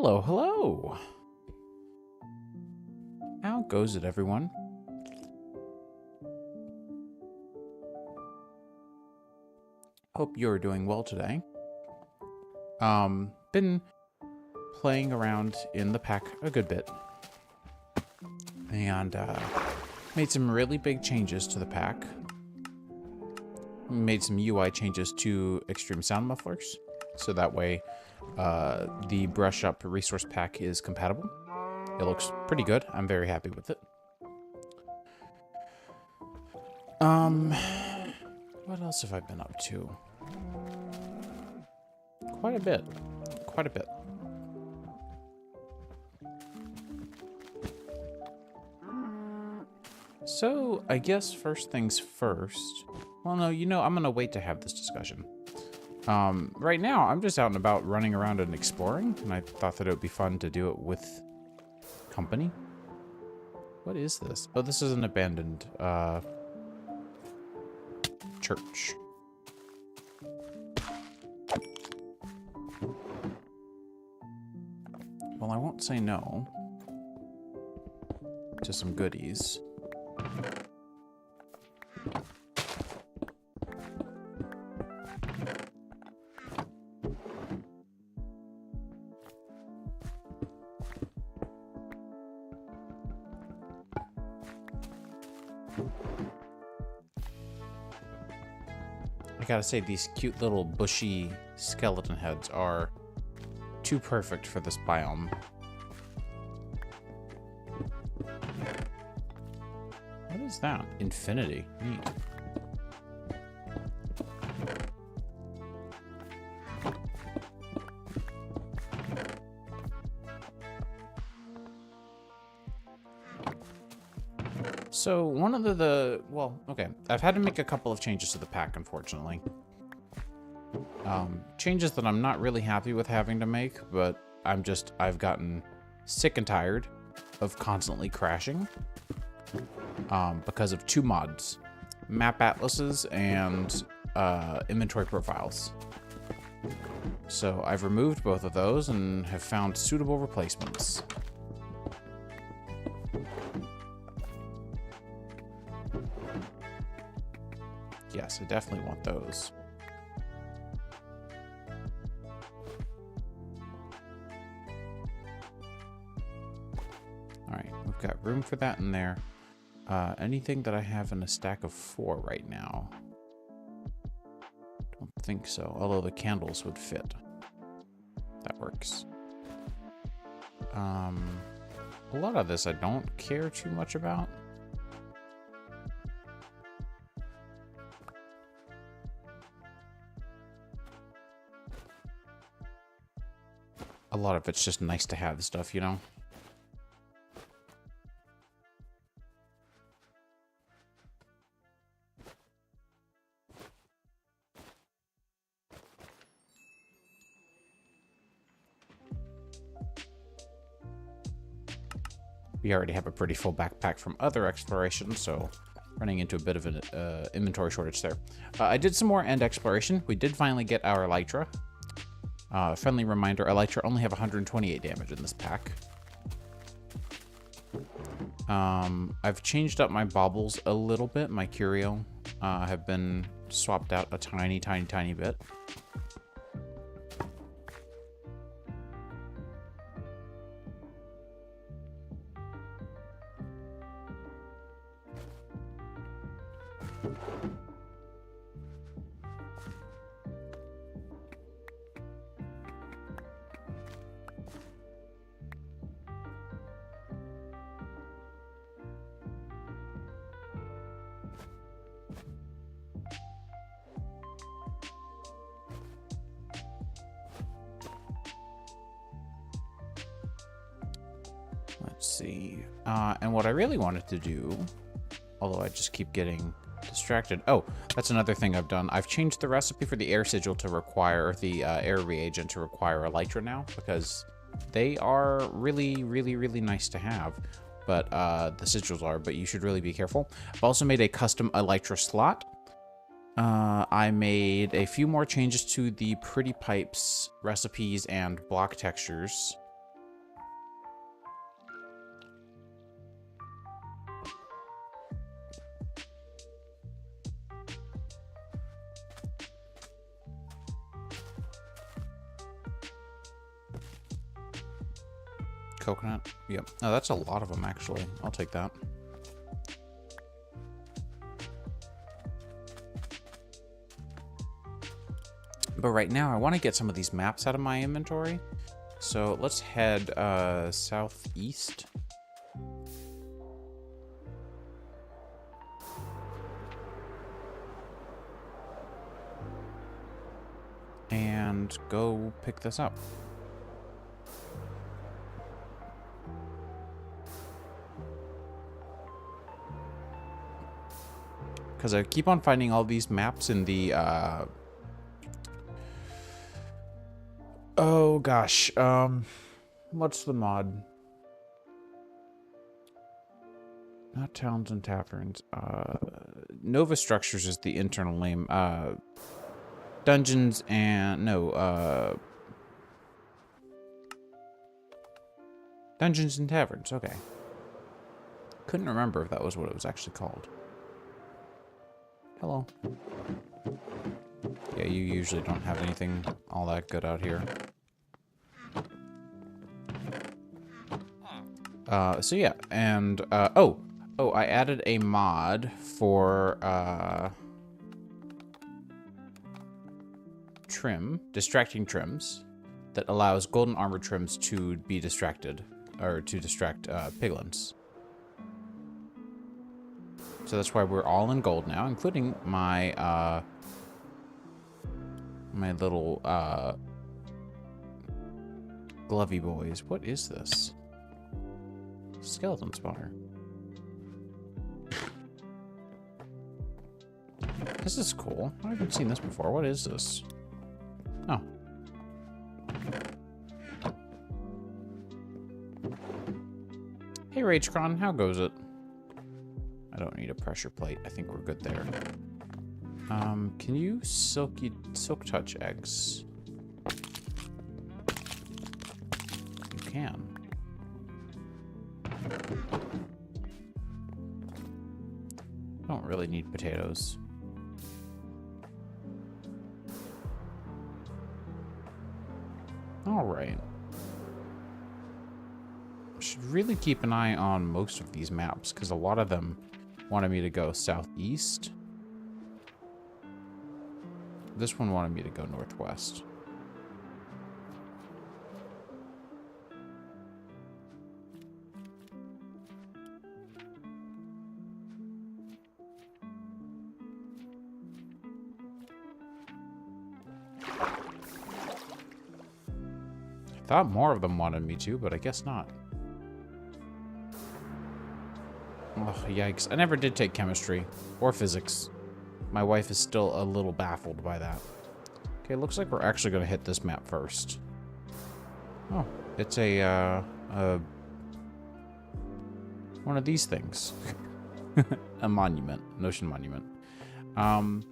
Hello, hello. How goes it, everyone? Hope you're doing well today. Been playing around in the pack a good bit. And, made some really big changes to the pack. Made some UI changes to extreme sound mufflers. So that way, the brush up resource pack is compatible. It looks pretty good. I'm very happy with it. What else have I been up to? Quite a bit. Quite a bit. So, I guess first things first. Well, no, I'm gonna wait to have this discussion. Right now, I'm just out and about running around and exploring, and I thought that it would be fun to do it with company. What is this? Oh, this is an abandoned, church. Well, I won't say no to some goodies. I gotta say, these cute little bushy skeleton heads are too perfect for this biome. What is that? Infinity. Neat. So one of well, okay, I've had to make a couple of changes to the pack, unfortunately. Changes that I'm not really happy with having to make, but I've gotten sick and tired of constantly crashing because of two mods, map atlases and inventory profiles. So I've removed both of those and have found suitable replacements. Yes, I definitely want those. All right, we've got room for that in there. Anything that I have in a stack of 4 right now? Don't think so, although the candles would fit. That works. A lot of this I don't care too much about. A lot of it's just nice to have stuff, you know? We already have a pretty full backpack from other explorations, so running into a bit of an inventory shortage there. I did some more end exploration. We did finally get our Elytra. Friendly reminder, Elytra only have 128 damage in this pack. I've changed up my baubles a little bit. My curio have been swapped out a tiny bit. Let's see. And what I really wanted to do, although I just keep getting distracted. Oh, that's another thing I've done. I've changed the recipe for the air sigil to require, or the air reagent to require Elytra now, because they are really nice to have. But the sigils are, but you should really be careful. I've also made a custom Elytra slot. I made a few more changes to the Pretty Pipes recipes and block textures. Coconut. Yep. Oh, that's a lot of them, actually. I'll take that. But right now, I want to get some of these maps out of my inventory. So let's head southeast. And go pick this up. Because I keep on finding all these maps in the oh gosh, what's the mod? Not Towns and Taverns. Nova Structures is the internal name. Dungeons and Dungeons and Taverns. Okay. Couldn't remember if that was what it was actually called. Hello. Yeah, you usually don't have anything all that good out here. So yeah, and, oh, I added a mod for, distracting trims, that allows golden armor trims to be distracted, or to distract, piglins. So that's why we're all in gold now, including my, my little, glovey boys. What is this? Skeleton spawner. This is cool. I haven't seen this before. What is this? Oh. Hey, RageCron, how goes it? I don't need a pressure plate. I think we're good there. Can you silk touch eggs? You can. Don't really need potatoes. All right. Should really keep an eye on most of these maps because a lot of them wanted me to go southeast. This one wanted me to go northwest. I thought more of them wanted me to, but I guess not. Oh, yikes. I never did take chemistry or physics. My wife is still a little baffled by that. Okay, looks like we're actually going to hit this map first. Oh, it's a one of these things. A monument. An ocean monument. And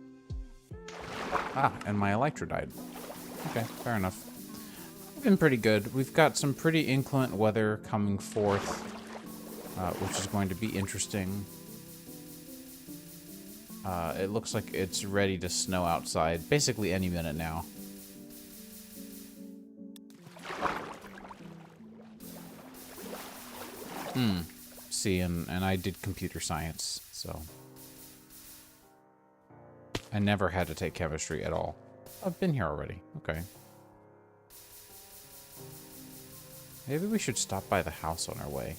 my Elytra died. Okay, fair enough. Been pretty good. We've got some pretty inclement weather coming forth, which is going to be interesting. It looks like it's ready to snow outside basically any minute now. See, and I did computer science, so I never had to take chemistry at all. I've been here already. Okay. Maybe we should stop by the house on our way.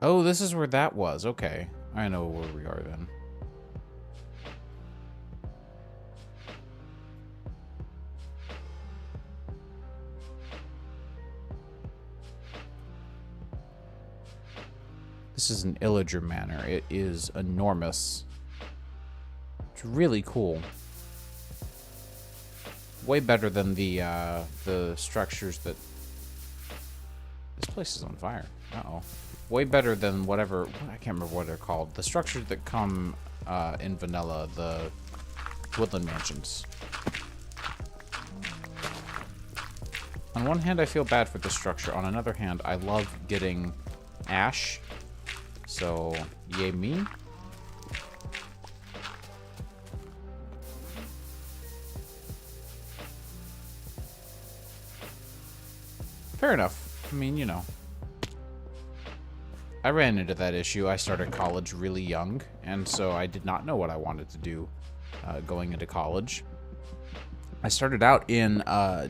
Oh, this is where that was. Okay. I know where we are then. This is an Illager Manor. It is enormous. It's really cool. Way better than the structures that... This place is on fire. Uh-oh. Way better than whatever... I can't remember what they're called. The structures that come in vanilla, the woodland mansions. On one hand, I feel bad for this structure. On another hand, I love getting ash. So, yay me. Fair enough. I mean, you know. I ran into that issue. I started college really young, and so I did not know what I wanted to do going into college. I started out in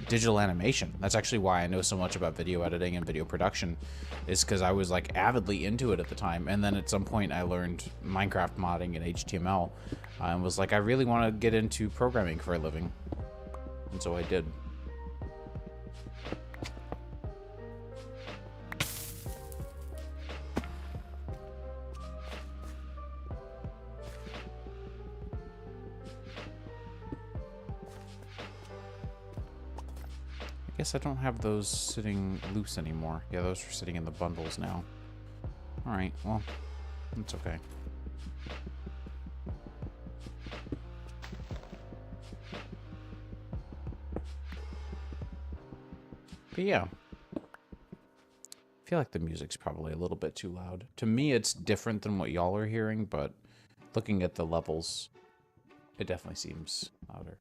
digital animation. That's actually why I know so much about video editing and video production, is because I was like avidly into it at the time. And then at some point I learned Minecraft modding and HTML and was like, I really want to get into programming for a living. And so I did. I guess I don't have those sitting loose anymore. Yeah, those are sitting in the bundles now. Alright, well, that's okay. But yeah. I feel like the music's probably a little bit too loud. To me, it's different than what y'all are hearing, but looking at the levels, it definitely seems louder.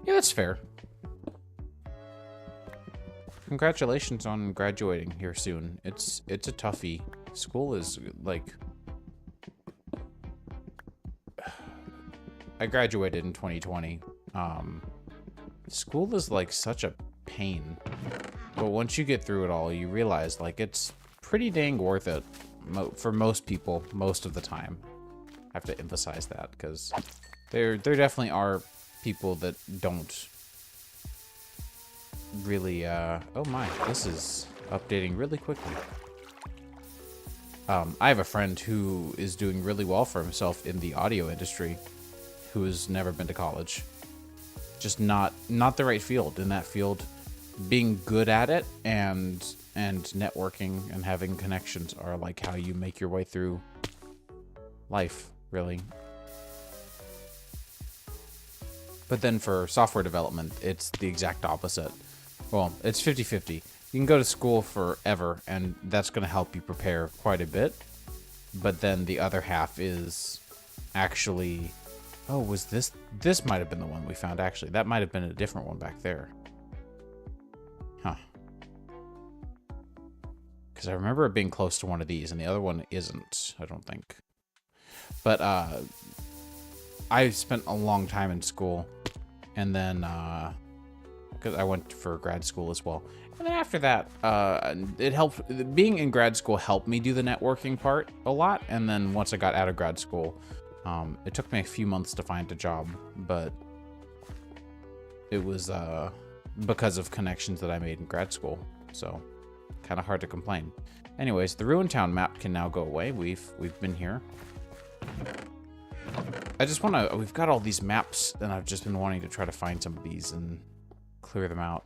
Yeah, that's fair. Congratulations on graduating here soon. It's a toughie. School is like... I graduated in 2020. School is like such a pain. But once you get through it all, you realize like it's pretty dang worth it for most people most of the time. I have to emphasize that because there definitely are people that don't really oh my, this is updating really quickly. I have a friend who is doing really well for himself in the audio industry who has never been to college. Just not the right field. In that field, being good at it and networking and having connections are like how you make your way through life, really. But then for software development, it's the exact opposite. Well, it's 50-50. You can go to school forever, and that's going to help you prepare quite a bit. But then the other half is actually... Oh, was this... This might have been the one we found, actually. That might have been a different one back there. Huh. Because I remember it being close to one of these, and the other one isn't, I don't think. But, I spent a long time in school, and then, because I went for grad school as well. And then after that, it helped, being in grad school helped me do the networking part a lot. And then once I got out of grad school, it took me a few months to find a job, but it was because of connections that I made in grad school. So kind of hard to complain. Anyways, the Ruined Town map can now go away. We've been here. I just want to, we've got all these maps and I've just been wanting to try to find some of these and clear them out.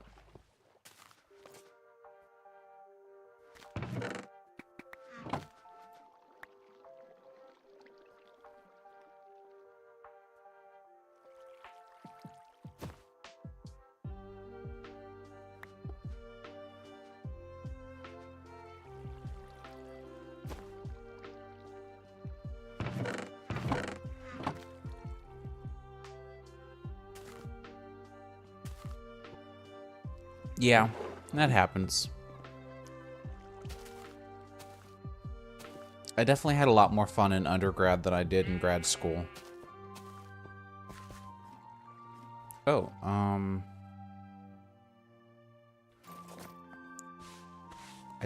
Yeah, that happens. I definitely had a lot more fun in undergrad than I did in grad school. Oh, I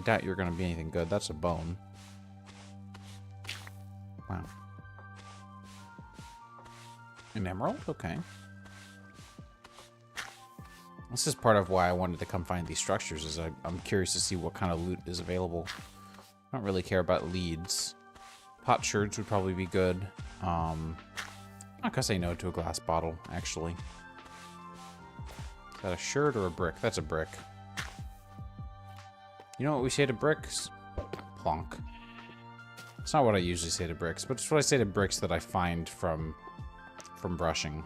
doubt you're gonna be anything good. That's a bone. Wow. An emerald? Okay. This is part of why I wanted to come find these structures, is I'm curious to see what kind of loot is available. I don't really care about leads. Pot sherds would probably be good. I'm not gonna say no to a glass bottle, actually. Is that a sherd or a brick? That's a brick. You know what we say to bricks? Plonk. It's not what I usually say to bricks, but it's what I say to bricks that I find from brushing.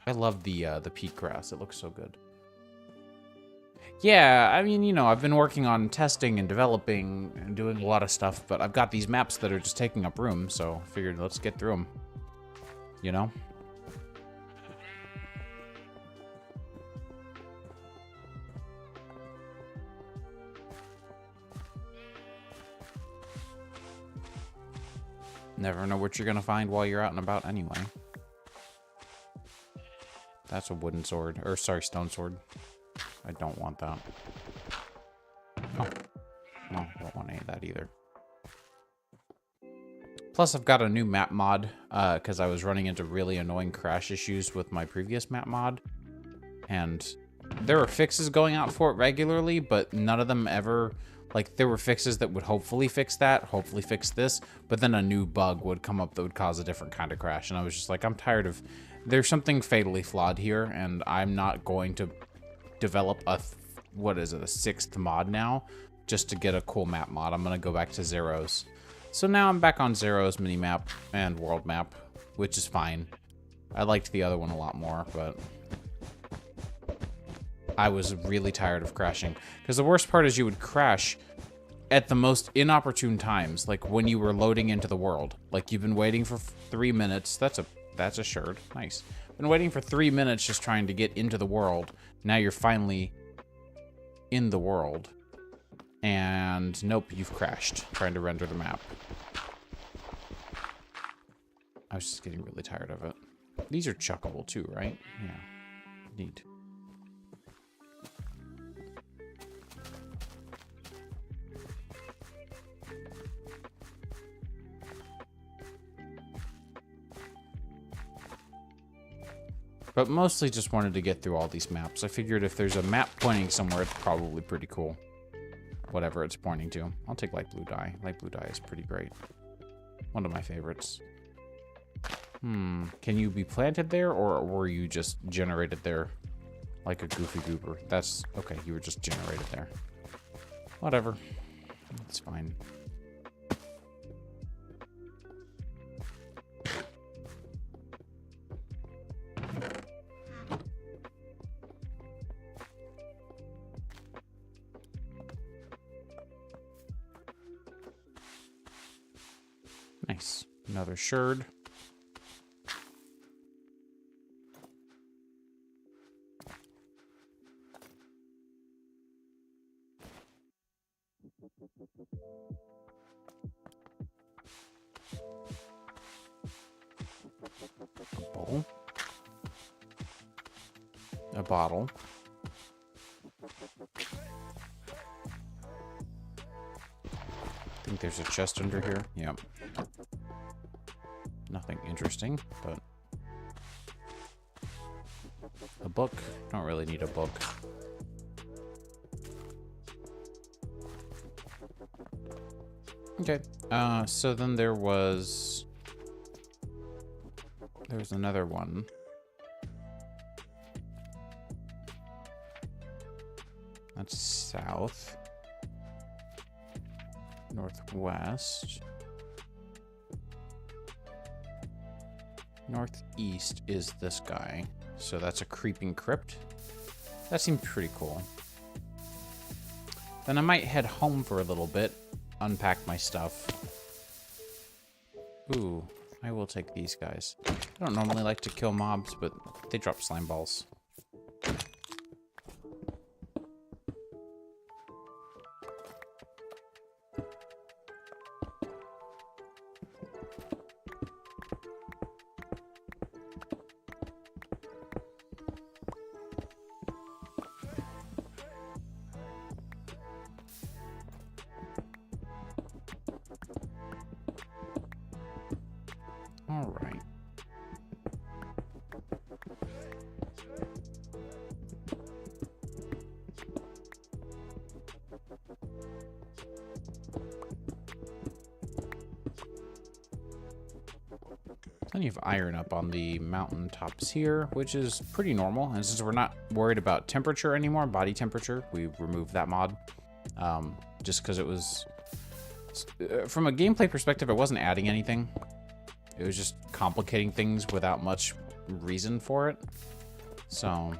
I love the peat grass. It looks so good. Yeah, I mean, you know, I've been working on testing and developing and doing a lot of stuff, but I've got these maps that are just taking up room, so I figured let's get through them. You know? Never know what you're gonna find while you're out and about anyway. That's a wooden sword. Or, sorry, stone sword. I don't want that. Oh. No, I don't want any of that either. Plus, I've got a new map mod, because I was running into really annoying crash issues with my previous map mod. And there were fixes going out for it regularly, but none of them ever... Like, there were fixes that would hopefully fix that, hopefully fix this, but then a new bug would come up that would cause a different kind of crash. And I was just like, I'm tired of... There's something fatally flawed here, and I'm not going to develop a... What is it? A 6th mod now? Just to get a cool map mod. I'm going to go back to Zero's. So now I'm back on Zero's minimap and world map, which is fine. I liked the other one a lot more, but... I was really tired of crashing. Because the worst part is you would crash at the most inopportune times, like when you were loading into the world. Like you've been waiting for 3 minutes. That's a sherd. Nice. Been waiting for 3 minutes just trying to get into the world. Now you're finally in the world. And nope, you've crashed trying to render the map. I was just getting really tired of it. These are chuckable too, right? Yeah. Neat. But mostly just wanted to get through all these maps. I figured if there's a map pointing somewhere, it's probably pretty cool. Whatever it's pointing to. I'll take light blue dye. Light blue dye is pretty great. One of my favorites. Can you be planted there, or were you just generated there like a goofy goober? That's... Okay, you were just generated there. Whatever. It's fine. Nice. Another sherd. A bowl. A bottle. I think there's a chest under here. Yep. Nothing interesting, but... A book. Don't really need a book. Okay. So then there was another one. That's south. Northwest. Northeast is this guy. So that's a creeping crypt. That seems pretty cool. Then I might head home for a little bit. Unpack my stuff. Ooh, I will take these guys. I don't normally like to kill mobs, but they drop slime balls. All right. Plenty of iron up on the mountain tops here, which is pretty normal. And since we're not worried about temperature anymore, body temperature, we removed that mod. Just because it was... From a gameplay perspective, it wasn't adding anything. It was just complicating things without much reason for it. So...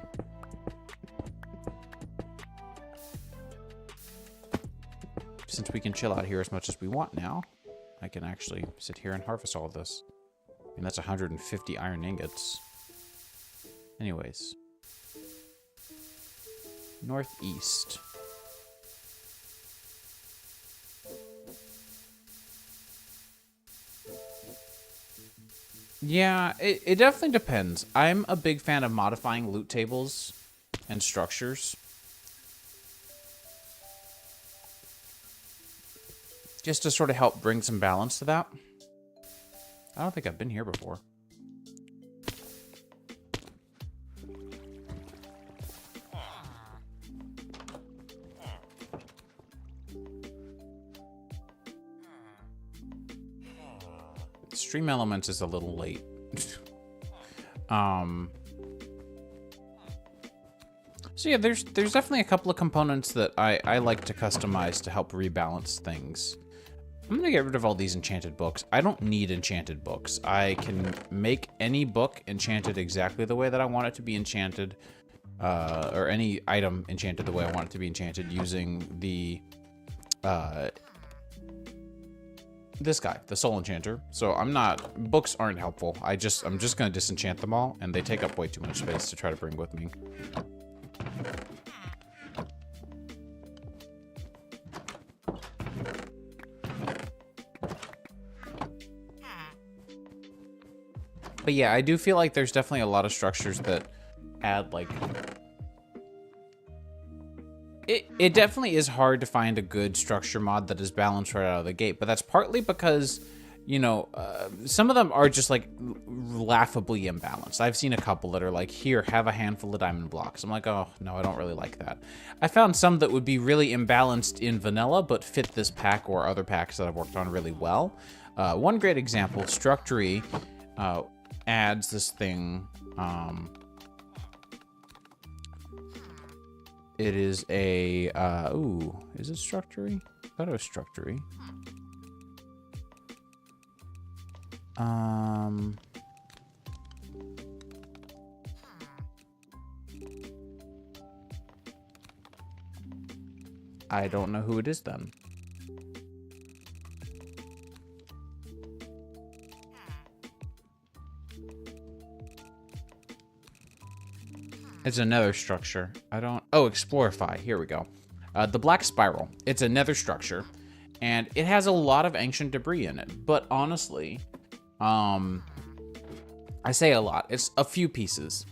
Since we can chill out here as much as we want now, I can actually sit here and harvest all of this. I mean, that's 150 iron ingots. Anyways. Northeast. Yeah, it definitely depends. I'm a big fan of modifying loot tables and structures, just to sort of help bring some balance to that. I don't think I've been here before. Stream Elements is a little late. So yeah, there's definitely a couple of components that I like to customize to help rebalance things. I'm gonna get rid of all these enchanted books. I don't need enchanted books. I can make any book enchanted exactly the way that I want it to be enchanted, or any item enchanted the way I want it to be enchanted using the this guy, the Soul Enchanter. So books aren't helpful. I'm just gonna disenchant them all, and they take up way too much space to try to bring with me. But yeah, I do feel like there's definitely a lot of structures that add, like... It definitely is hard to find a good structure mod that is balanced right out of the gate, but that's partly because, you know, some of them are just, like, laughably imbalanced. I've seen a couple that are like, here, have a handful of diamond blocks. I'm like, oh, no, I don't really like that. I found some that would be really imbalanced in vanilla, but fit this pack or other packs that I've worked on really well. One great example, Structory, adds this thing, it is a, ooh, is it Structory? I thought it was Structory. I don't know who it is then. It's a nether structure. Oh, Explorify. Here we go. The Black Spiral. It's a nether structure, and it has a lot of ancient debris in it. But honestly, I say a lot. It's a few pieces.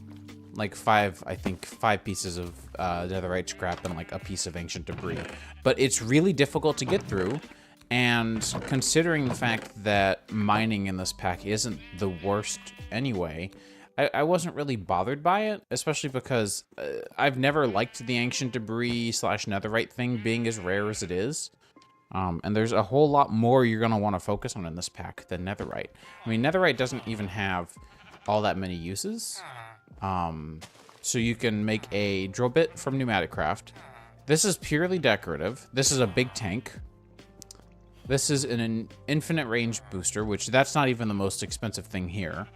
Like I think five pieces of netherite scrap and like a piece of ancient debris. But it's really difficult to get through. And considering the fact that mining in this pack isn't the worst anyway, I wasn't really bothered by it, especially because I've never liked the ancient debris / netherite thing being as rare as it is. And there's a whole lot more you're going to want to focus on in this pack than netherite. I mean, netherite doesn't even have all that many uses. So you can make a drill bit from Pneumatic Craft. This is purely decorative. This is a big tank. This is an infinite range booster, which that's not even the most expensive thing here.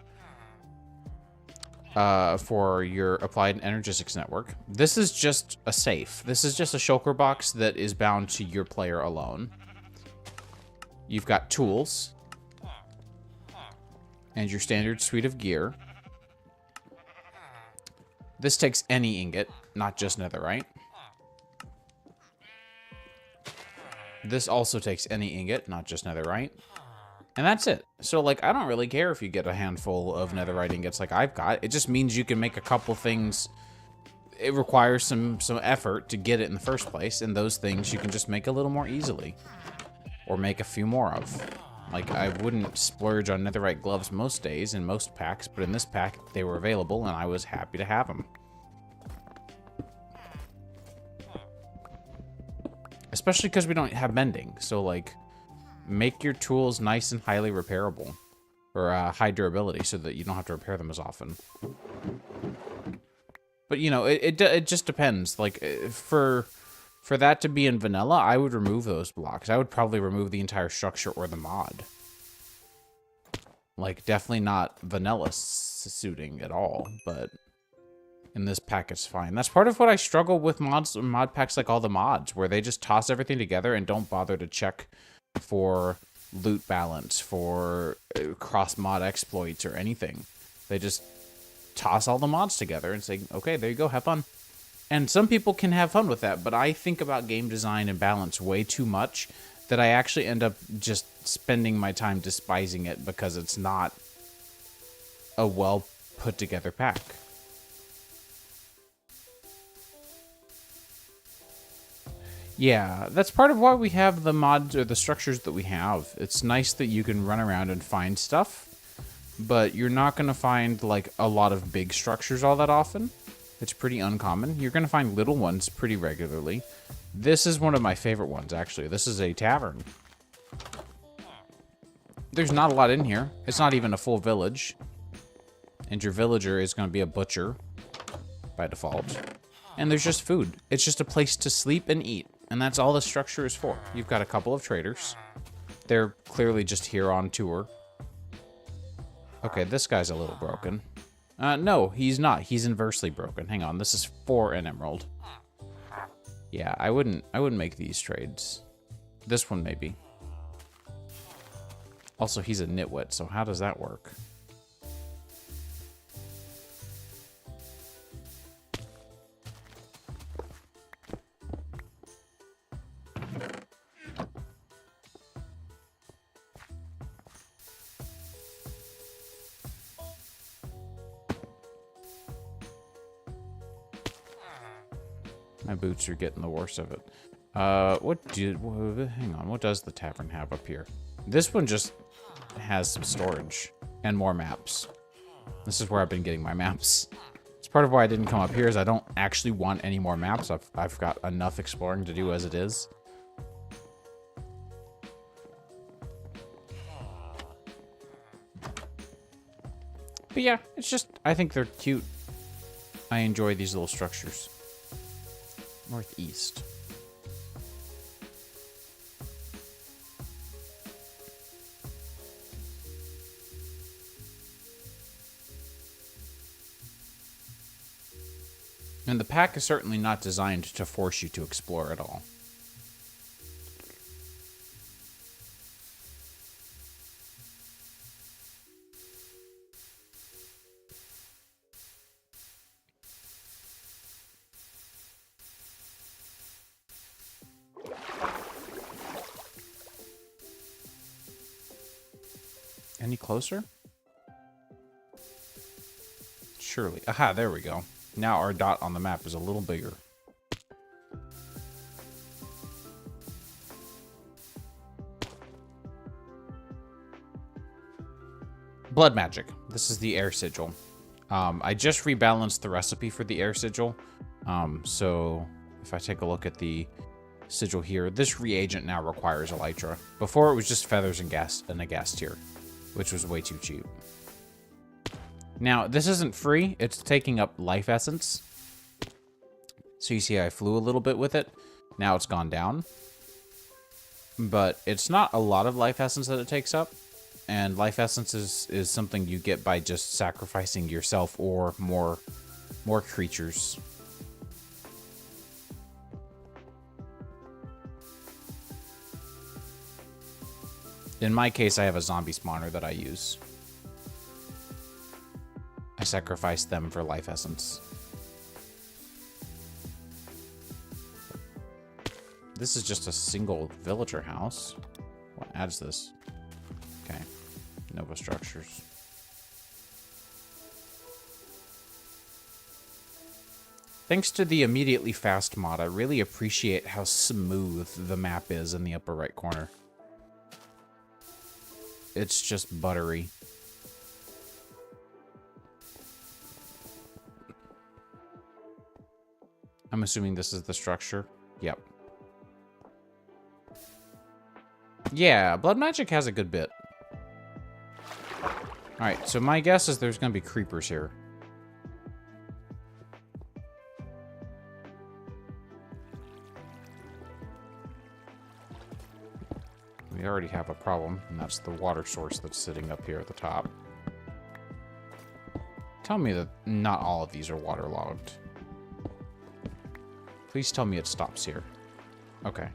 For your applied energistics network. This is just a safe. This is just a shulker box that is bound to your player alone. You've got tools. And your standard suite of gear. This takes any ingot, not just netherite. This also takes any ingot, not just netherite. And that's it. So, like, I don't really care if you get a handful of netherite ingots like I've got. It just means you can make a couple things. It requires some effort to get it in the first place, and those things you can just make a little more easily. Or make a few more of. Like, I wouldn't splurge on netherite gloves most days in most packs, but in this pack, they were available, and I was happy to have them. Especially because we don't have mending, so, like... Make your tools nice and highly repairable, or high durability, so that you don't have to repair them as often. But you know, it just depends. Like for that to be in vanilla, I would remove those blocks. I would probably remove the entire structure or the mod. Like definitely not vanilla suiting at all, but in this pack it's fine. That's part of what I struggle with mod packs like all the mods, where they just toss everything together and don't bother to check for loot balance, for cross-mod exploits, or anything. They just toss all the mods together and say, okay, there you go, have fun. And some people can have fun with that, but I think about game design and balance way too much that I actually end up just spending my time despising it because it's not a well put together pack. Yeah, that's part of why we have the mods or the structures that we have. It's nice that you can run around and find stuff, but you're not going to find like a lot of big structures all that often. It's pretty uncommon. You're going to find little ones pretty regularly. This is one of my favorite ones, actually. This is a tavern. There's not a lot in here. It's not even a full village. And your villager is going to be a butcher by default. And there's just food. It's just a place to sleep and eat. And that's all the structure is for. You've got a couple of traders. They're clearly just here on tour. Okay, this guy's a little broken. No, he's not. He's inversely broken. Hang on, this is for an emerald. Yeah, I wouldn't make these trades. This one maybe. Also, he's a nitwit, so how does that work? My boots are getting the worst of it. Hang on, what does the tavern have up here? This one just has some storage and more maps. This is where I've been getting my maps. It's part of why I didn't come up here is I don't actually want any more maps. I've got enough exploring to do as it is. But yeah, it's just, I think they're cute. I enjoy these little structures. Northeast. And the pack is certainly not designed to force you to explore at all. Any closer? Surely. Aha, there we go. Now our dot on the map is a little bigger. Blood magic. This is the air sigil. I just rebalanced the recipe for the air sigil. So if I take a look at the sigil here, this reagent now requires elytra. Before it was just feathers and gas and a gas tier, which was way too cheap. Now, this isn't free. It's taking up life essence. So you see I flew a little bit with it. Now it's gone down. But it's not a lot of life essence that it takes up. And life essence is something you get by just sacrificing yourself or more creatures. In my case, I have a zombie spawner that I use. I sacrifice them for life essence. This is just a single villager house. What adds this? Okay. Nova structures. Thanks to the immediately fast mod, I really appreciate how smooth the map is in the upper right corner. It's just buttery. I'm assuming this is the structure. Yep. Yeah, blood magic has a good bit. Alright, so my guess is there's going to be creepers here. We already have a problem, and that's the water source that's sitting up here at the top. Tell me that not all of these are waterlogged. Please tell me it stops here. Okay.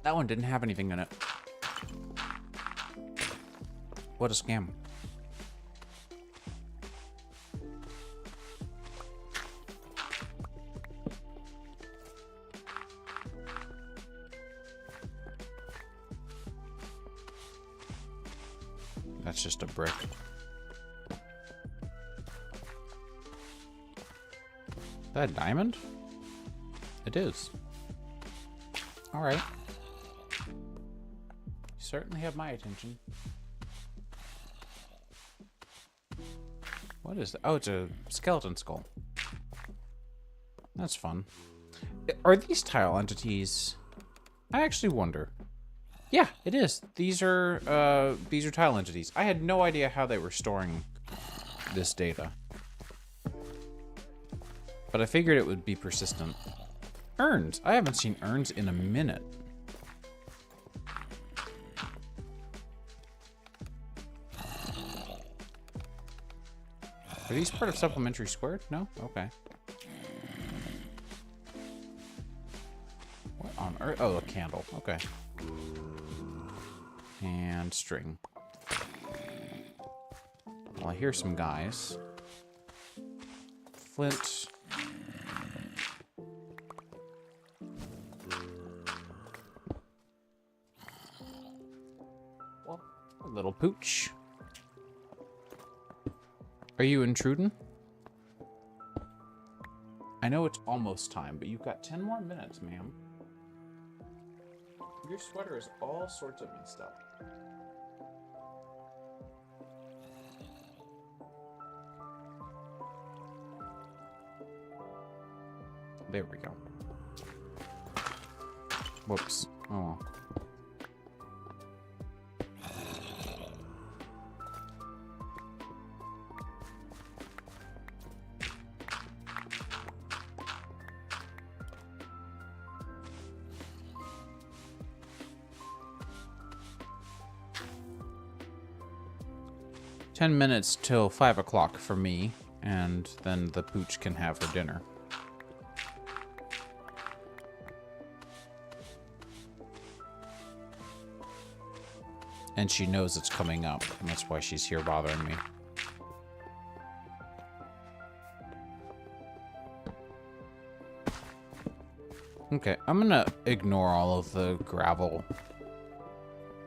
That one didn't have anything in it. What a scam. That's just a brick. Is that a diamond? It is. All right. You certainly have my attention. What is that? Oh, it's a skeleton skull. That's fun. Are these tile entities? I actually wonder. Yeah, it is. These are tile entities. I had no idea how they were storing this data. But I figured it would be persistent. Urns. I haven't seen urns in a minute. Are these part of supplementary squared? No? Okay. What on earth? Oh, a candle. Okay. And string. Well, I hear some guys. Flint. Well, a little pooch. Are you intruding? I know it's almost time, but you've got 10 more minutes, ma'am. Your sweater is all sorts of messed up. There we go. Whoops. Oh well. "10 minutes till 5 o'clock for me, and then the pooch can have her dinner." And she knows it's coming up, and that's why she's here bothering me. Okay, I'm gonna ignore all of the gravel.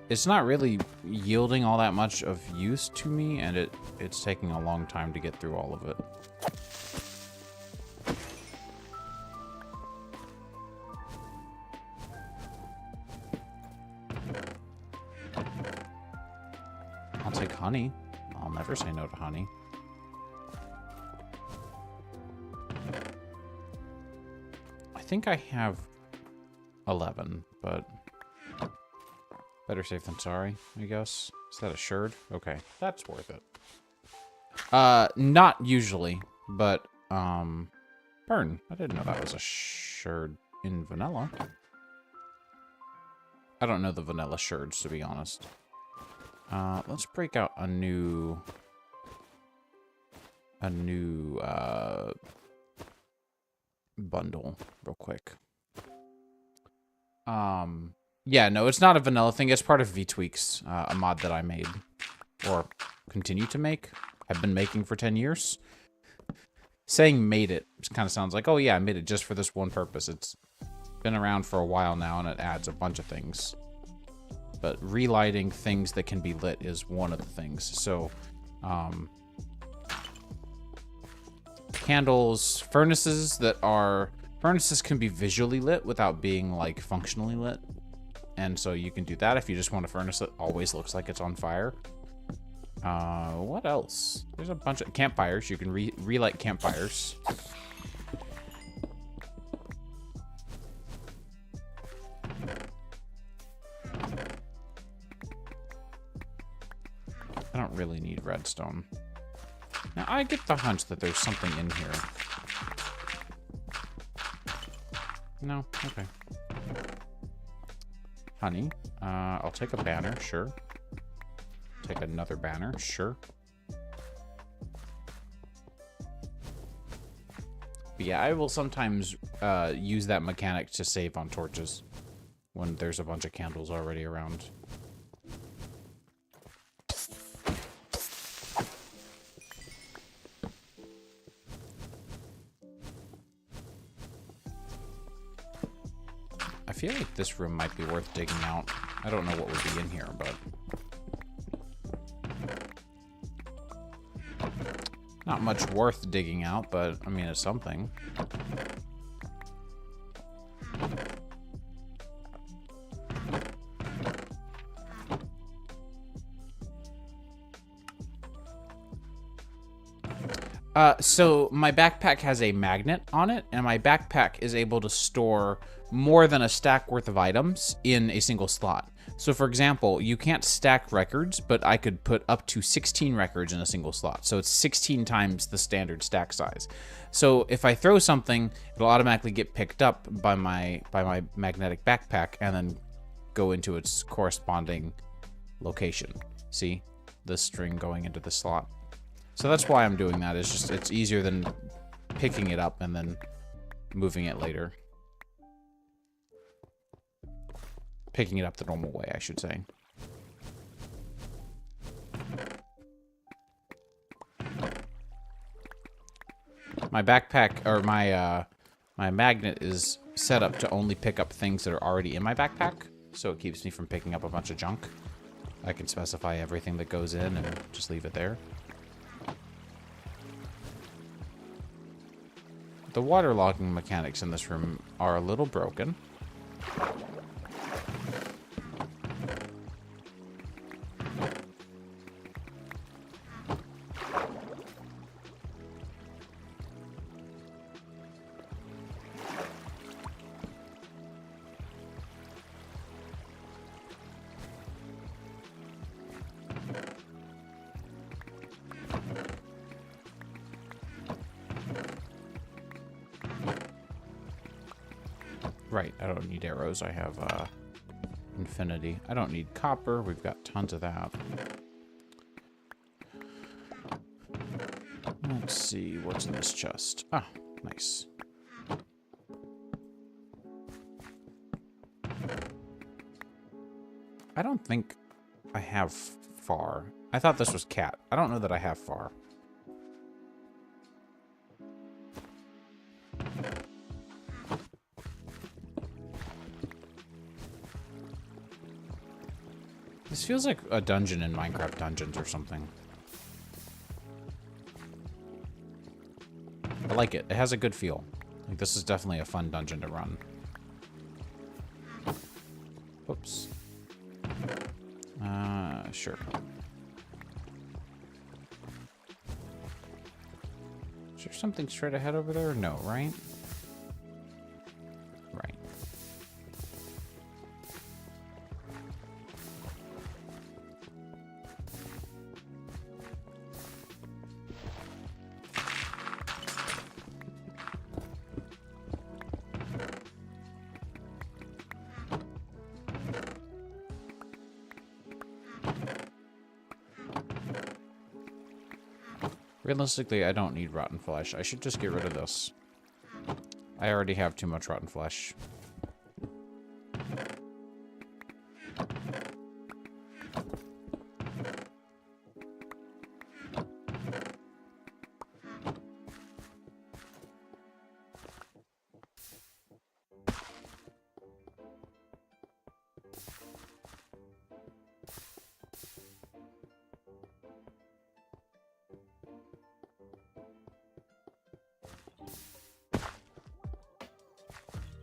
It's not really yielding all that much of use to me, and it's taking a long time to get through all of it. I'll take honey. I'll never say no to honey. I think I have 11, but better safe than sorry, I guess. Is that a sherd? Okay, that's worth it. Not usually, but, burn. I didn't know that was a sherd in vanilla. I don't know the vanilla sherds, to be honest. Let's break out a new bundle real quick. Yeah, no, it's not a vanilla thing. It's part of V-Tweaks, a mod that I made, or continue to make. Have been making for 10 years. Saying made it kind of sounds like, oh yeah, I made it just for this one purpose. It's been around for a while now, and it adds a bunch of things. But relighting things that can be lit is one of the things. So, candles, furnaces can be visually lit without being, like, functionally lit. And so you can do that if you just want a furnace that always looks like it's on fire. What else? There's a bunch of campfires. You can relight campfires. I don't really need redstone. Now, I get the hunch that there's something in here. No? Okay. Honey. I'll take a banner, sure. Take another banner, sure. But yeah, I will sometimes use that mechanic to save on torches. when there's a bunch of candles already around. I feel like this room might be worth digging out. I don't know what would be in here, but... Not much worth digging out, but, I mean, it's something. So my backpack has a magnet on it, and my backpack is able to store more than a stack worth of items in a single slot. So for example, you can't stack records, but I could put up to 16 records in a single slot. So it's 16 times the standard stack size. So if I throw something, it'll automatically get picked up by my magnetic backpack and then go into its corresponding location. See the string going into the slot. So that's why I'm doing that. It's just, it's easier than picking it up and then moving it later. Picking it up the normal way, I should say. My backpack, or my magnet is set up to only pick up things that are already in my backpack, so it keeps me from picking up a bunch of junk. I can specify everything that goes in and just leave it there. The waterlogging mechanics in this room are a little broken. Right, I don't need arrows. I have infinity. I don't need copper. We've got tons of that. Let's see what's in this chest. Ah, nice. I don't think I have far. I thought this was cat. I don't know that I have far. This feels like a dungeon in Minecraft Dungeons or something. I like it. It has a good feel. Like, this is definitely a fun dungeon to run. Whoops. Sure. Is there something straight ahead over there? No, right? Right. Realistically, I don't need rotten flesh. I should just get rid of this. I already have too much rotten flesh.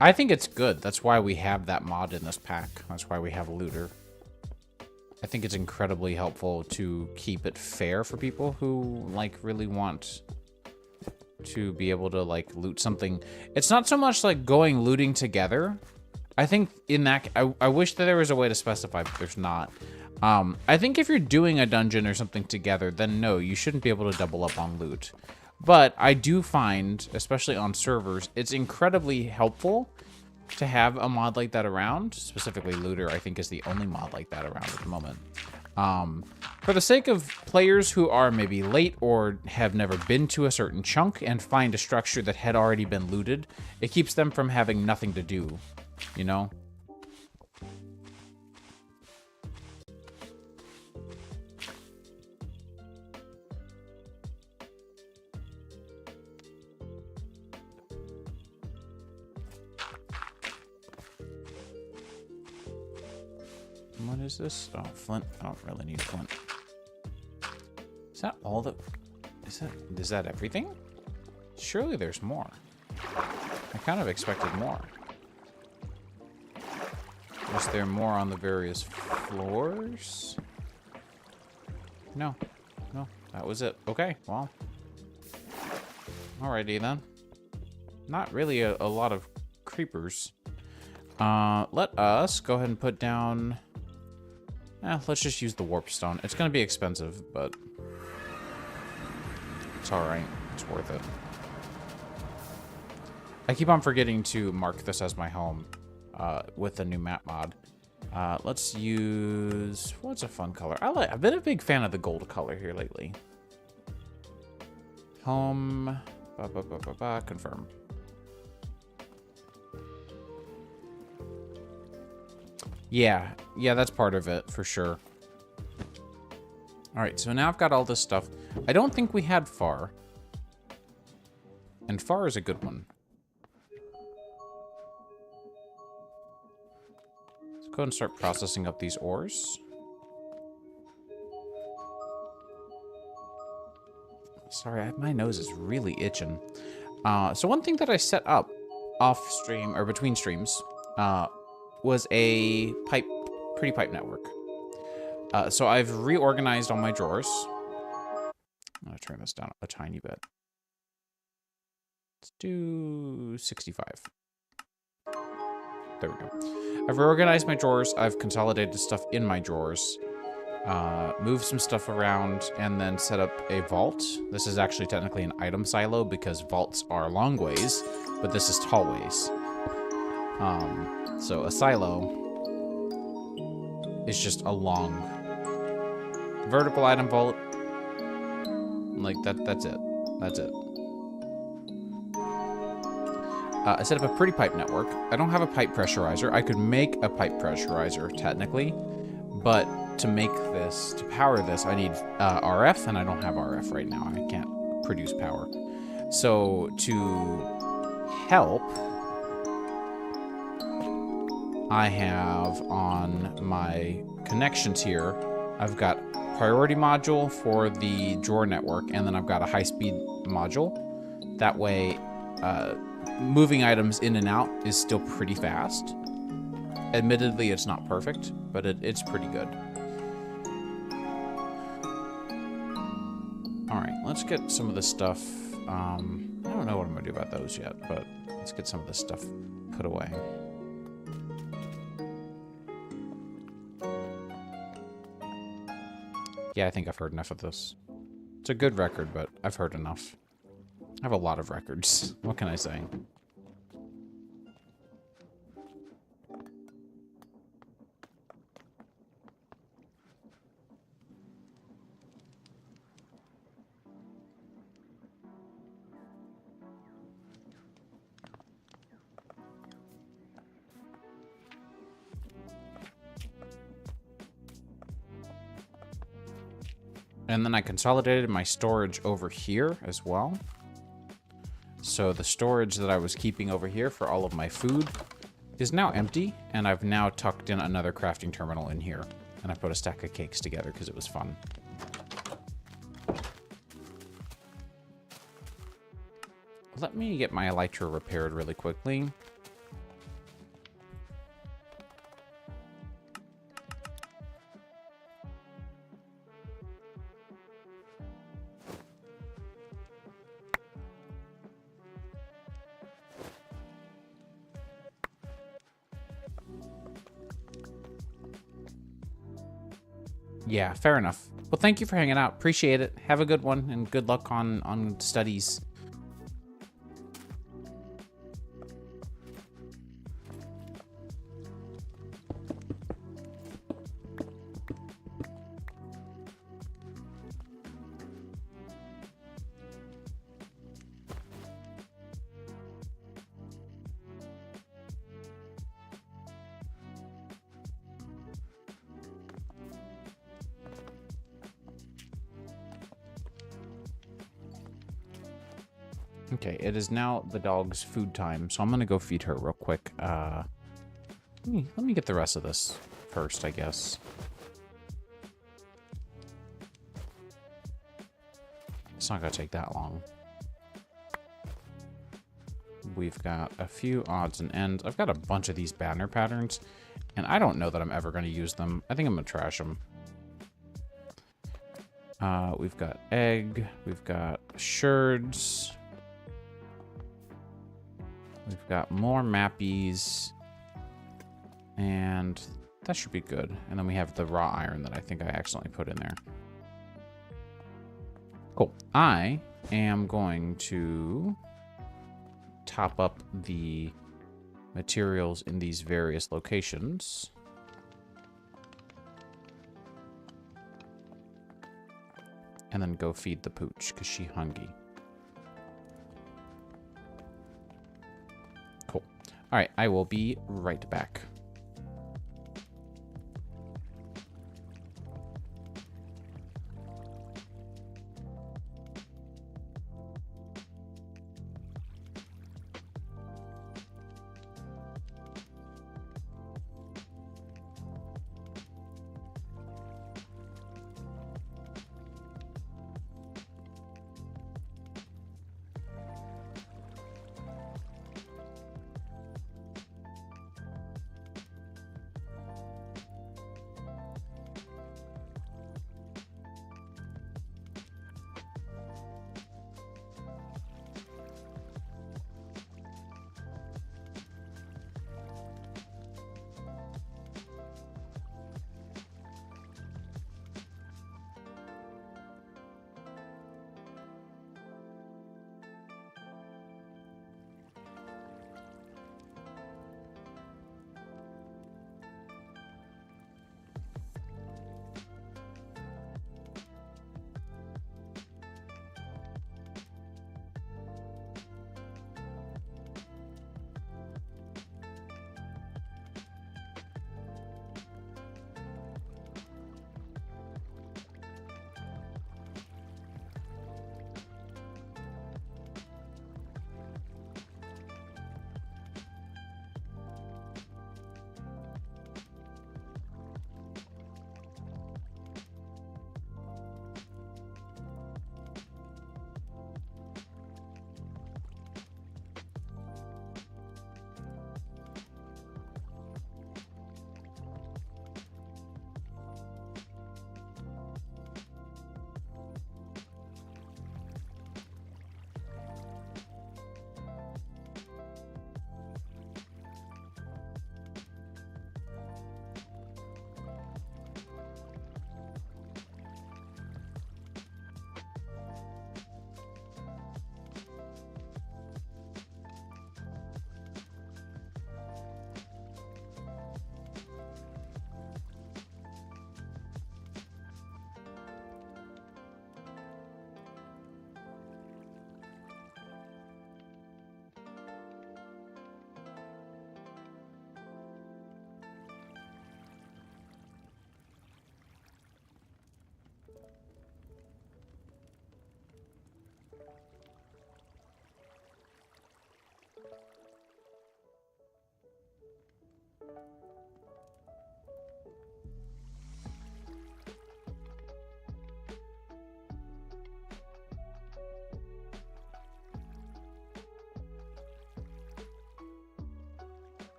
I think it's good. That's why we have that mod in this pack. That's why we have a looter. I think it's incredibly helpful to keep it fair for people who, like, really want to be able to, like, loot something. It's not so much, like, going looting together. I think in that... I wish that there was a way to specify, but there's not. I think if you're doing a dungeon or something together, then no, you shouldn't be able to double up on loot. But I do find, especially on servers, it's incredibly helpful to have a mod like that around. Specifically, Looter, I think, is the only mod like that around at the moment. For the sake of players who are maybe late or have never been to a certain chunk and find a structure that had already been looted, it keeps them from having nothing to do, you know? What is this? Oh, flint. I don't really need flint. Is that all the... Is that everything? Surely there's more. I kind of expected more. Was there more on the various floors? No. No, that was it. Okay, well. Alrighty then. Not really a lot of creepers. Let us go ahead and put down... let's just use the warp stone. It's going to be expensive, but... it's alright. It's worth it. I keep on forgetting to mark this as my home with the new map mod. Let's use... what's a fun color? I've been a big fan of the gold color here lately. Home... confirm. Yeah, that's part of it, for sure. Alright, so now I've got all this stuff. I don't think we had far. And far is a good one. Let's go ahead and start processing up these ores. Sorry, my nose is really itching. So one thing that I set up off stream, or between streams, was a pretty pipe network. So I've reorganized all my drawers. I'm gonna turn this down a tiny bit. Let's do 65. There we go. I've reorganized my drawers. I've consolidated stuff in my drawers. Moved some stuff around, and then set up a vault. This is actually technically an item silo because vaults are long ways, but this is tall ways. So a silo is just a long vertical item vault. Like that's it. That's it. I set up a pretty pipe network. I don't have a pipe pressurizer. I could make a pipe pressurizer technically, but to make this, to power this, I need RF, and I don't have RF right now. I can't produce power. So to help, I have on my connections here, I've got priority module for the drawer network, and then I've got a high-speed module. That way, moving items in and out is still pretty fast. Admittedly, it's not perfect, but it's pretty good. Alright, let's get some of this stuff. I don't know what I'm going to do about those yet, but let's get some of this stuff put away. Yeah, I think I've heard enough of this. It's a good record, but I've heard enough. I have a lot of records. What can I say? And then I consolidated my storage over here as well. So the storage that I was keeping over here for all of my food is now empty, and I've now tucked in another crafting terminal in here. And I put a stack of cakes together because it was fun. Let me get my elytra repaired really quickly. Yeah, fair enough. Well, thank you for hanging out. Appreciate it. Have a good one, and good luck on studies. Okay, it is now the dog's food time, so I'm gonna go feed her real quick. Let me get the rest of this first, I guess. It's not going to take that long. We've got a few odds and ends. I've got a bunch of these banner patterns, and I don't know that I'm ever going to use them. I think I'm going to trash them. We've got egg. We've got sherds. We've got more mappies. And that should be good. And then we have the raw iron that I think I accidentally put in there. Cool. I am going to top up the materials in these various locations. And then go feed the pooch, because she's hungry. Cool. All right, I will be right back.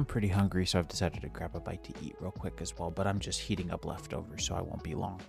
I'm pretty hungry, so I've decided to grab a bite to eat real quick as well, but I'm just heating up leftovers, so I won't be long.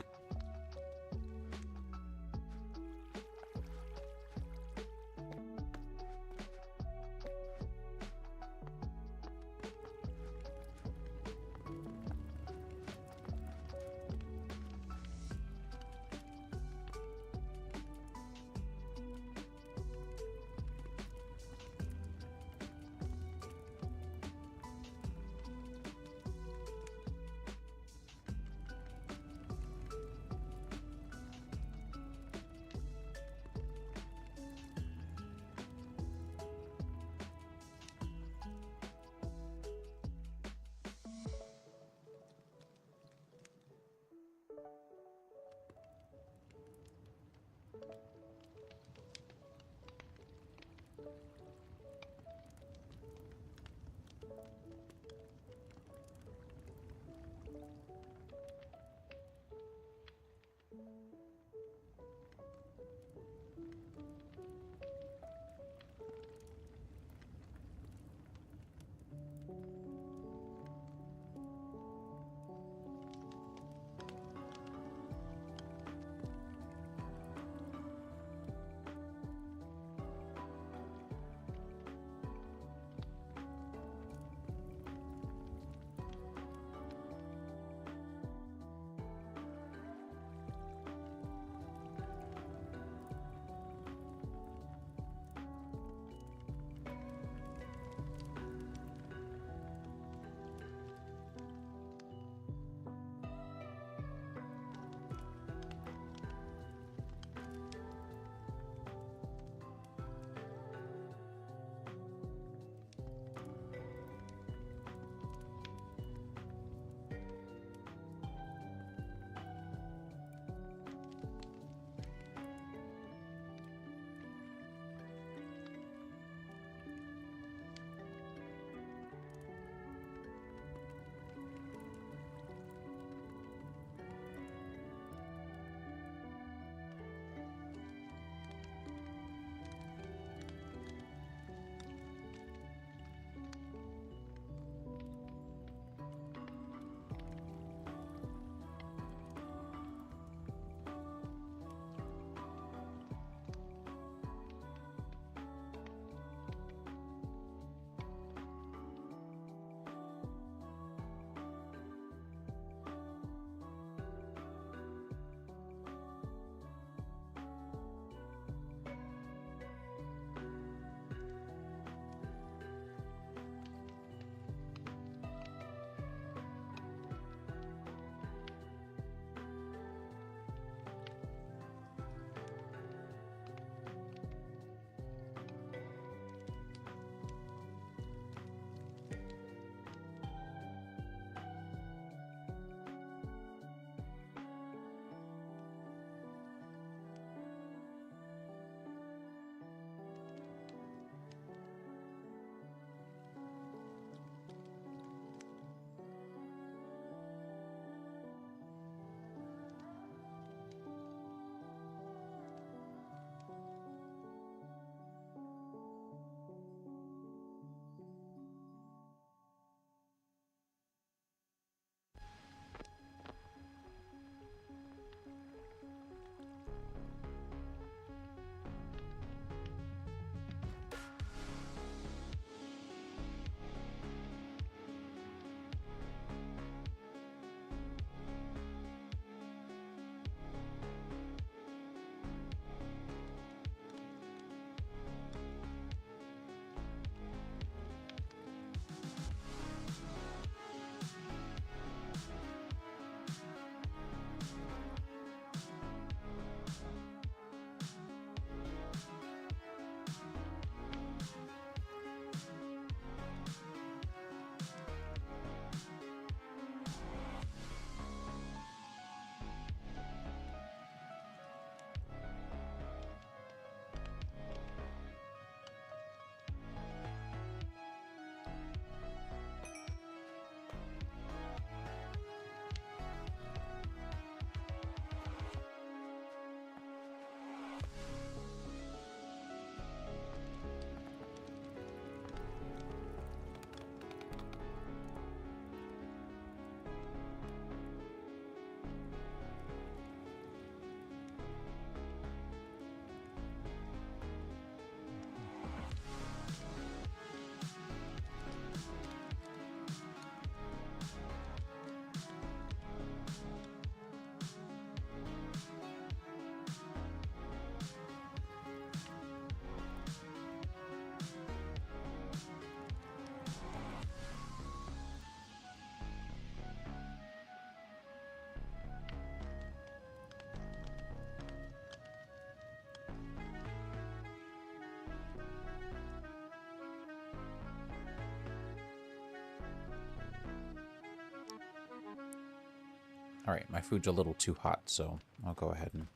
Alright, my food's a little too hot, so I'll go ahead and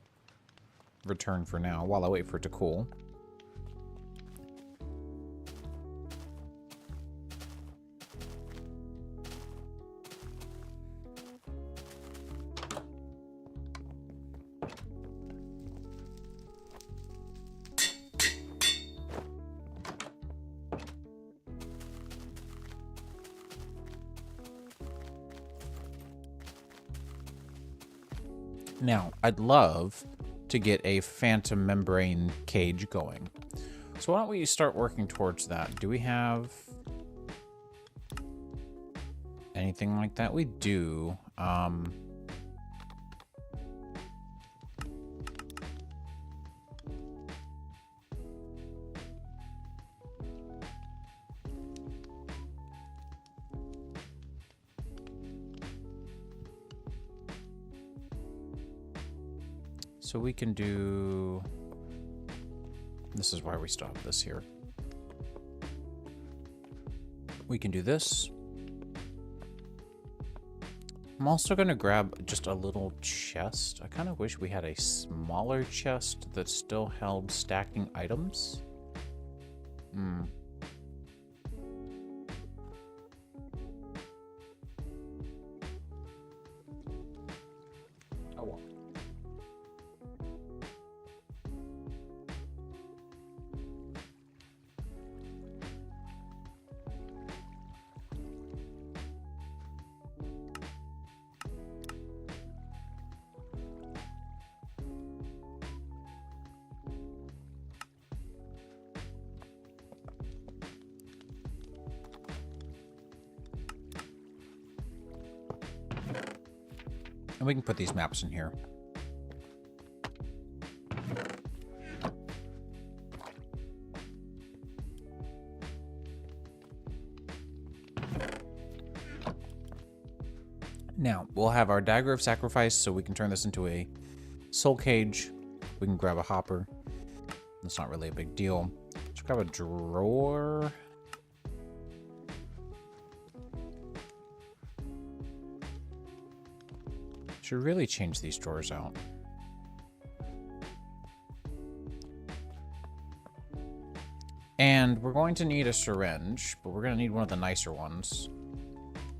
return for now while I wait for it to cool. Now, I'd love to get a phantom membrane cage going. So why don't we start working towards that? Do we have anything like that? We do. So we can do... This is why we stopped this here. We can do this. I'm also going to grab just a little chest. I kind of wish we had a smaller chest that still held stacking items. Oh well. And we can put these maps in here. Now, we'll have our Dagger of Sacrifice, so we can turn this into a soul cage. We can grab a hopper. That's not really a big deal. Let's grab a drawer. Should really change these drawers out. And we're going to need a syringe, but we're going to need one of the nicer ones.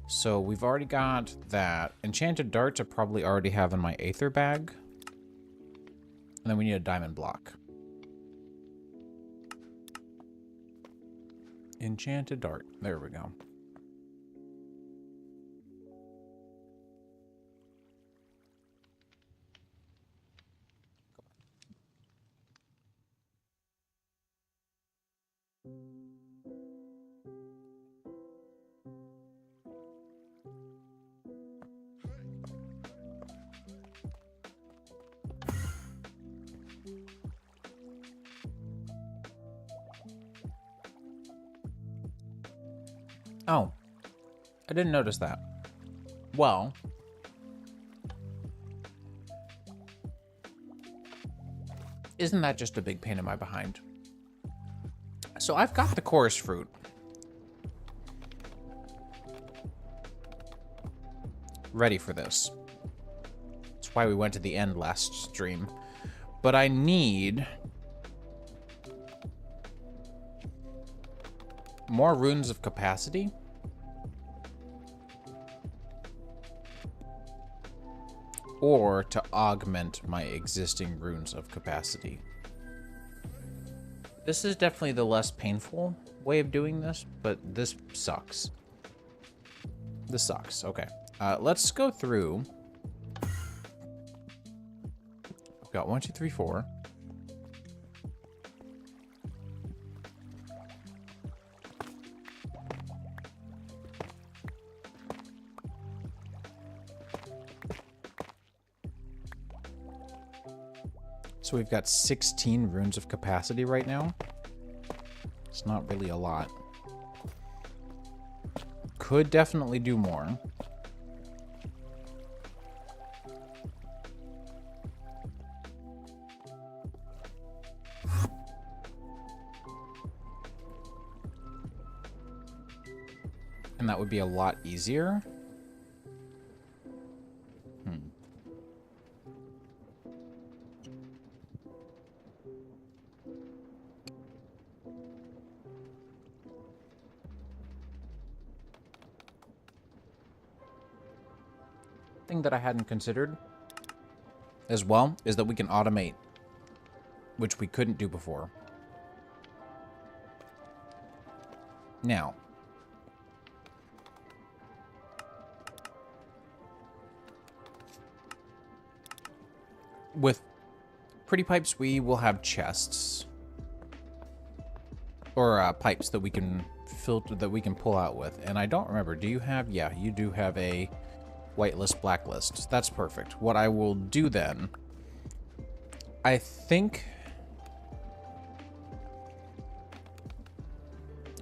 So we've already got that. Enchanted darts I probably already have in my aether bag. And then we need a diamond block. Enchanted dart. There we go. Oh, I didn't notice that. Well, isn't that just a big pain in my behind? So I've got the chorus fruit. Ready for this. That's why we went to the end last stream. But I need more runes of capacity. Or to augment my existing runes of capacity. This is definitely the less painful way of doing this, but this sucks. This sucks. Okay. Let's go through. We've got 1, 2, 3, 4. So we've got 16 runes of capacity right now. It's not really a lot. Could definitely do more. And that would be a lot easier. thing that I hadn't considered as well is that we can automate, which we couldn't do before. Now, with pretty pipes, we will have chests or pipes that we can filter, that we can pull out with. And I don't remember, do you have? Yeah, you do have a whitelist, blacklist. That's perfect. What I will do then, I think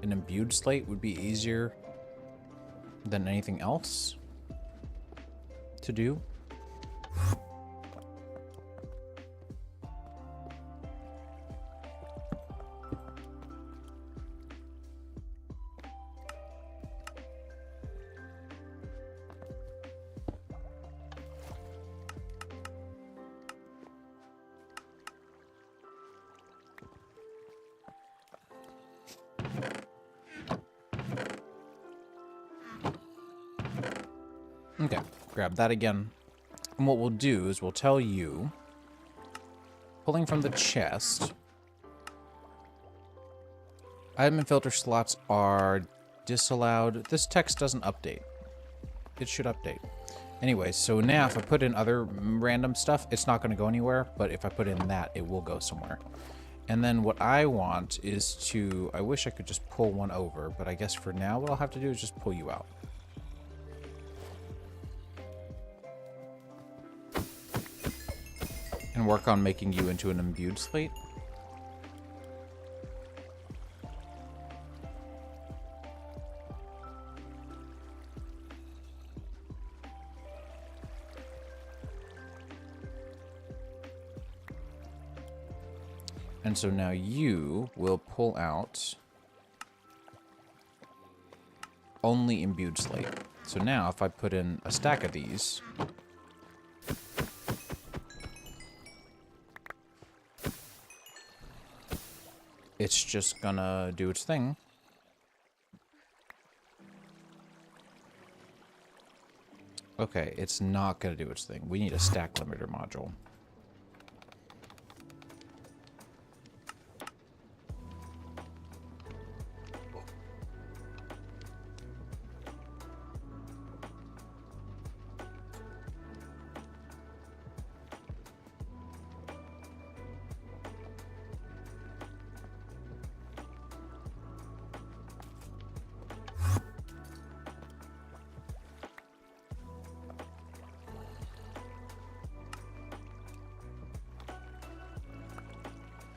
an imbued slate would be easier than anything else to do. Okay, grab that again. And what we'll do is we'll tell you, pulling from the chest, item and filter slots are disallowed. This text doesn't update. It should update. Anyway, so now if I put in other random stuff, it's not going to go anywhere, but if I put in that, it will go somewhere. And then what I want is to, I wish I could just pull one over, but I guess for now what I'll have to do is just pull you out. And work on making you into an imbued slate. And so now you will pull out only imbued slate. So now if I put in a stack of these, it's just gonna do its thing. Okay, it's not gonna do its thing. We need a stack limiter module.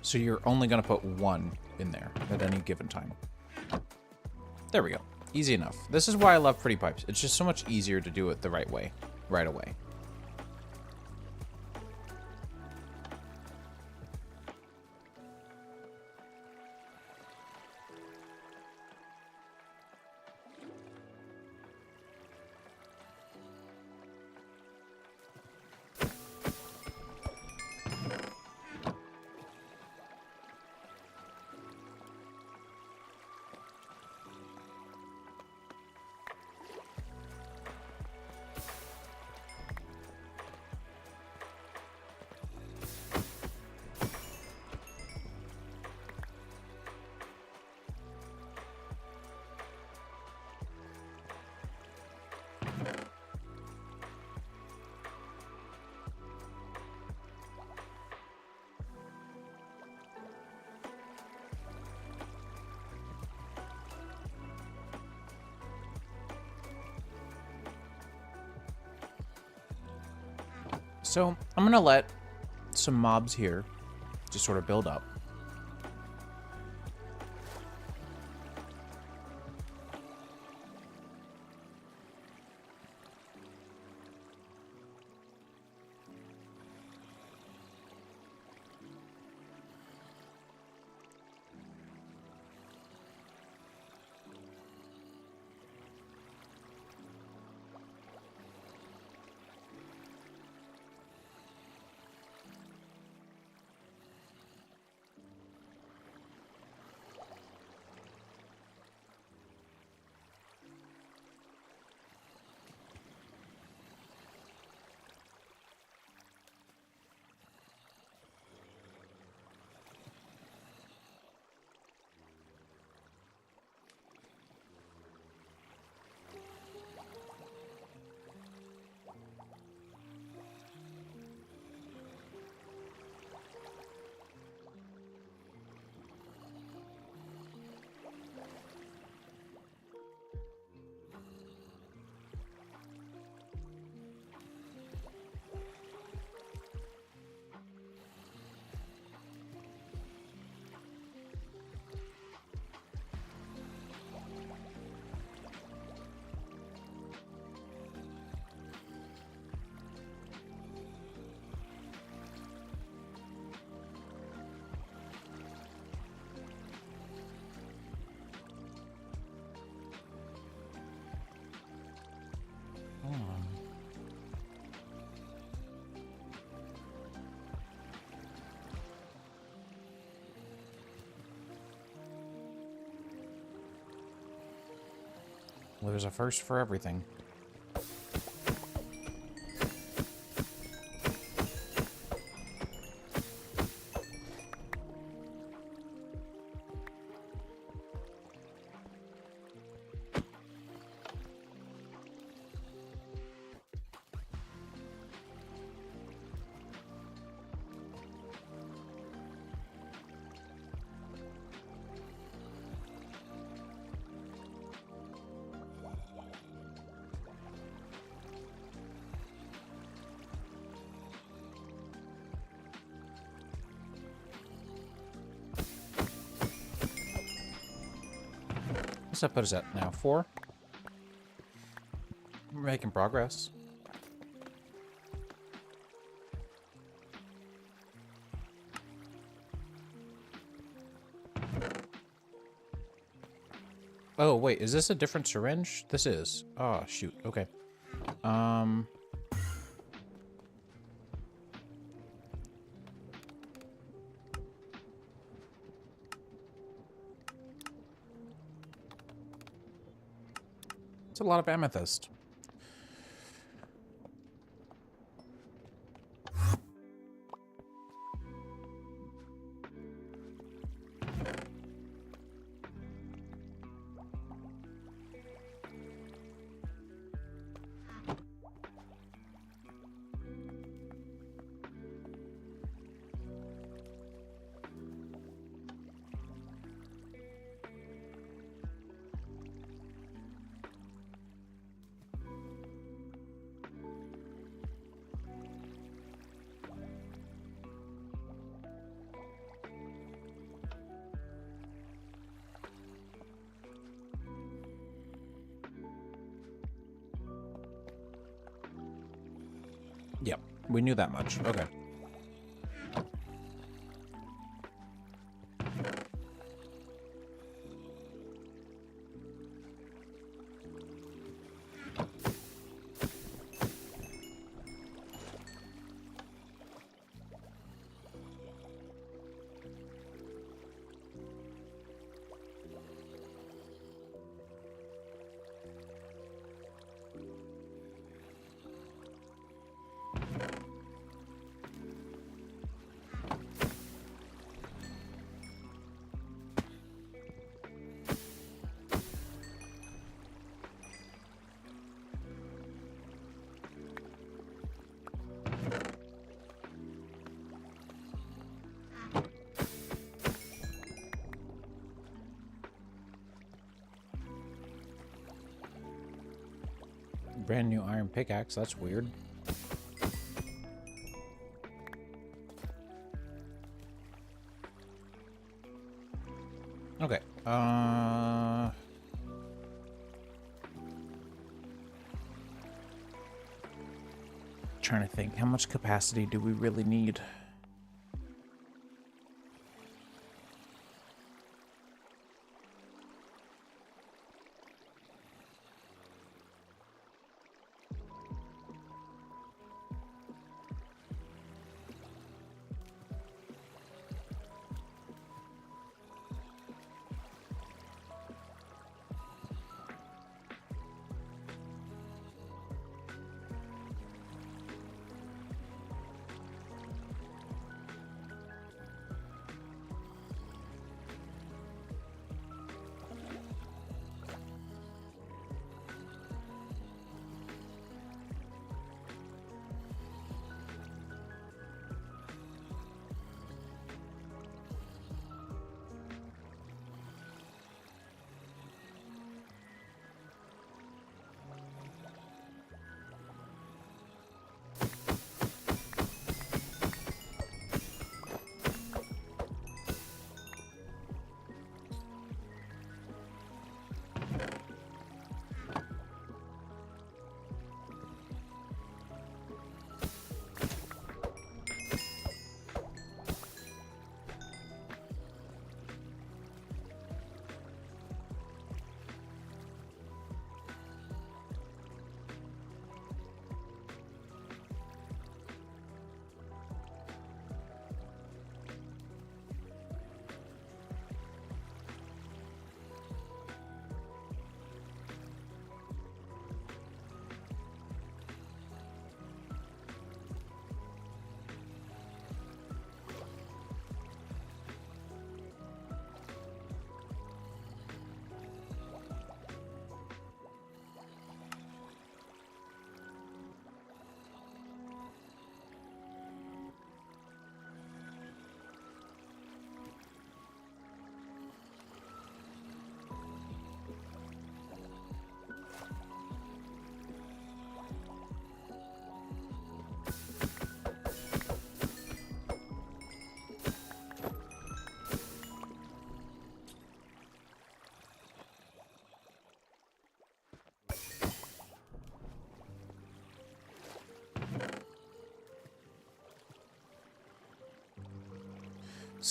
So you're only going to put one in there at any given time. There we go. Easy enough. This is why I love pretty pipes. It's just so much easier to do it the right way, right away. So I'm going to let some mobs here just sort of build up. There's a first for everything. What's that put us at now? 4? We're making progress. Oh, wait, is this a different syringe? This is. Oh, shoot. Okay. It's a lot of amethyst. Yep, we knew that much. Okay. Brand new iron pickaxe, that's weird. Okay, trying to think, how much capacity do we really need?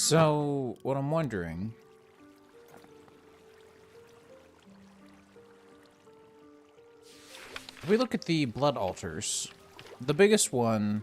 So, what I'm wondering... If we look at the blood altars, the biggest one...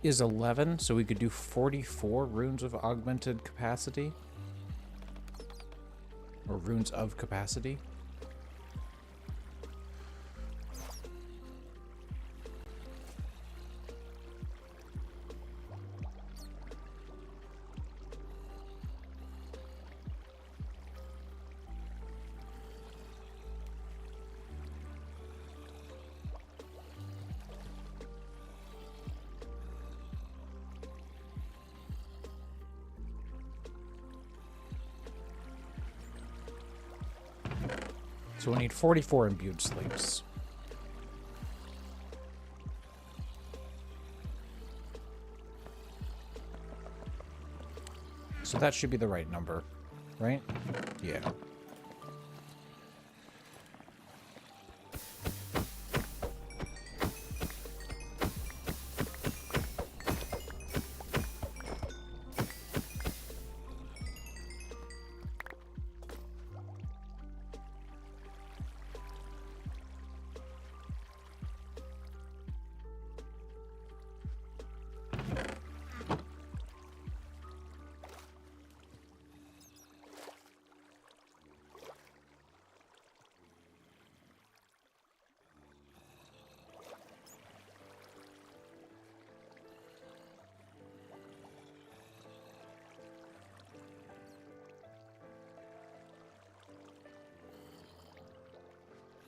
is 11, so we could do 44 runes of augmented capacity. Or runes of capacity. So we need 44 imbued sleeps. So that should be the right number, right? Yeah.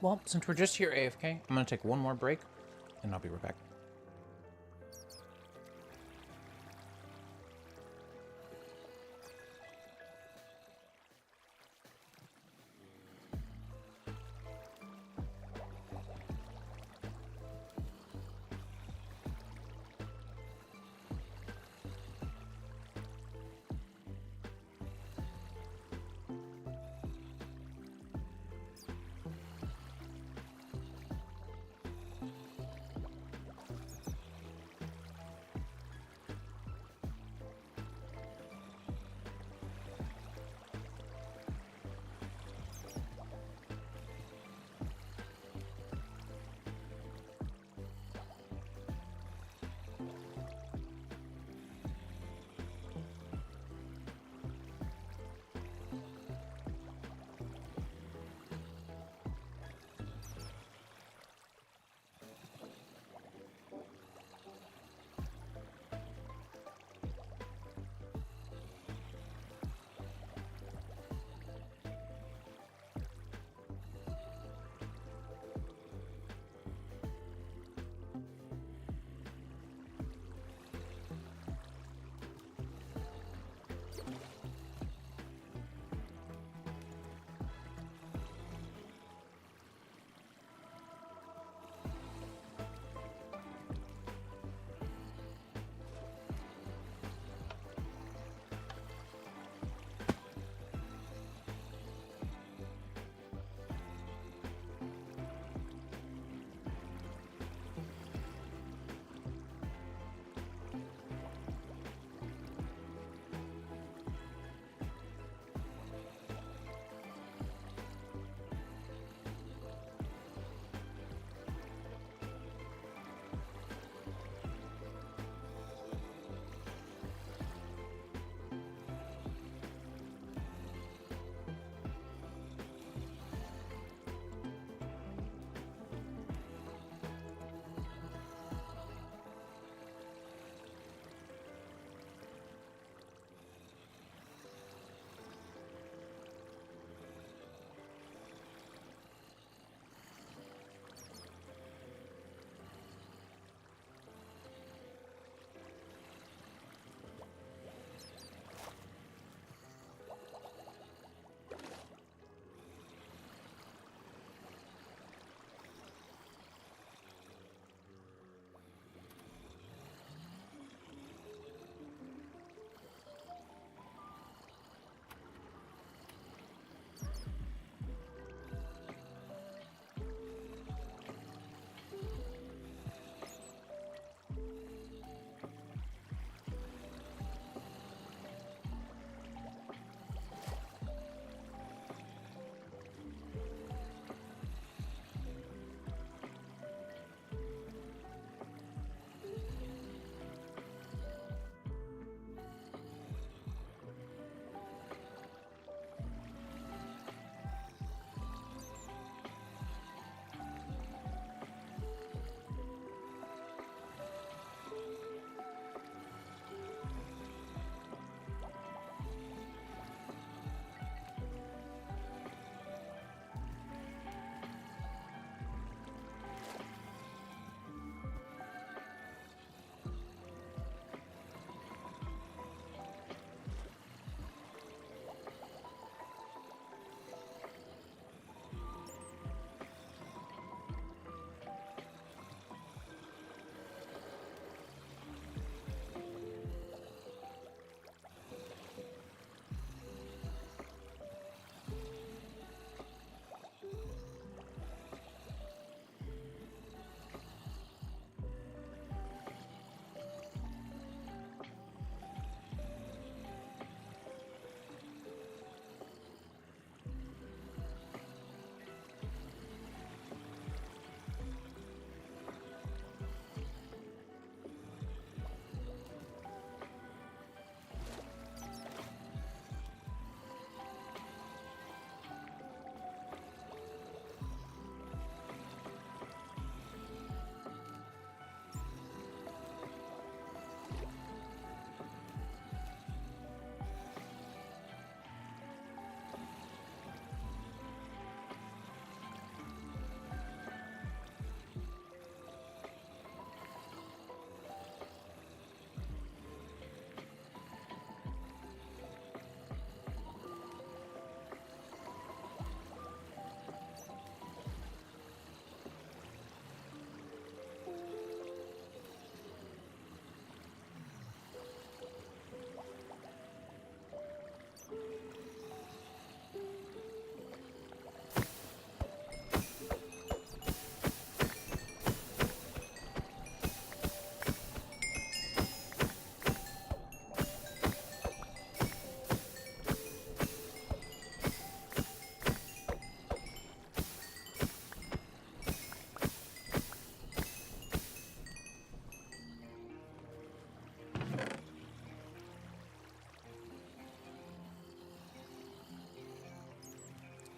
Well, since we're just here AFK, I'm going to take one more break, and I'll be right back.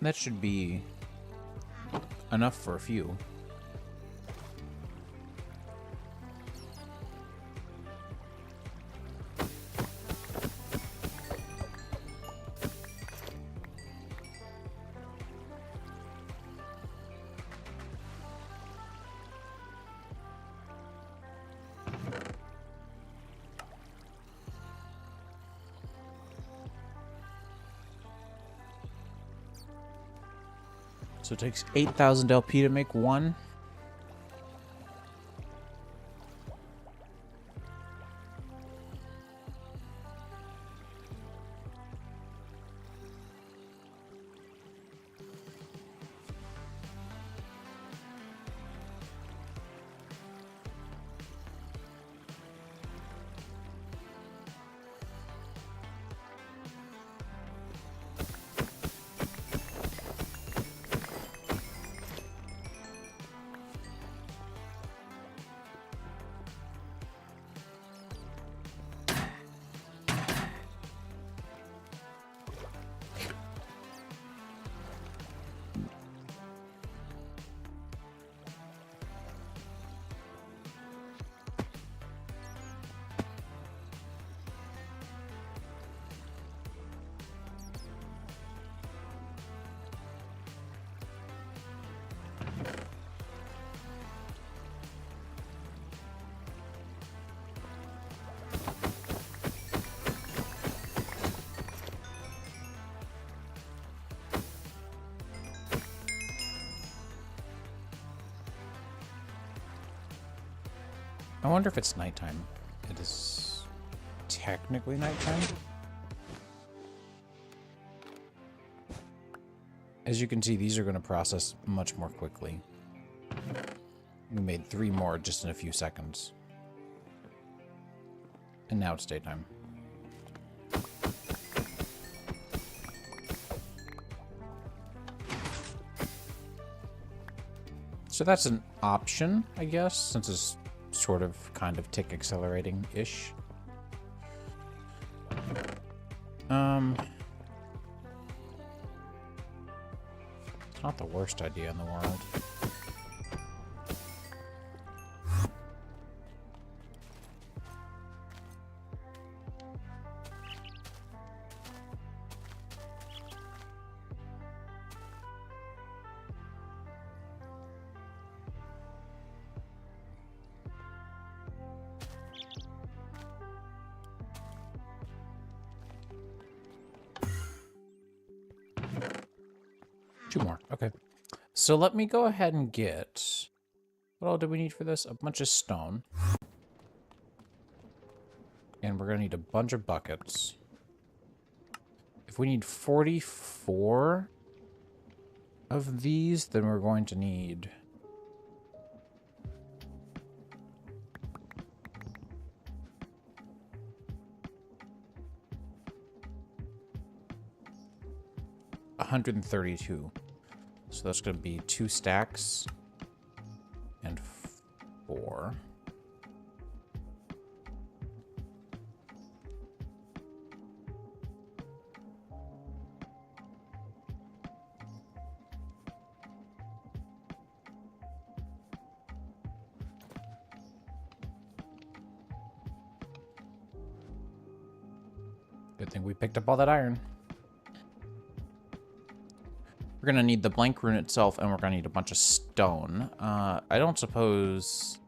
That should be enough for a few. So it takes 8,000 LP to make one. I wonder if it's nighttime. It is technically nighttime. As you can see, these are going to process much more quickly. We made 3 more just in a few seconds. And now it's daytime. So that's an option, I guess, since it's sort of kind of tick accelerating-ish. It's not the worst idea in the world. Two more. Okay. So let me go ahead and get... What all do we need for this? A bunch of stone. And we're going to need a bunch of buckets. If we need 44 of these, then we're going to need... $132. So that's going to be 2 stacks and 4. Good thing we picked up all that iron. We're going to need the blank rune itself, and we're going to need a bunch of stone. I don't suppose...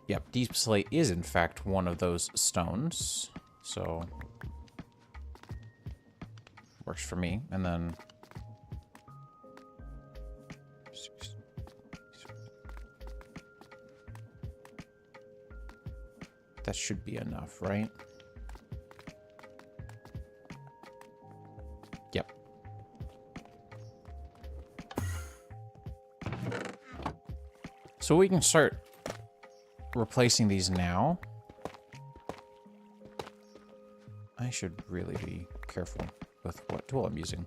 Yep, deep slate is, in fact, one of those stones. So... Works for me. And then... That should be enough, right? Yep. So we can start replacing these now. I should really be careful with what tool I'm using.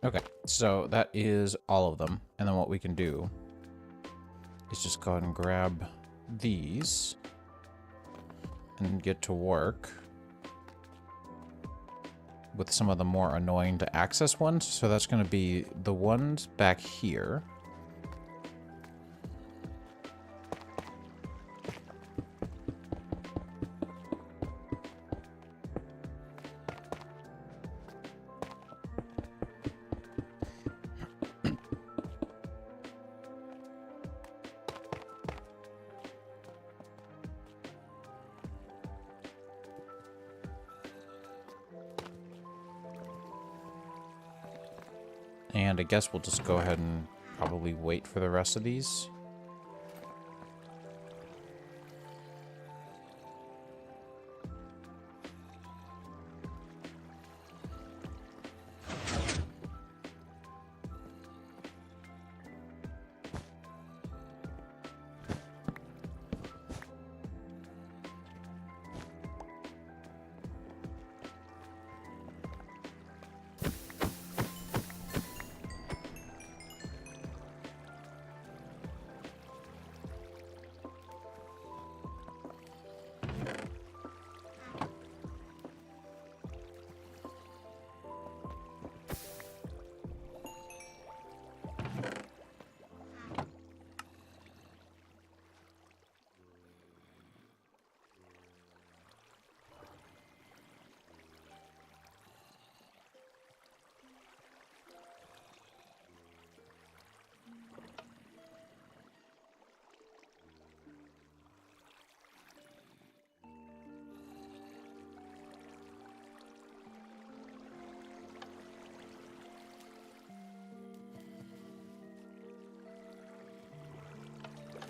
Okay, so that is all of them. And then what we can do is just go ahead and grab these and get to work with some of the more annoying to access ones. So that's going to be the ones back here. And I guess we'll just go ahead and probably wait for the rest of these.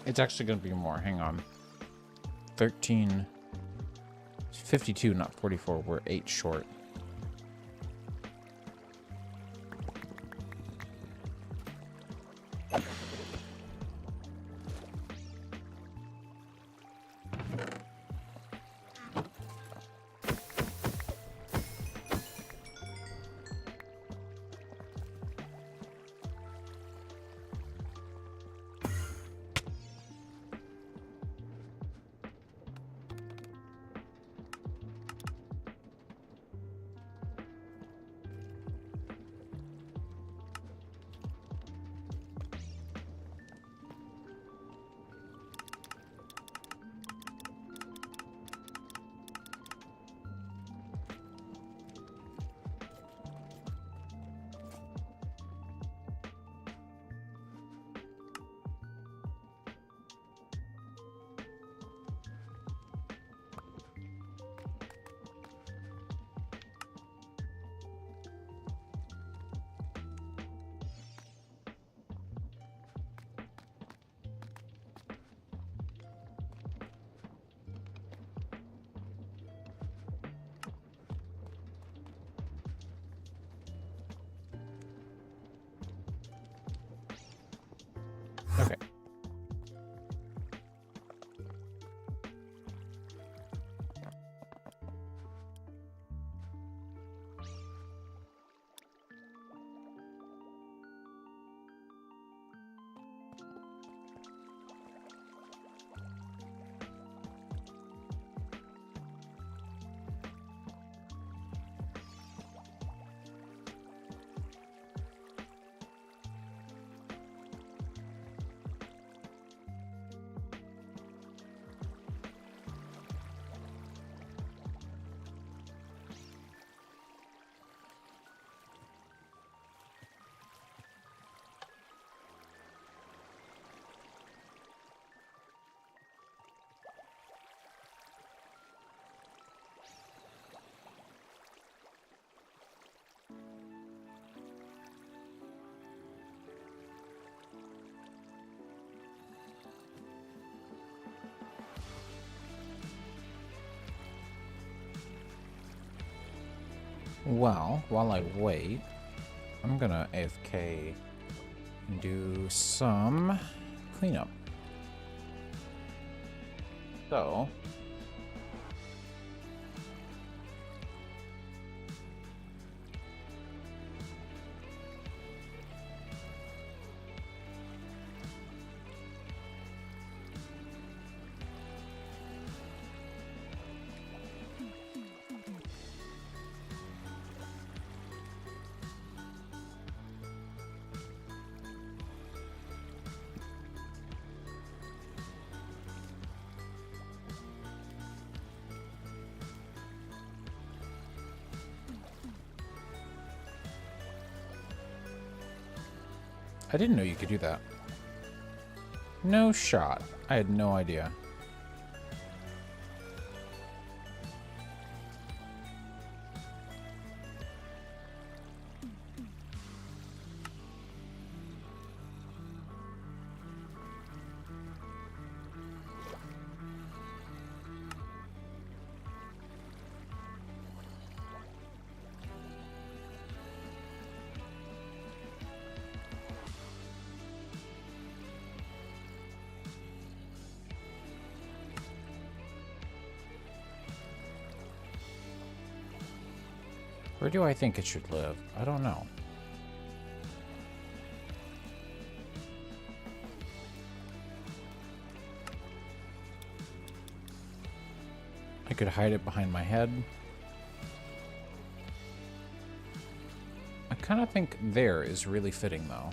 It's actually going to be more. Hang on. 13... 52, not 44. We're 8 short. Okay. Well, while I wait, I'm gonna AFK and do some cleanup. So, I didn't know you could do that. No shot. I had no idea. Where do I think it should live? I don't know. I could hide it behind my head. I kind of think there is really fitting, though.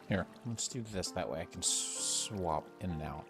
Here, let's do this. That way I can swap in and out.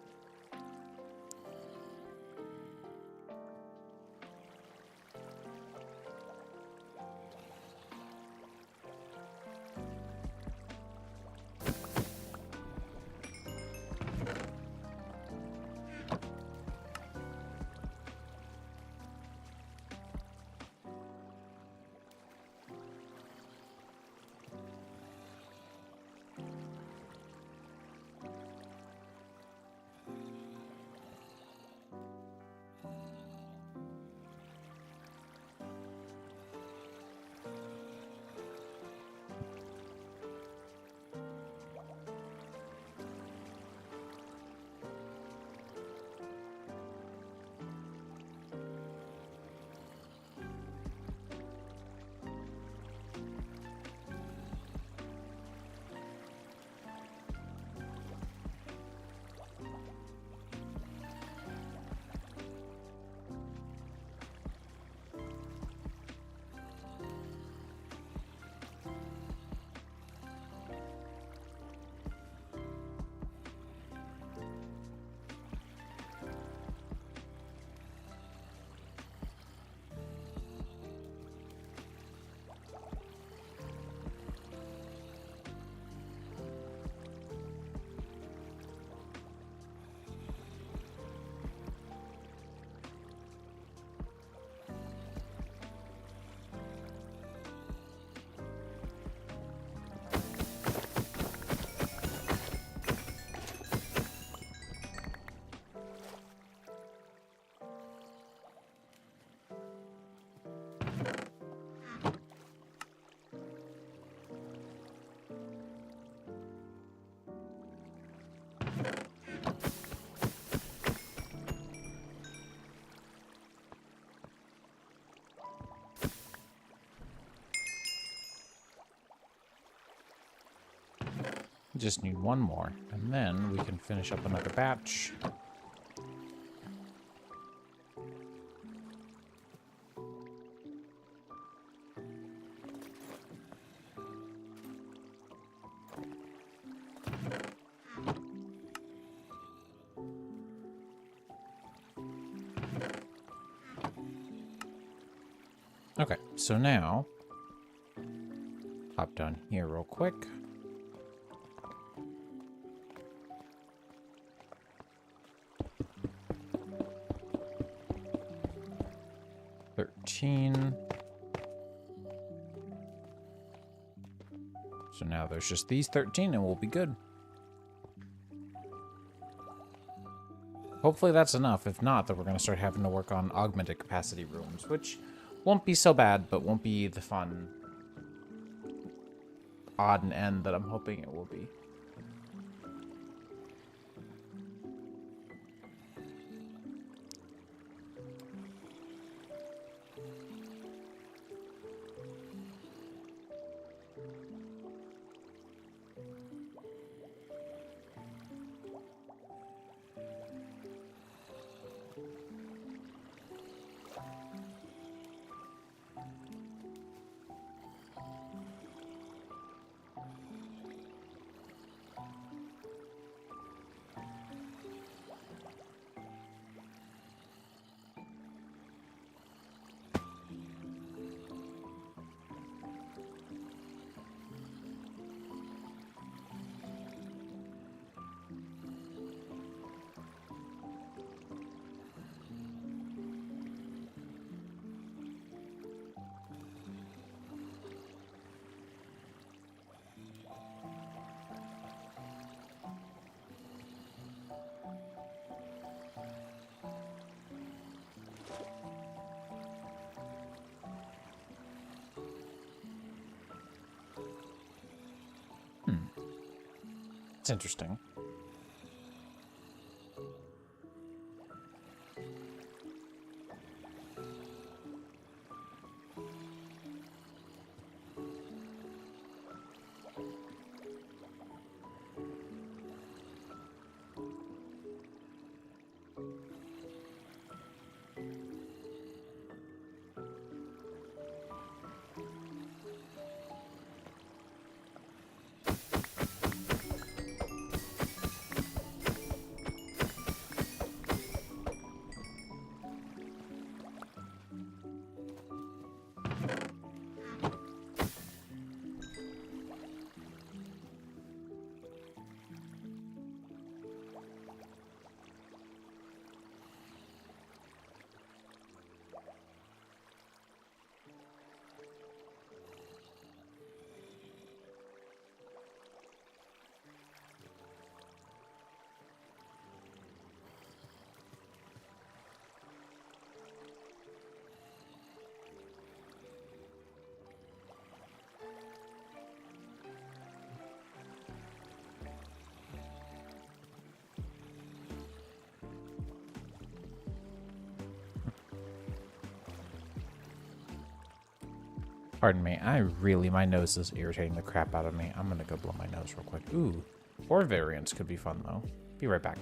Just need one more, and then we can finish up another batch. Okay, so now, hop down here real quick. 13. So now there's just these 13 and we'll be good. Hopefully that's enough. If not, then we're going to start having to work on augmented capacity rooms, which won't be so bad, but won't be the fun odd and end that I'm hoping it will be. It's interesting. Pardon me, my nose is irritating the crap out of me. I'm gonna go blow my nose real quick. Ooh, 4 variants could be fun though. Be right back.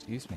Excuse me.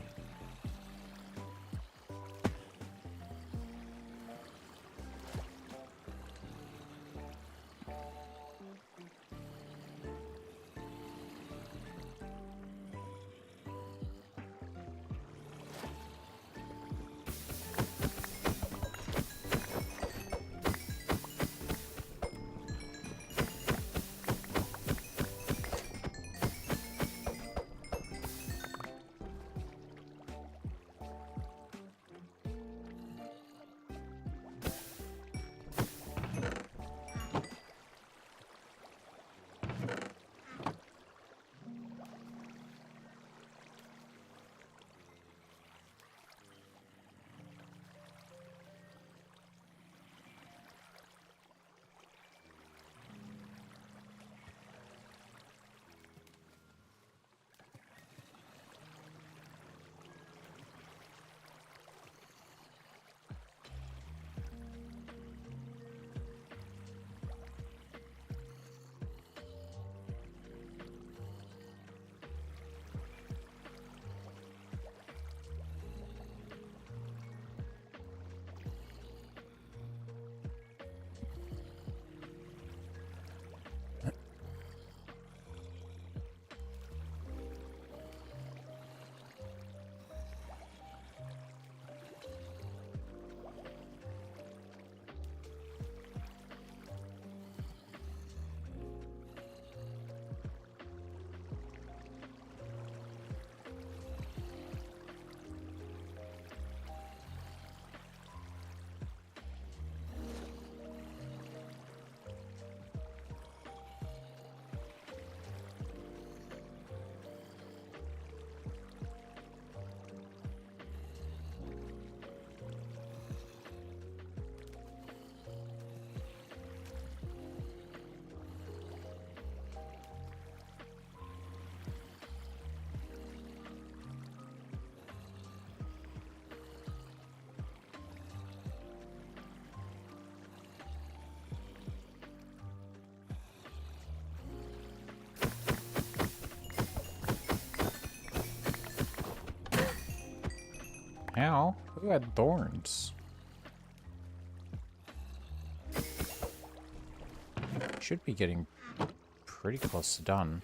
hell? Who had thorns? Should be getting pretty close to done.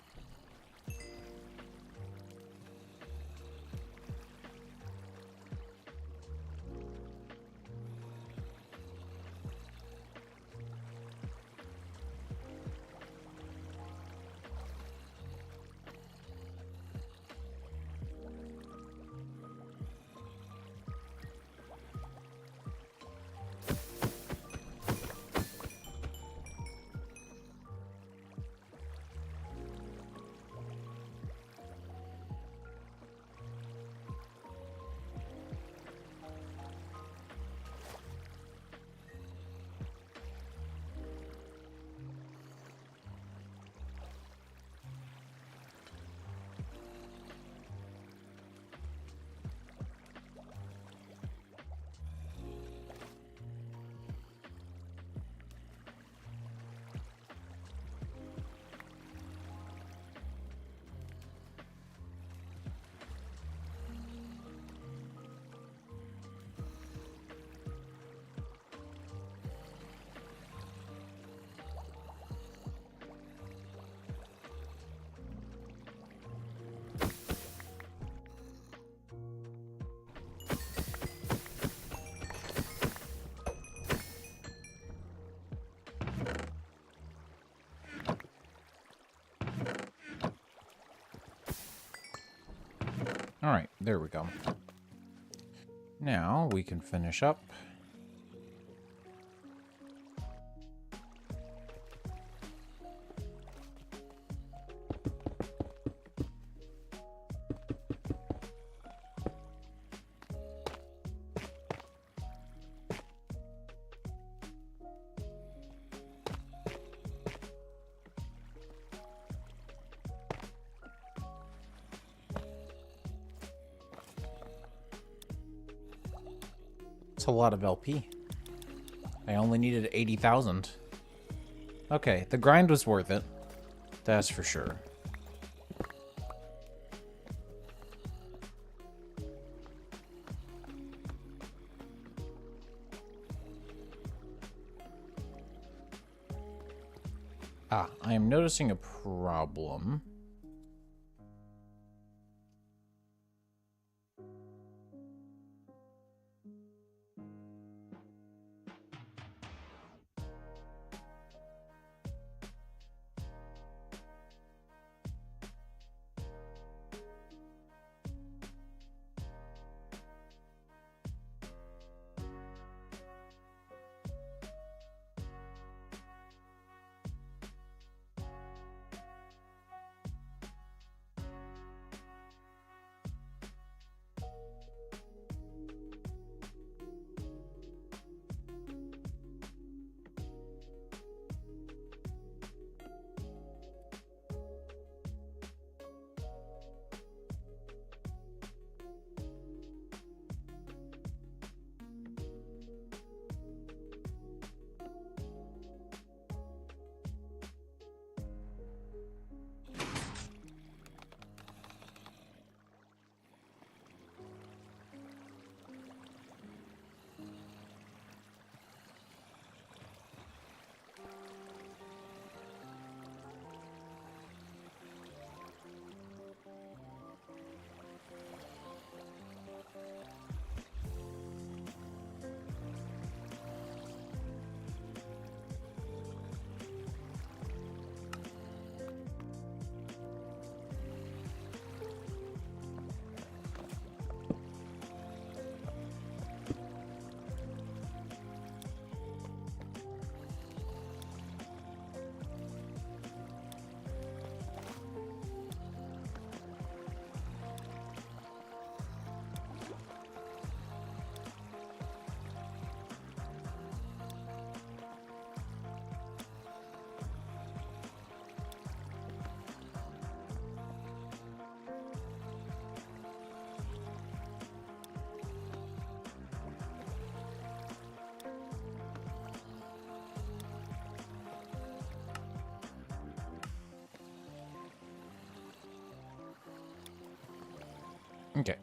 All right, there we go. Now we can finish up. It's a lot of LP. I only needed 80,000. Okay, the grind was worth it. That's for sure. Ah, I am noticing a problem. Okay.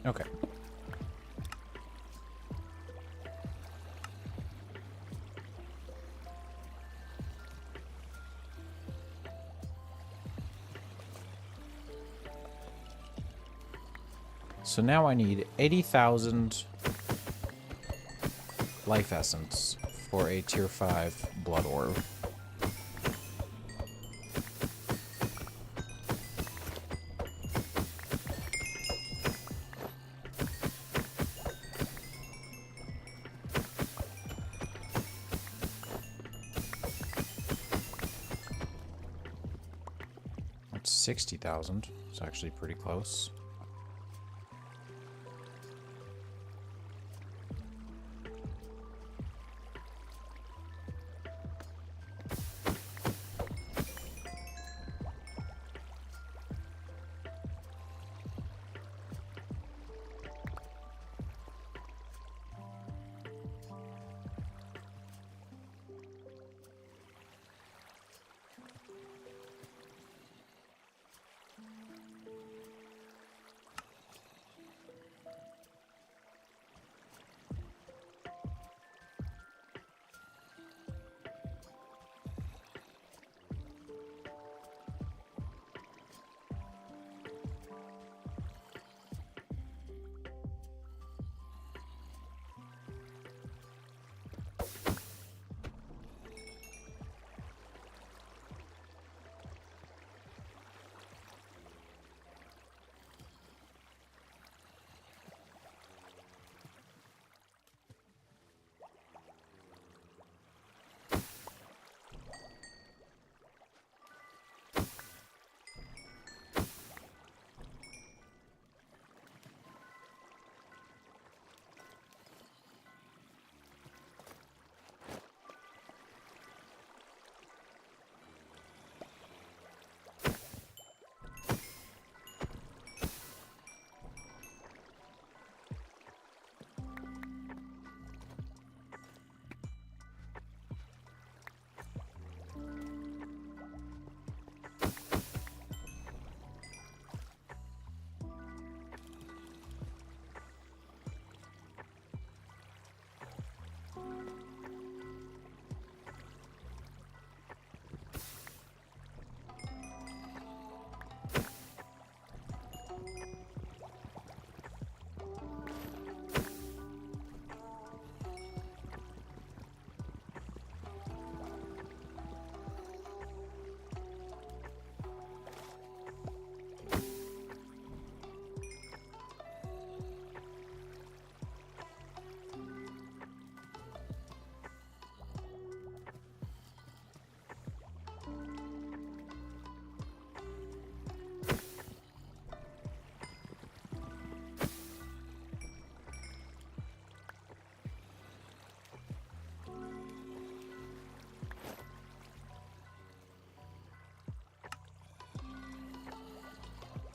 Okay. So now I need 80,000 life essence for a tier 5 blood orb. That's 60,000. It's actually pretty close.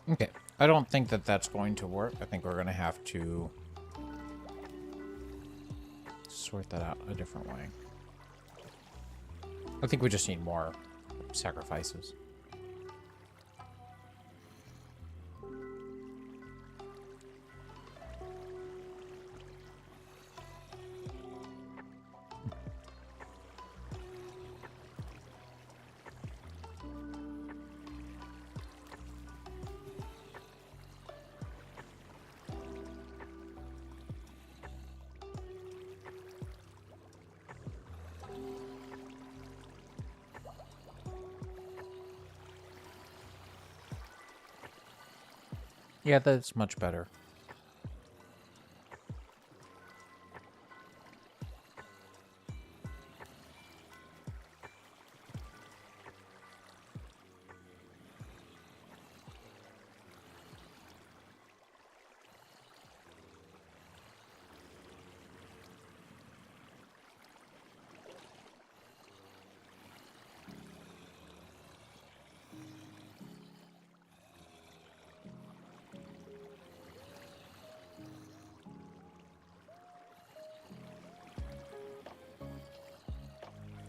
Okay. I don't think that that's going to work. I think we're going to have to sort that out a different way. I think we just need more sacrifices. Yeah, that's much better.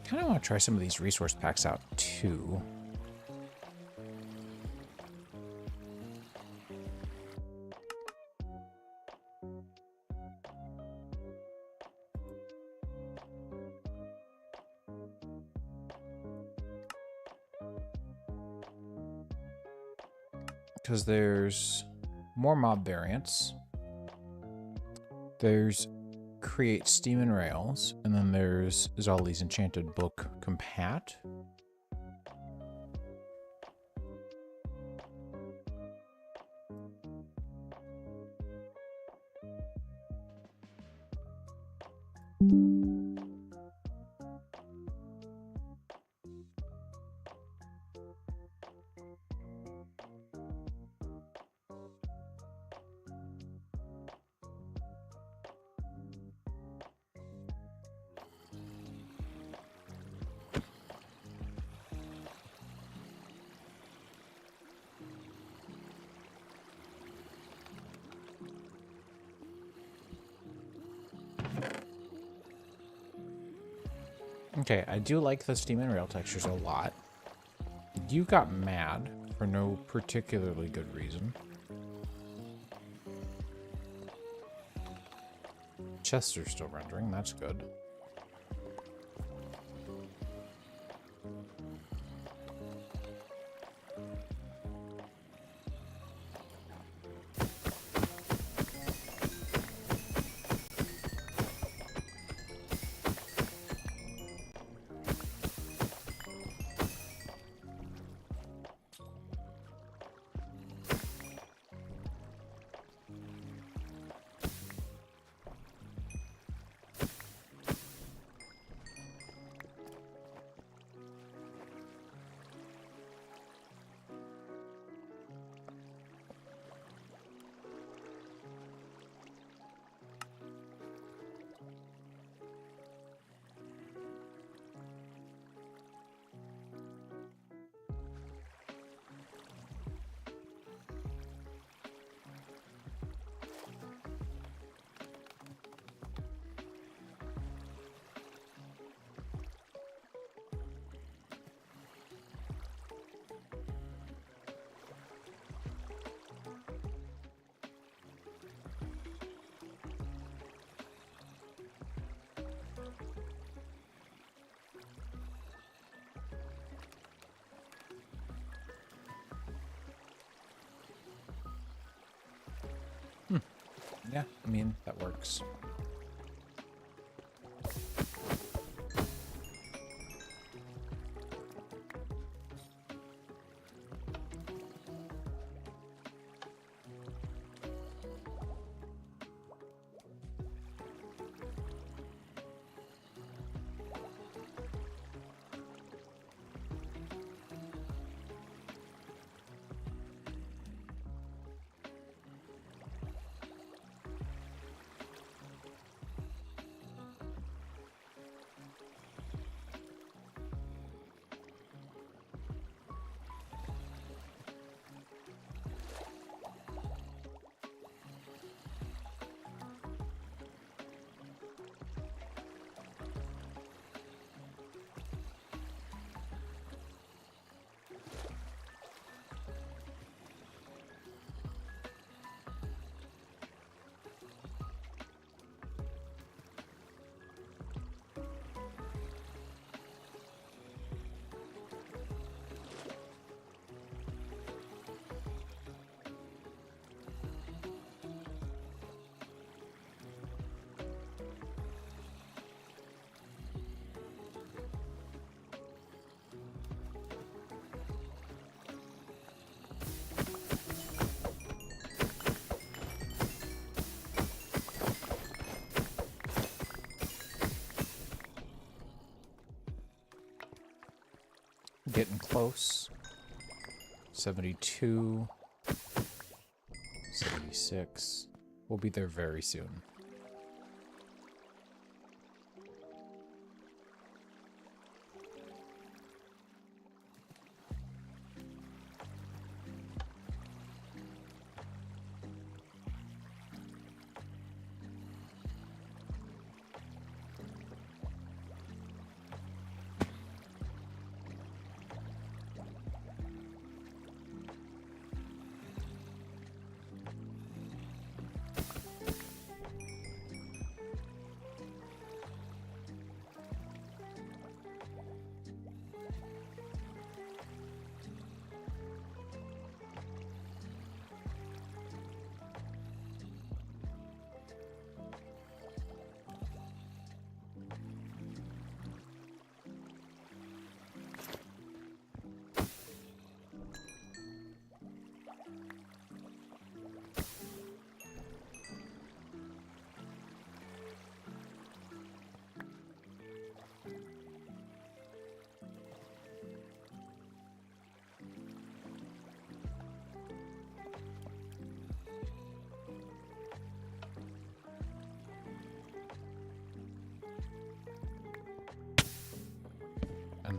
Kind of want to try some of these resource packs out too. because there's more mob variants. There's create steam and rails, and then there's Zolly's enchanted book compat. Okay, I do like the steam and rail textures a lot. You got mad for no particularly good reason. Chests are still rendering, that's good. Yeah, I mean, that works. Getting close. 72. 76. We'll be there very soon.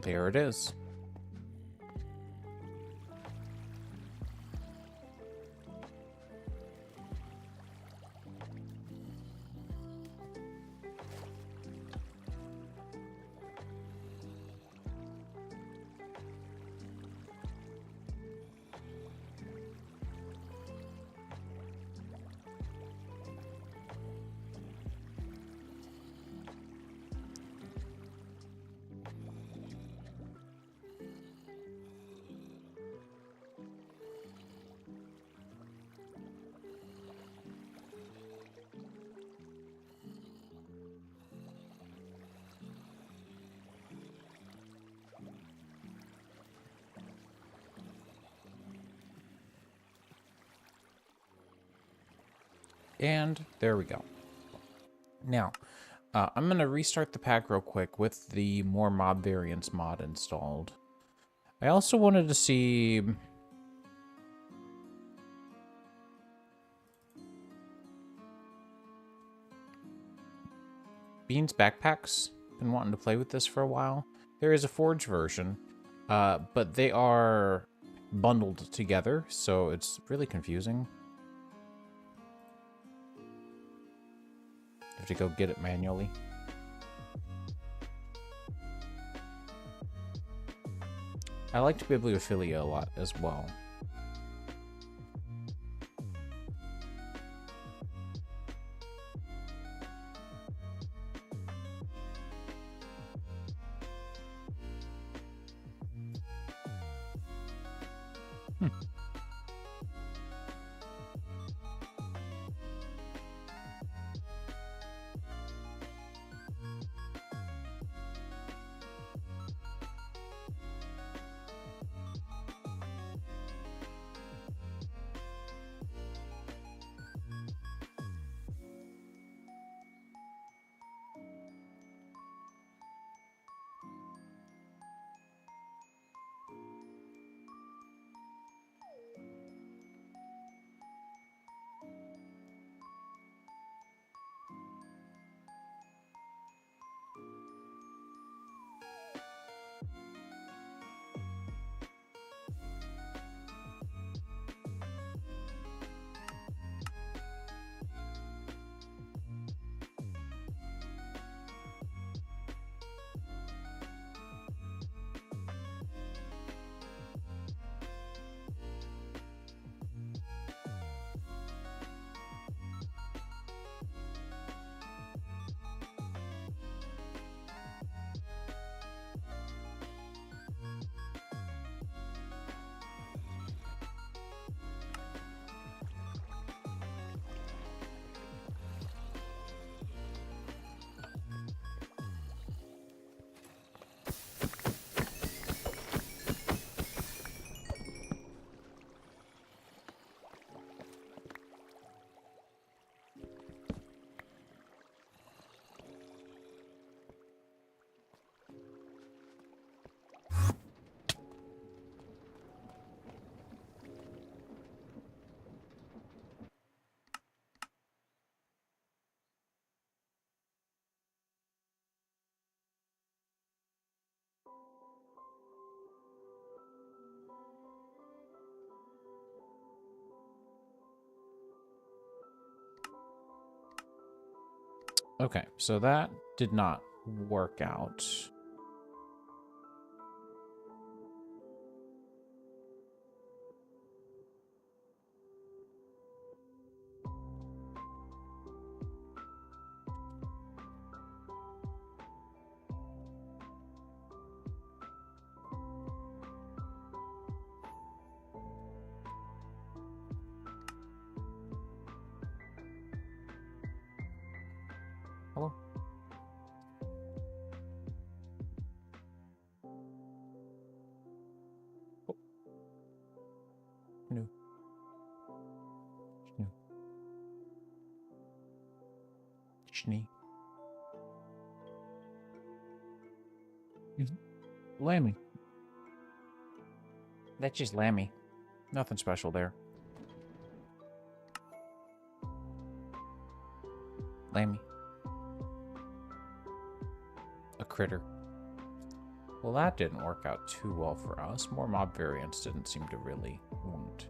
There it is. And there we go. Now, I'm going to restart the pack real quick with the more mob variants mod installed. I also wanted to see... Bean's backpacks. Been wanting to play with this for a while. There is a Forge version, but they are bundled together, so it's really confusing. You have to go get it manually. I like to be bibliophilia a lot as well. Okay, so that did not work out. Hello? Oh. No. No. Schnee. Lammy. That's just Lammy. Nothing special there. Lammy. A critter. Well, that didn't work out too well for us. More mob variants didn't seem to really want.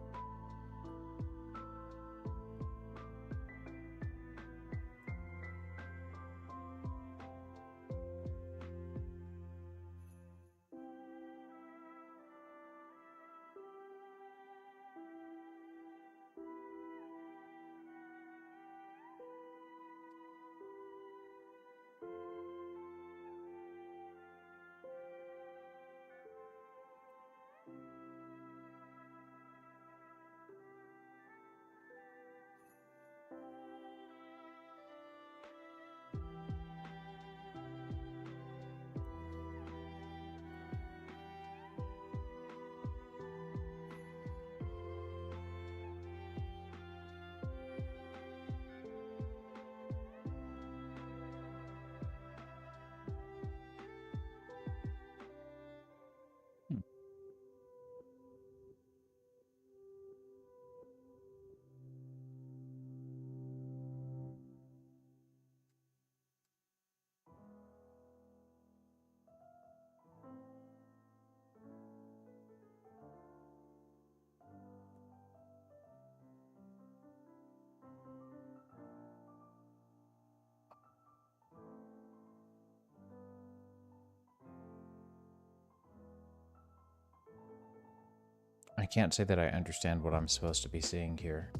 I can't say that I understand what I'm supposed to be seeing here.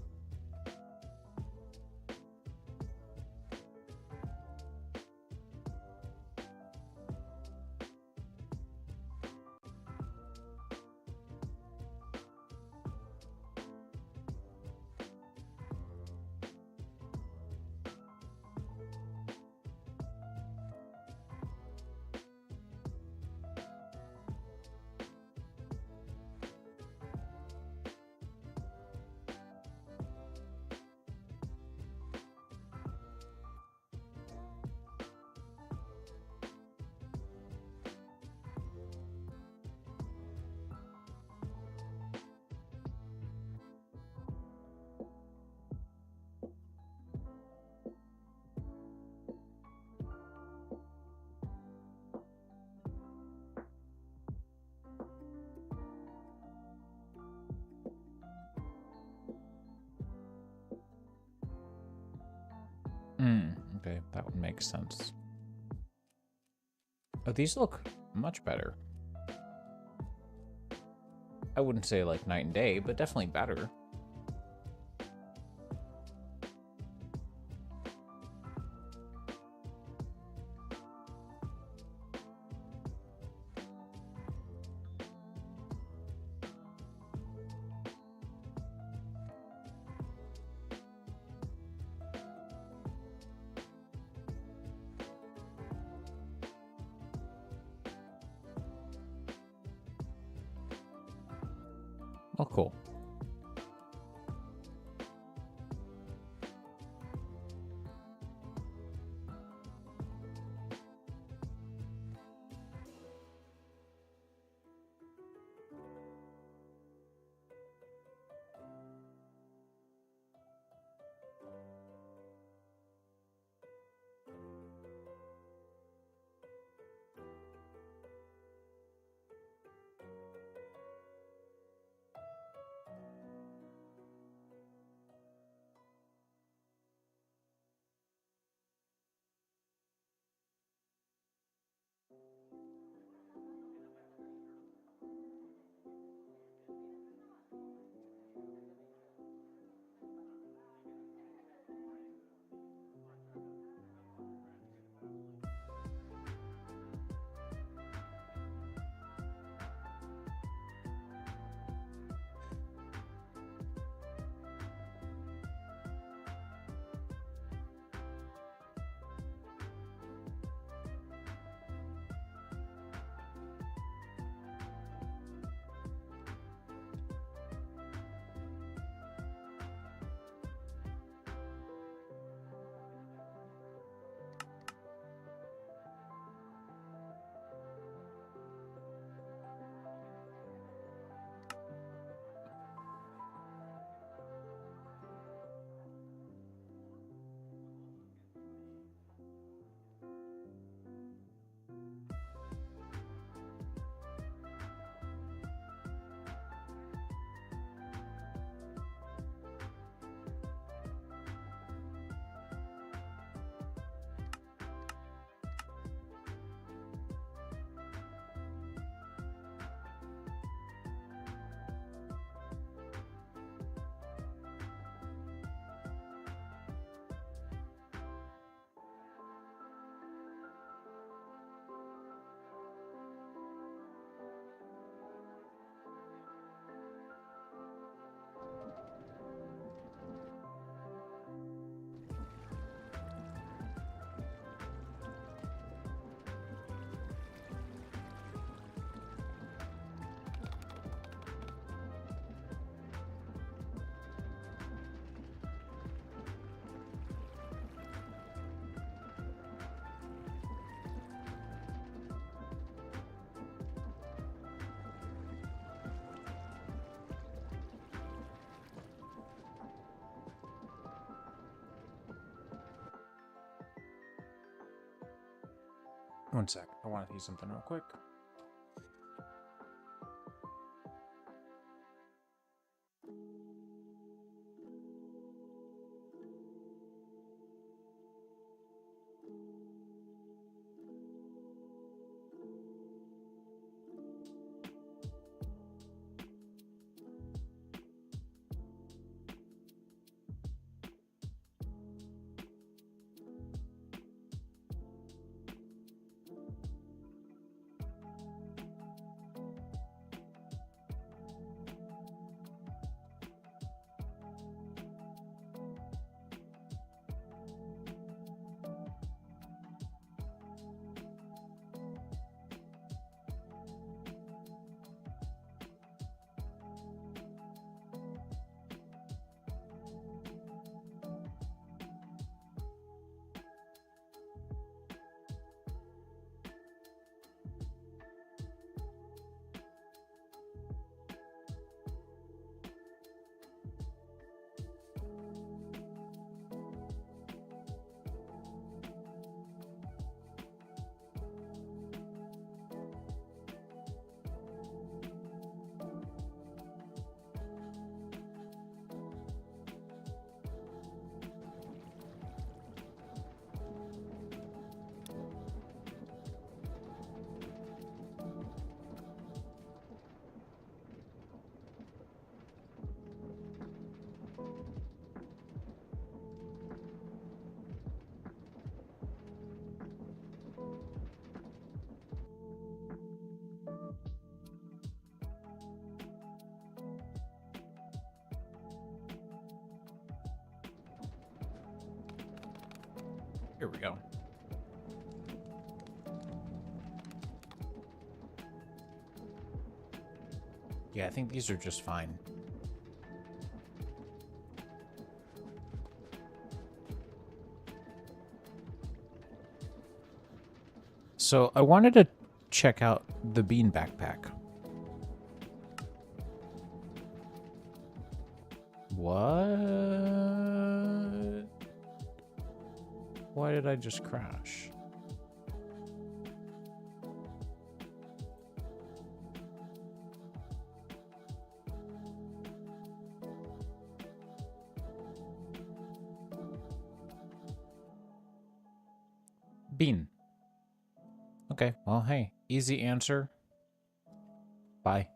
Okay, that would make sense. Oh, these look much better. I wouldn't say like night and day, but definitely better. Oh, cool. One sec. I want to see something real quick. Here we go. Yeah, I think these are just fine. So I wanted to check out the bean backpack. What? Why did I just crash? Bean. Okay, well, hey, easy answer. Bye.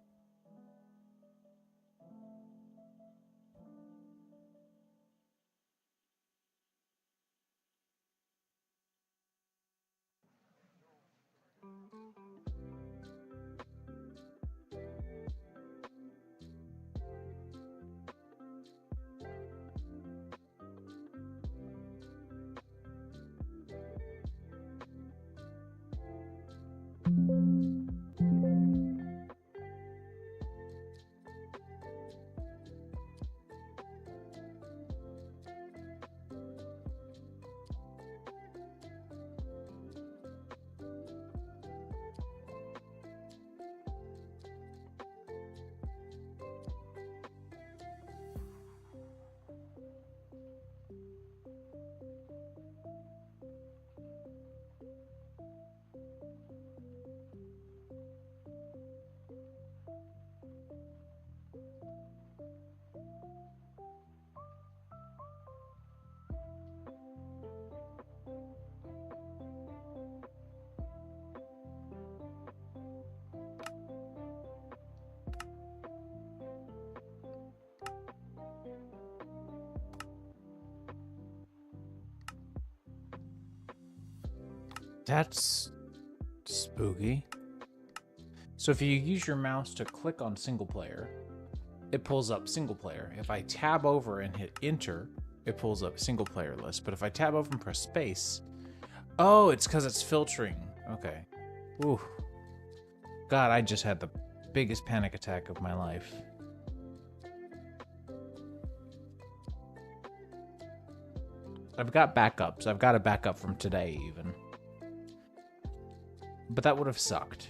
That's spooky. So if you use your mouse to click on single player, it pulls up single player. If I tab over and hit enter, it pulls up single player list. But if I tab over and press space, oh, it's because it's filtering. Okay. Ooh. God, I just had the biggest panic attack of my life. I've got backups. I've got a backup from today even. But that would have sucked.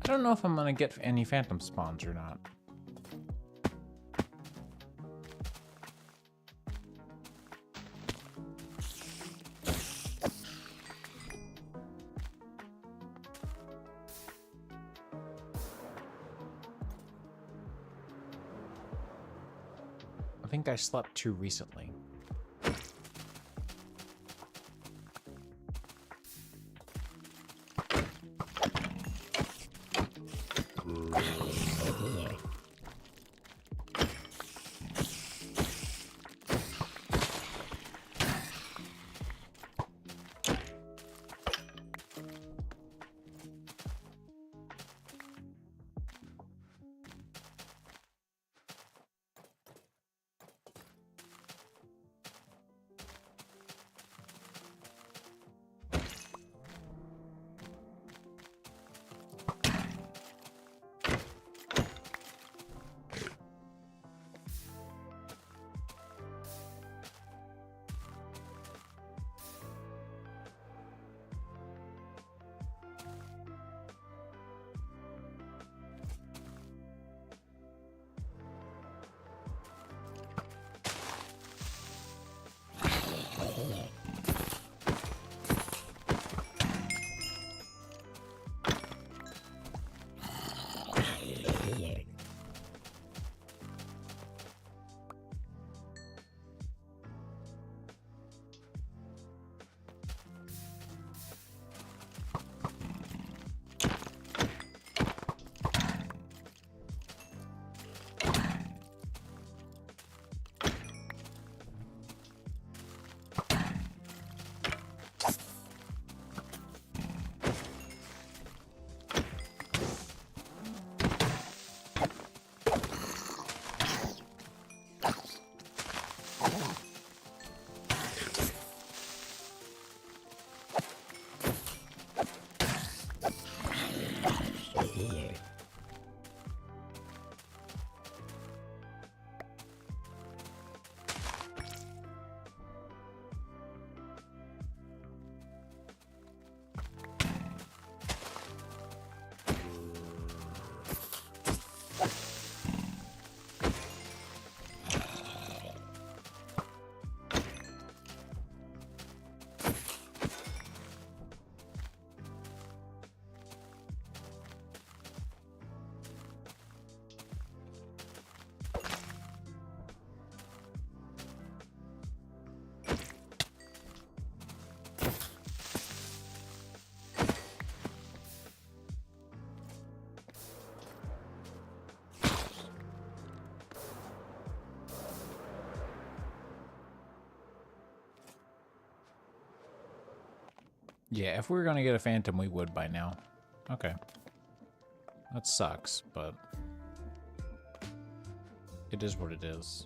I don't know if I'm gonna get any phantom spawns or not. I think I slept too recently. Yeah, if we were gonna get a phantom, we would by now. Okay. That sucks, but it is what it is.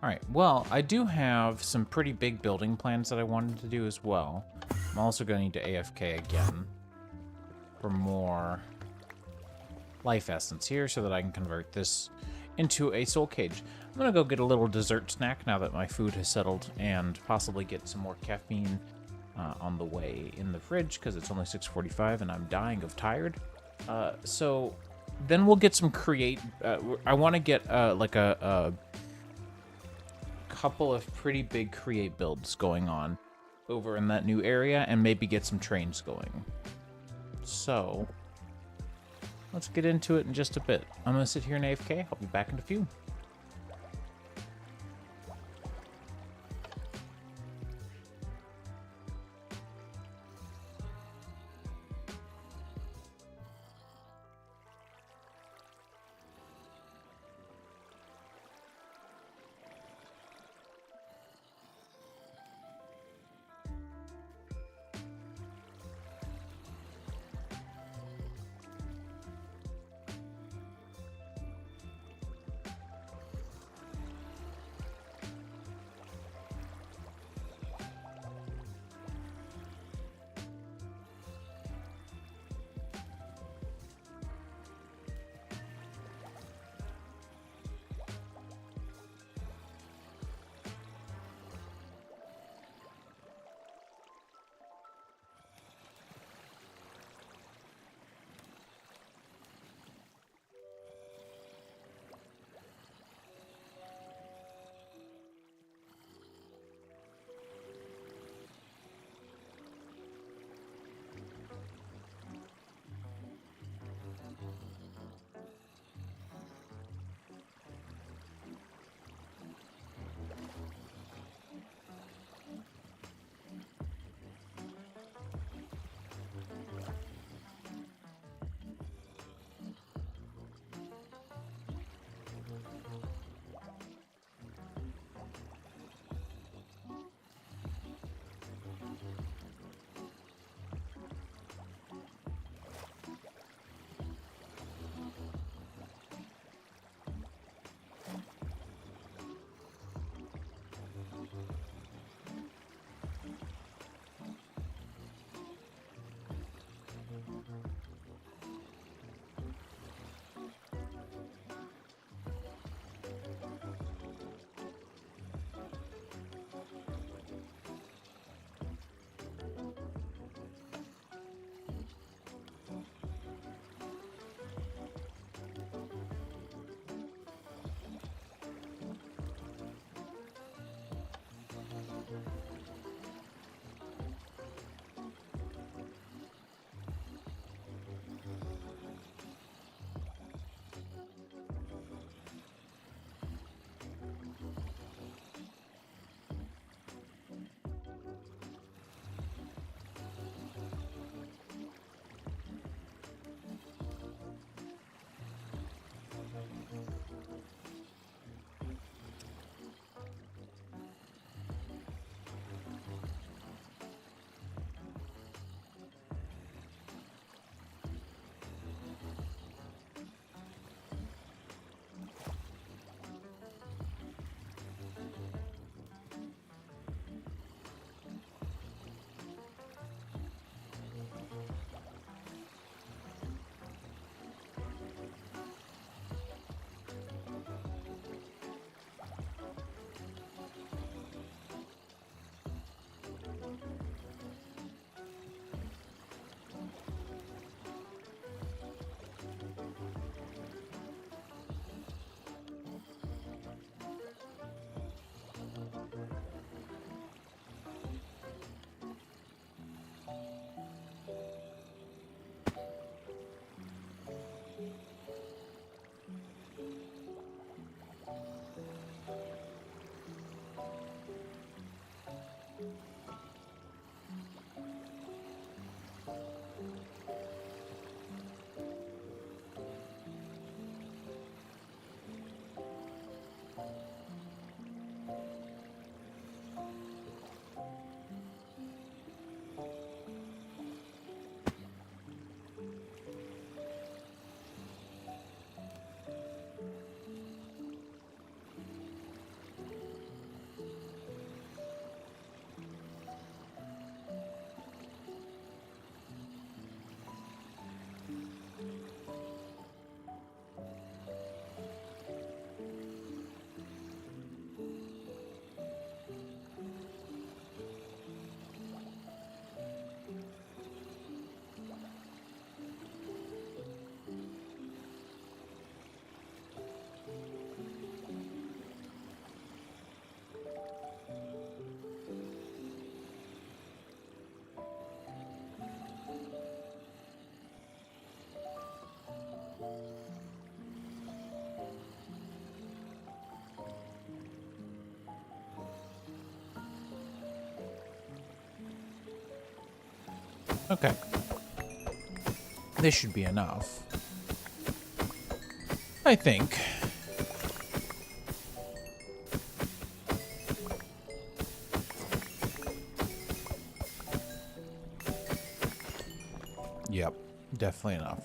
All right, well, I do have some pretty big building plans that I wanted to do as well. I'm also going to need to AFK again for more life essence here so that I can convert this into a soul cage. I'm gonna go get a little dessert snack now that my food has settled, and possibly get some more caffeine on the way in the fridge, because it's only 6:45 and I'm dying of tired. So then we'll get some create. I want to get like a couple of pretty big create builds going on over in that new area, and maybe get some trains going. So let's get into it in just a bit. I'm gonna sit here in AFK. I'll be back in a few. Okay. This should be enough. I think. Yep, definitely enough.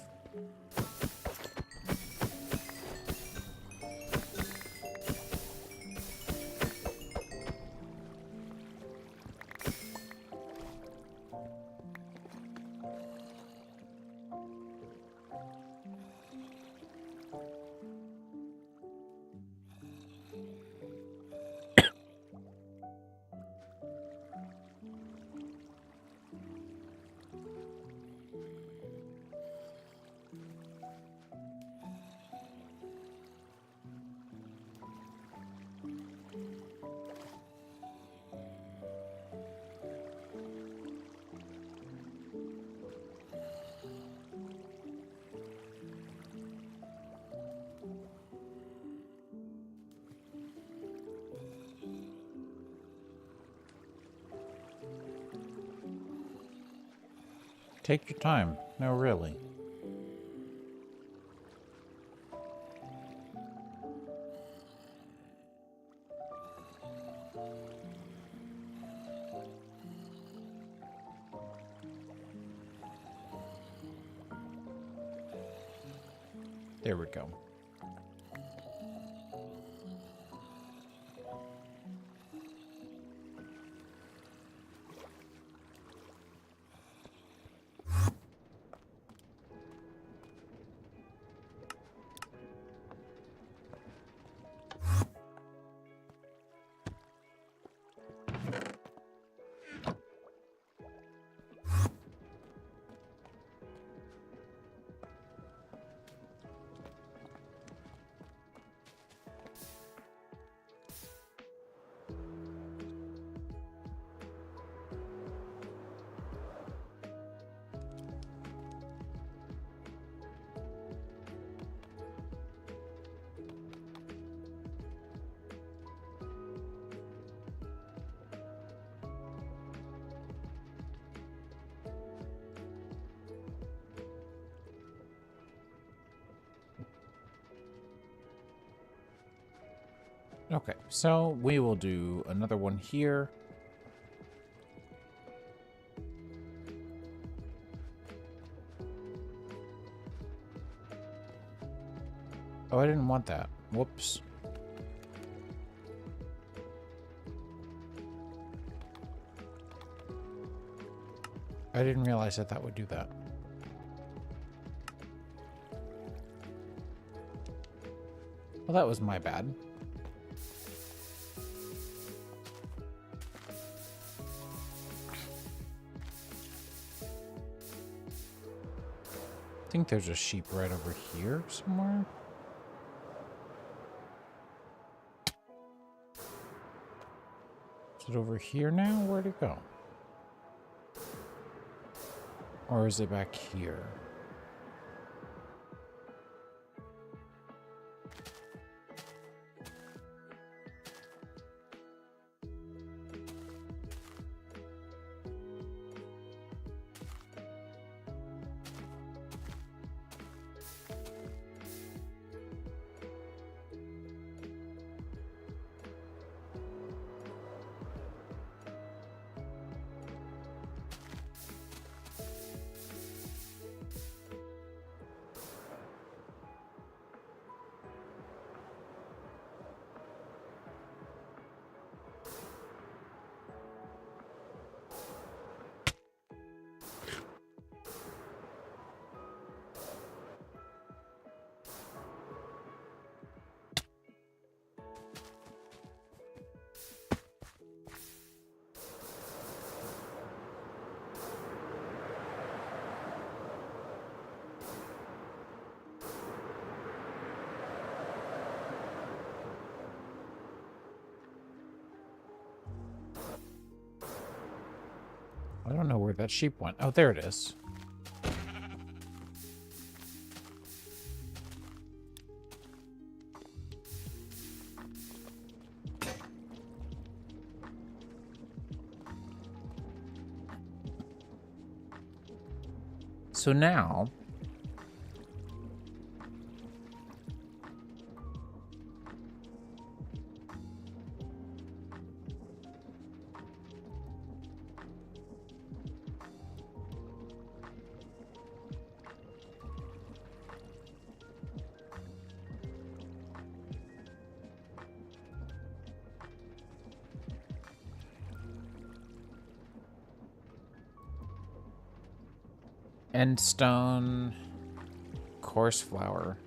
Take your time. No, really. There we go. Okay, so we will do another one here. Oh, I didn't want that. Whoops. I didn't realize that that would do that. Well, that was my bad. I think there's a sheep right over here somewhere. Is it over here now? Where'd it go? Or is it back here? I don't know where that sheep went. Oh, there it is. So now... Endstone, coarse flour.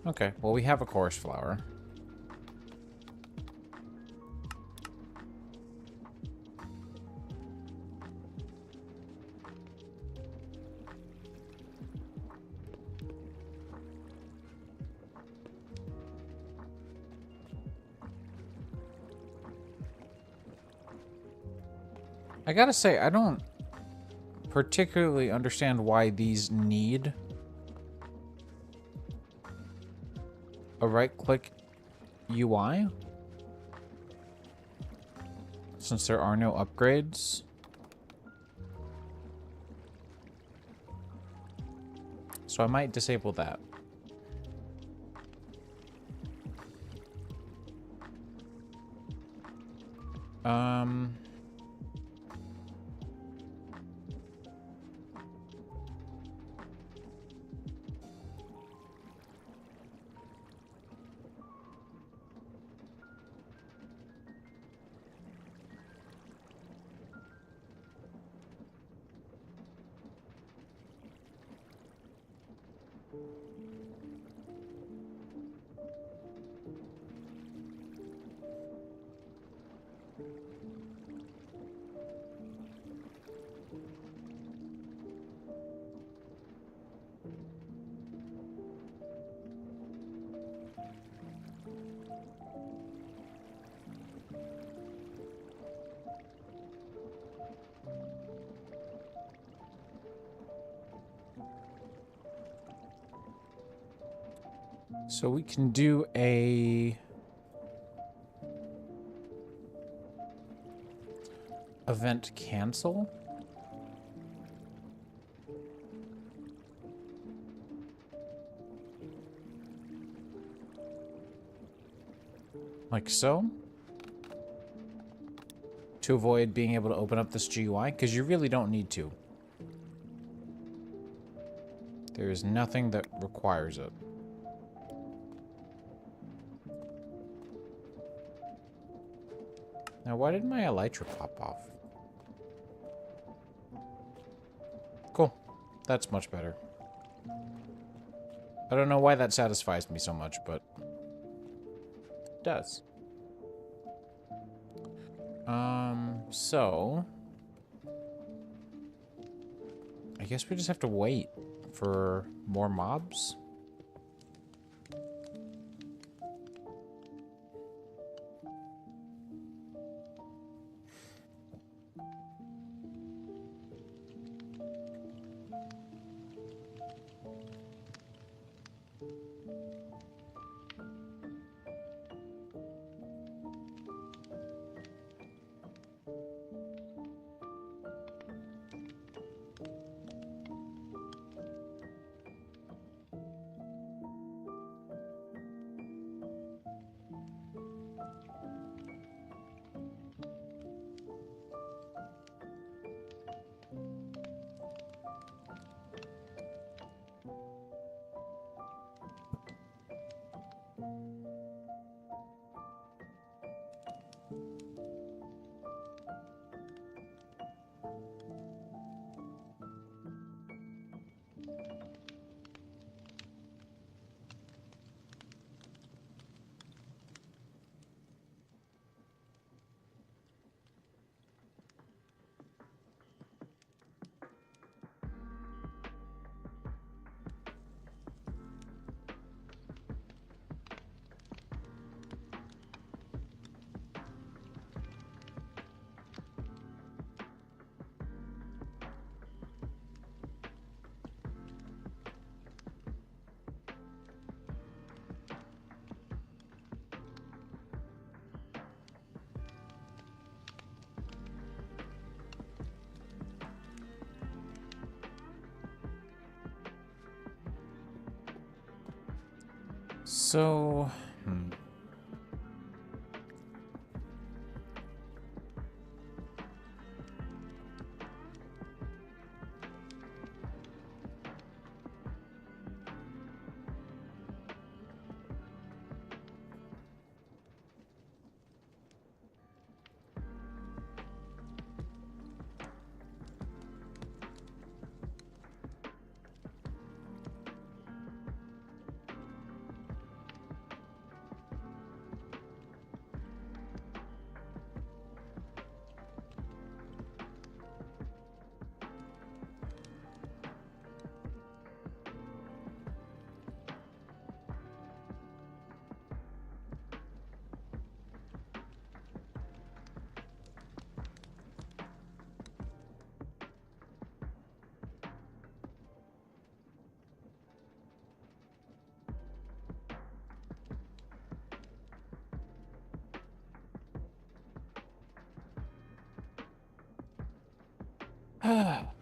Okay, well, we have a coarse flour. I gotta say, I don't particularly understand why these need a right-click UI, since there are no upgrades. So I might disable that. So we can do a event cancel. Like so. To avoid being able to open up this GUI, because you really don't need to. There is nothing that requires it. Now, why did my elytra pop off? Cool. That's much better. I don't know why that satisfies me so much, but it does. So I guess we just have to wait for more mobs. So,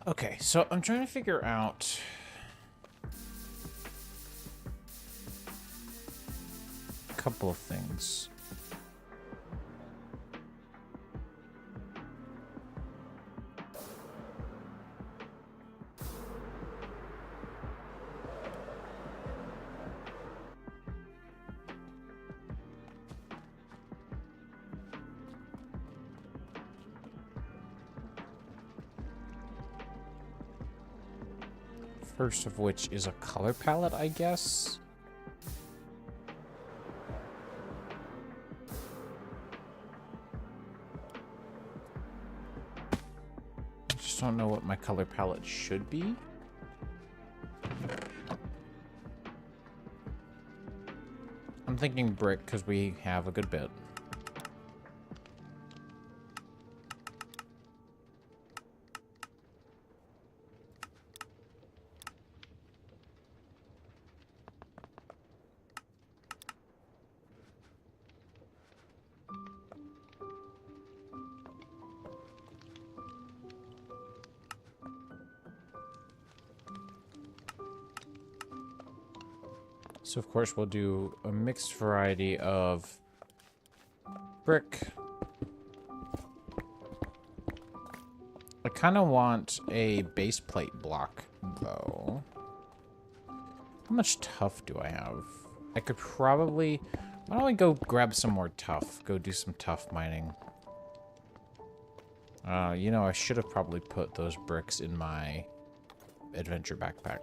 okay, so I'm trying to figure out a couple of things. First of which is a color palette, I guess. I just don't know what my color palette should be. I'm thinking brick because we have a good bit. So of course we'll do a mixed variety of brick. I kind of want a base plate block though. How much tuff do I have? I could probably... Why don't we go grab some more tuff? Go do some tuff mining. You know, I should have probably put those bricks in my adventure backpack.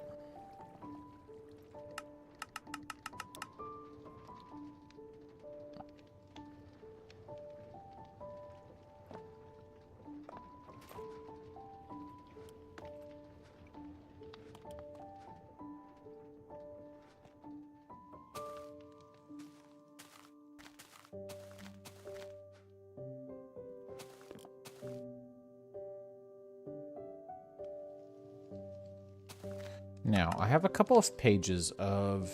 Now, I have a couple of pages of...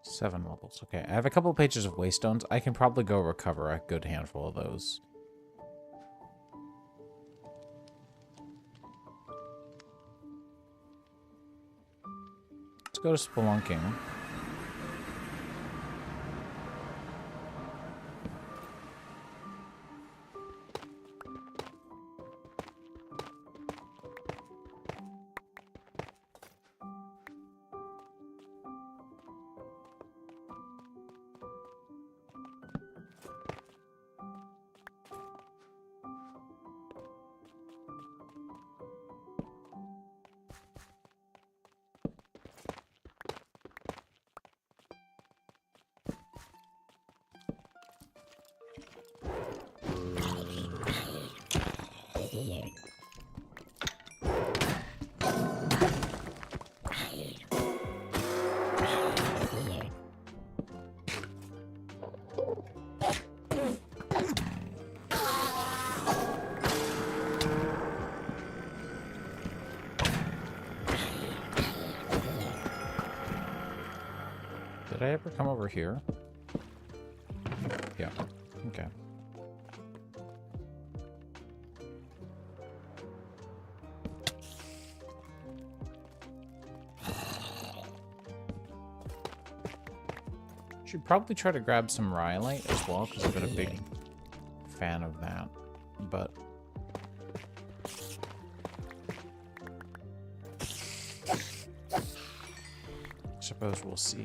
Seven levels. Okay, I have a couple of pages of waystones. I can probably go recover a good handful of those. Let's go to spelunking. I ever come over here? Yeah. Okay. Should probably try to grab some rhyolite as well, because I've been a big fan of that. But I suppose we'll see.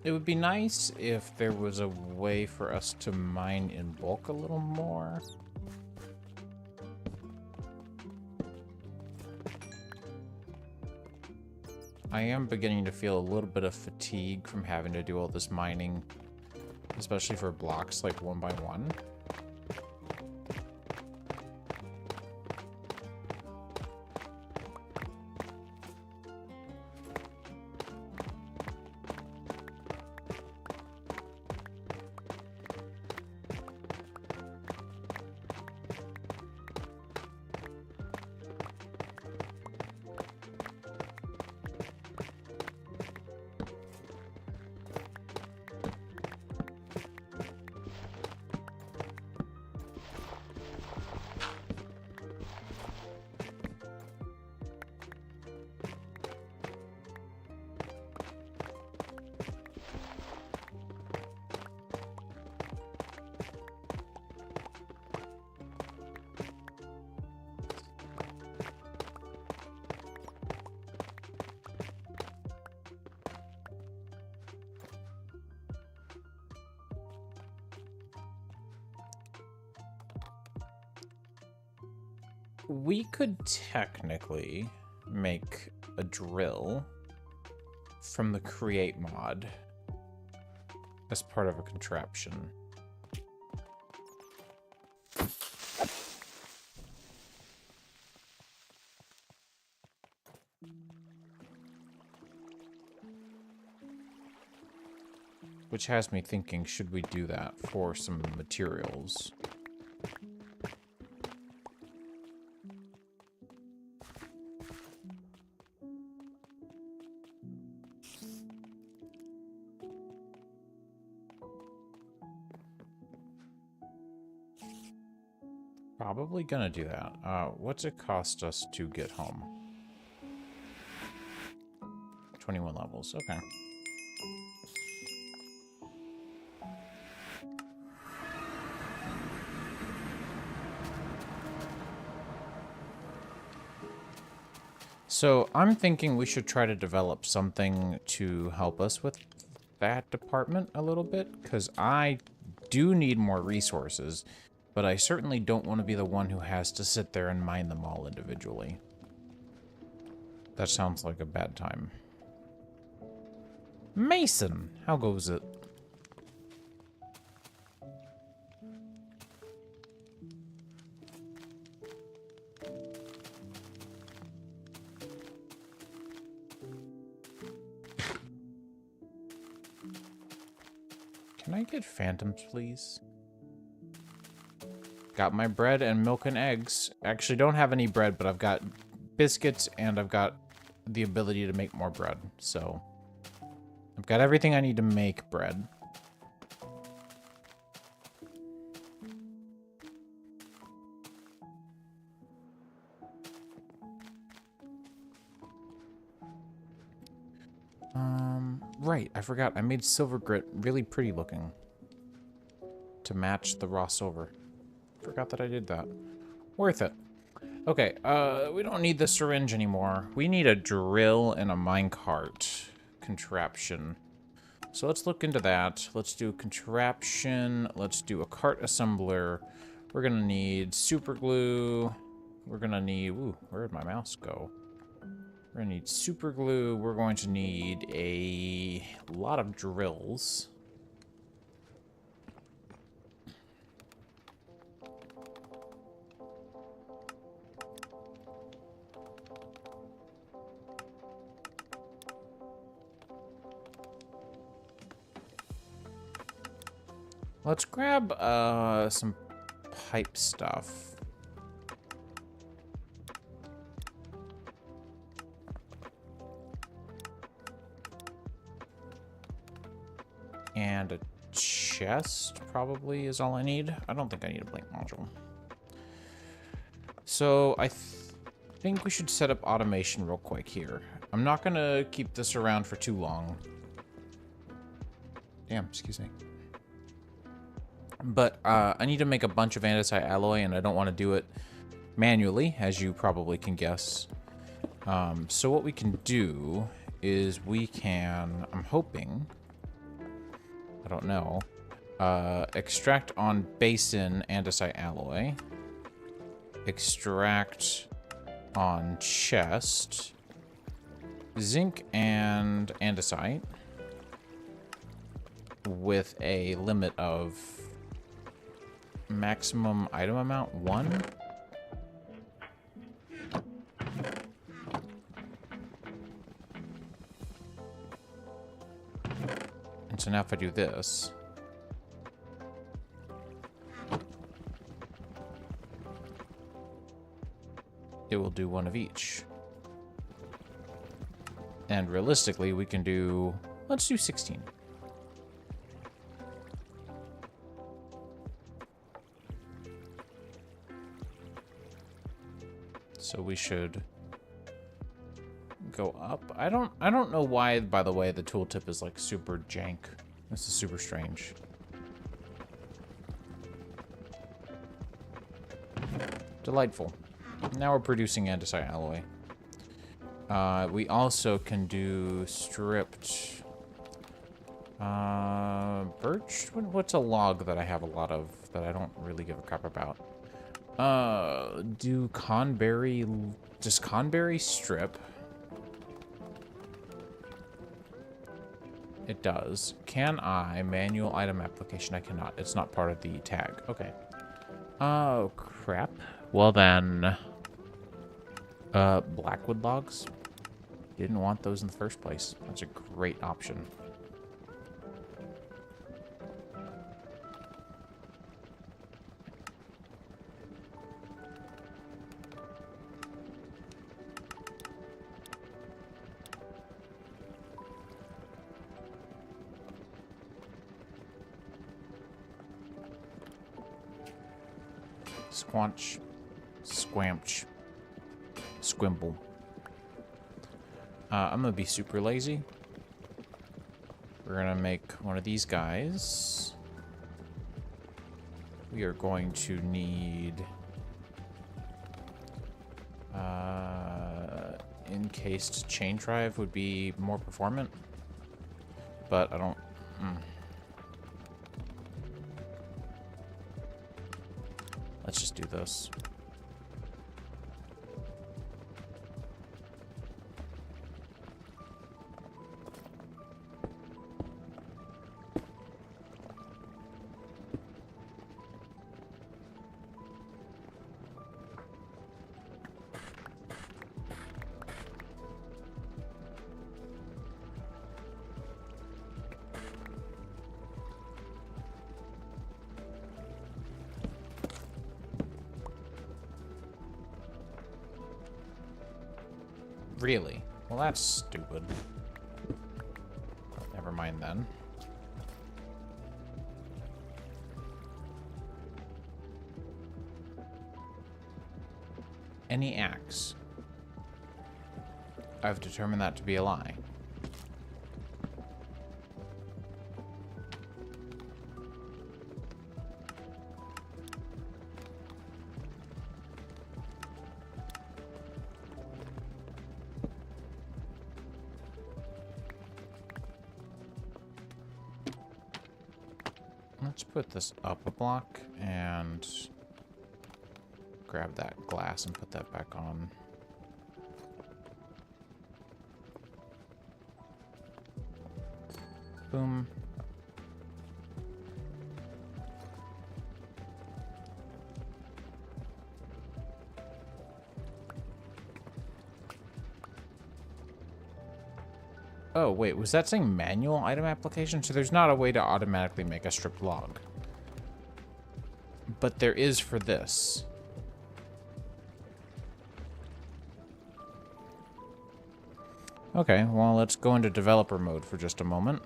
It would be nice if there was a way for us to mine in bulk a little more. I am beginning to feel a little bit of fatigue from having to do all this mining, especially for blocks like 1 by 1. We could technically make a drill from the create mod as part of a contraption. Which has me thinking, should we do that for some materials? Probably gonna do that. What's it cost us to get home? 21 levels, okay. So I'm thinking we should try to develop something to help us with that department a little bit, because I do need more resources. But I certainly don't want to be the one who has to sit there and mine them all individually. That sounds like a bad time. Mason, how goes it? Can I get phantoms, please? Got my bread and milk and eggs. Actually, don't have any bread, but I've got biscuits and I've got the ability to make more bread. So I've got everything I need to make bread. Right, I forgot. I made silver grit really pretty looking to match the raw silver. Forgot that I did that. Worth it. Okay, we don't need the syringe anymore. We need a drill and a minecart contraption. So let's look into that. Let's do a contraption. Let's do a cart assembler. We're gonna need super glue. We're gonna need, ooh, where did my mouse go? We're gonna need super glue. We're going to need a lot of drills. Let's grab some pipe stuff. And a chest probably is all I need. I don't think I need a blink module. So I think we should set up automation real quick here. I'm not gonna keep this around for too long. Damn, excuse me. But I need to make a bunch of andesite alloy, and I don't want to do it manually, as you probably can guess. So what we can do is we can, I'm hoping, I don't know, extract on basin andesite alloy, extract on chest, zinc and andesite, with a limit of maximum item amount 1. And so now if I do this, it will do 1 of each. And realistically, we can do, let's do 16. So we should go up. I don't know why, by the way, the tooltip is like super jank. This is super strange. Delightful. Now we're producing andesite alloy. We also can do stripped birch. What's a log that I have a lot of that I don't really give a crap about? Do conberry... Does conberry strip? It does. Can I? Manual item application. I cannot. It's not part of the tag. Okay. Oh, crap. Well then... blackwood logs? Didn't want those in the first place. That's a great option. Squanch. Squamch. Squimble. I'm gonna be super lazy. We're gonna make one of these guys. We are going to need encased chain drive would be more performant, but I don't. Let's just do this. Really? Well, that's stupid. Never mind then. Any axe. I've determined that to be a lie. Let's put this up a block and grab that glass and put that back on. Boom. Oh, wait, was that saying manual item application? So there's not a way to automatically make a stripped log. But there is for this. Okay, well, let's go into developer mode for just a moment.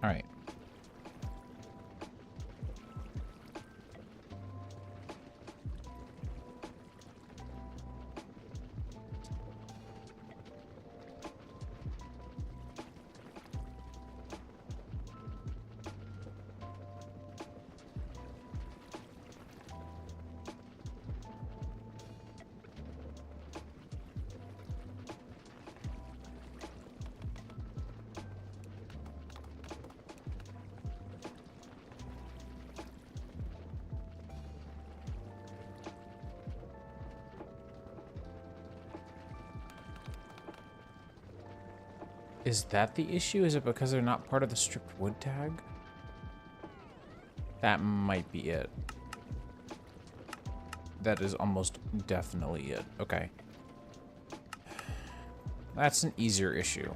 All right. Is that the issue? Is it because they're not part of the stripped wood tag? That might be it. That is almost definitely it. Okay. That's an easier issue.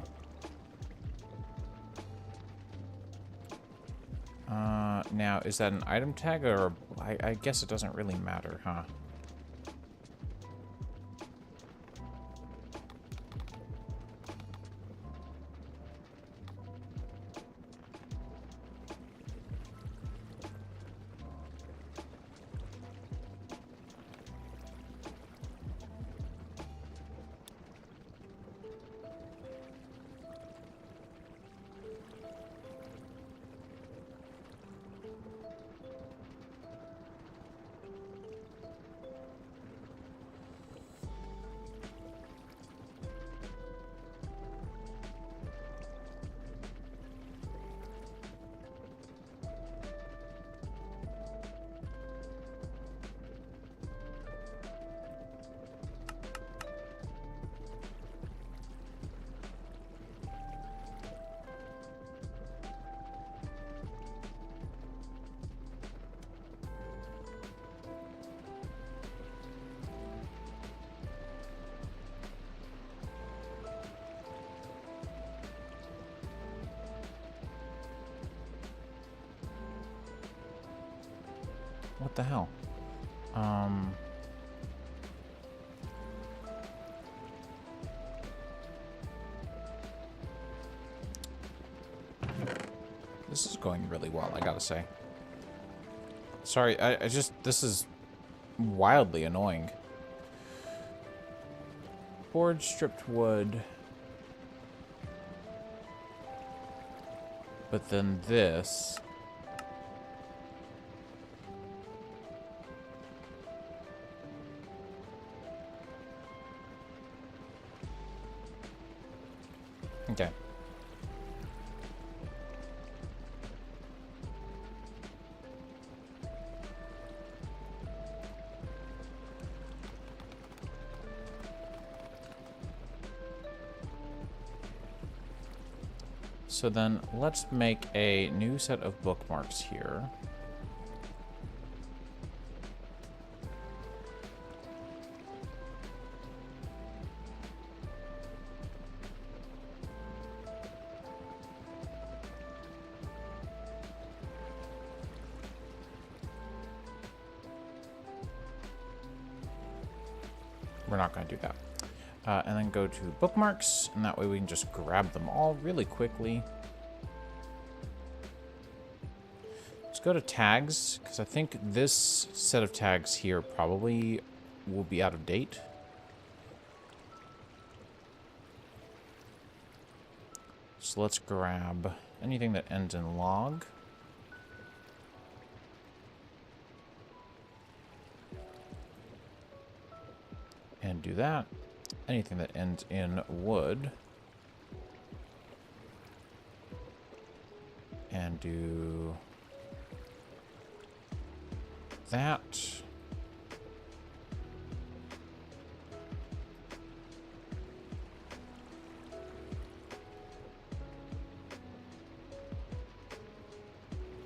Now, is that an item tag or... I guess it doesn't really matter, huh? What the hell? This is going really well, I gotta say. Sorry, I just... This is wildly annoying. Board, stripped wood. But then this... Okay. So then let's make a new set of bookmarks here. We're not going to do that. And then go to bookmarks, and that way we can just grab them all really quickly. Let's go to tags, because I think this set of tags here probably will be out of date. So let's grab anything that ends in log. And do that. Anything that ends in wood. And do that.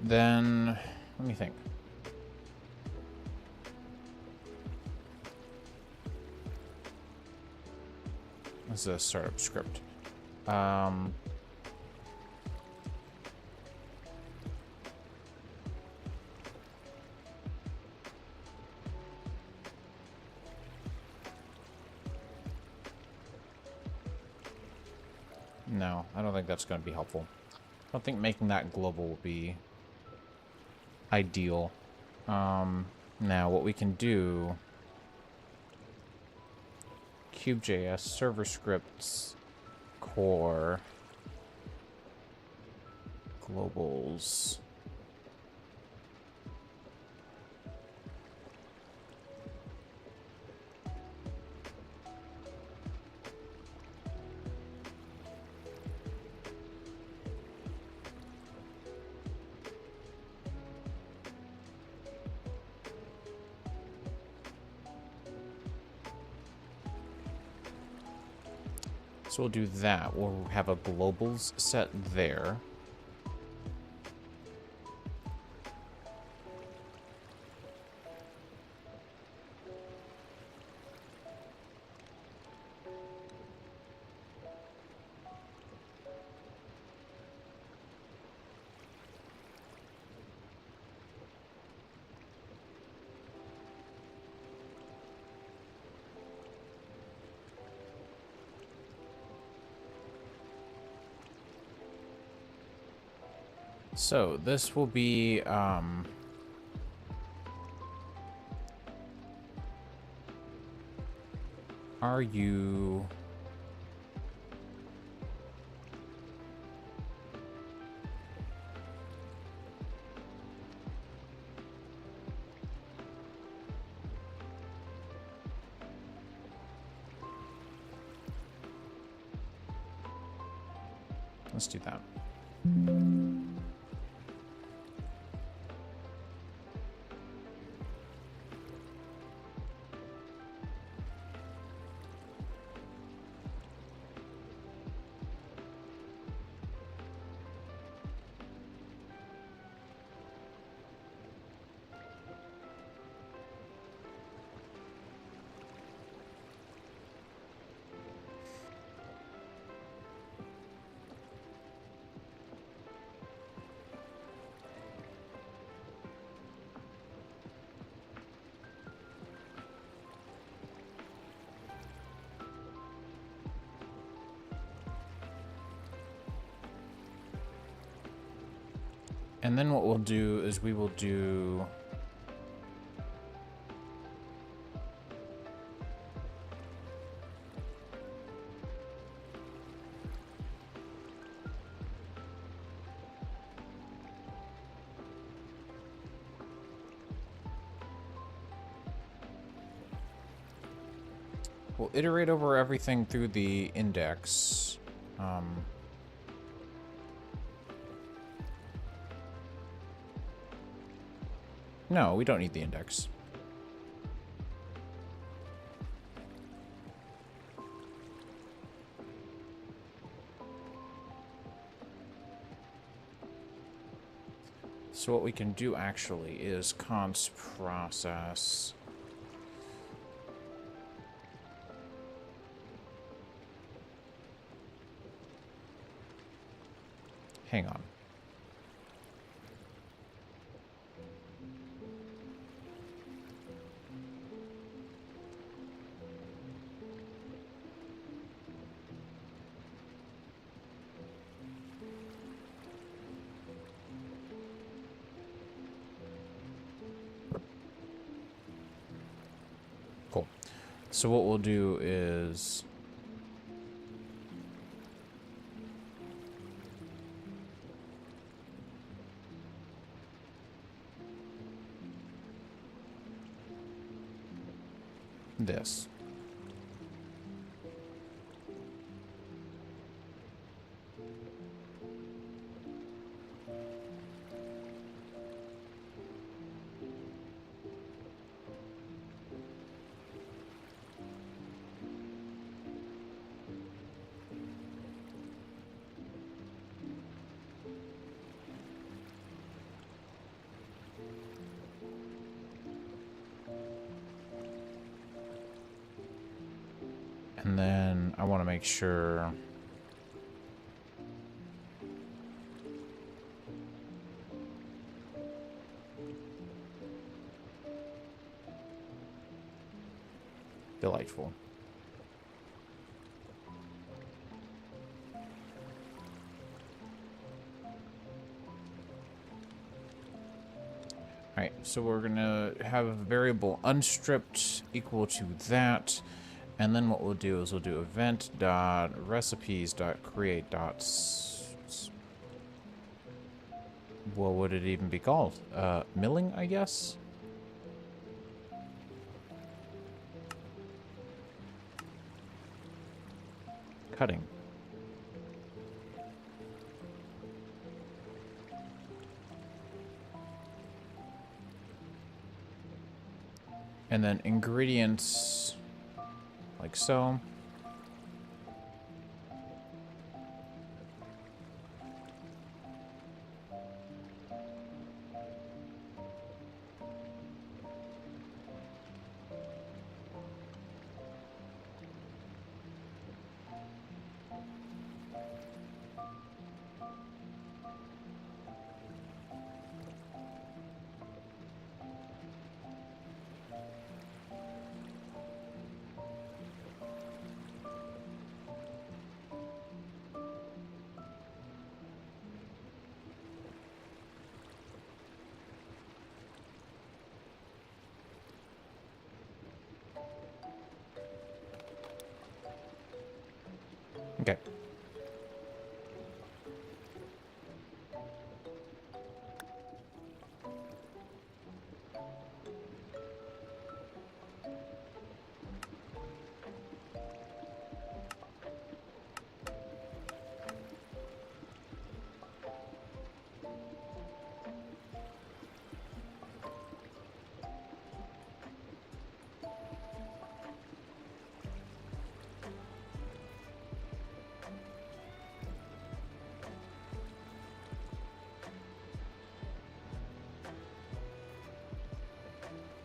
Then, let me think. This is a startup script. No, I don't think that's going to be helpful. I don't think making that global will be ideal. Now, what we can do... Cube.js, server scripts, core, globals. So we'll do that. We'll have a globals set there. So this will be are you let's do that. And then what we'll do is we will do we'll iterate over everything through the index. No, we don't need the index. So what we can do actually is const process. Hang on. Cool. So what we'll do is this. And then I want to make sure delightful. Alright, so we're gonna have a variable unstripped equal to that. And then what we'll do is we'll do event dot recipes dot create dot what would it even be called? Milling, I guess? Cutting. And then ingredients like so. Okay.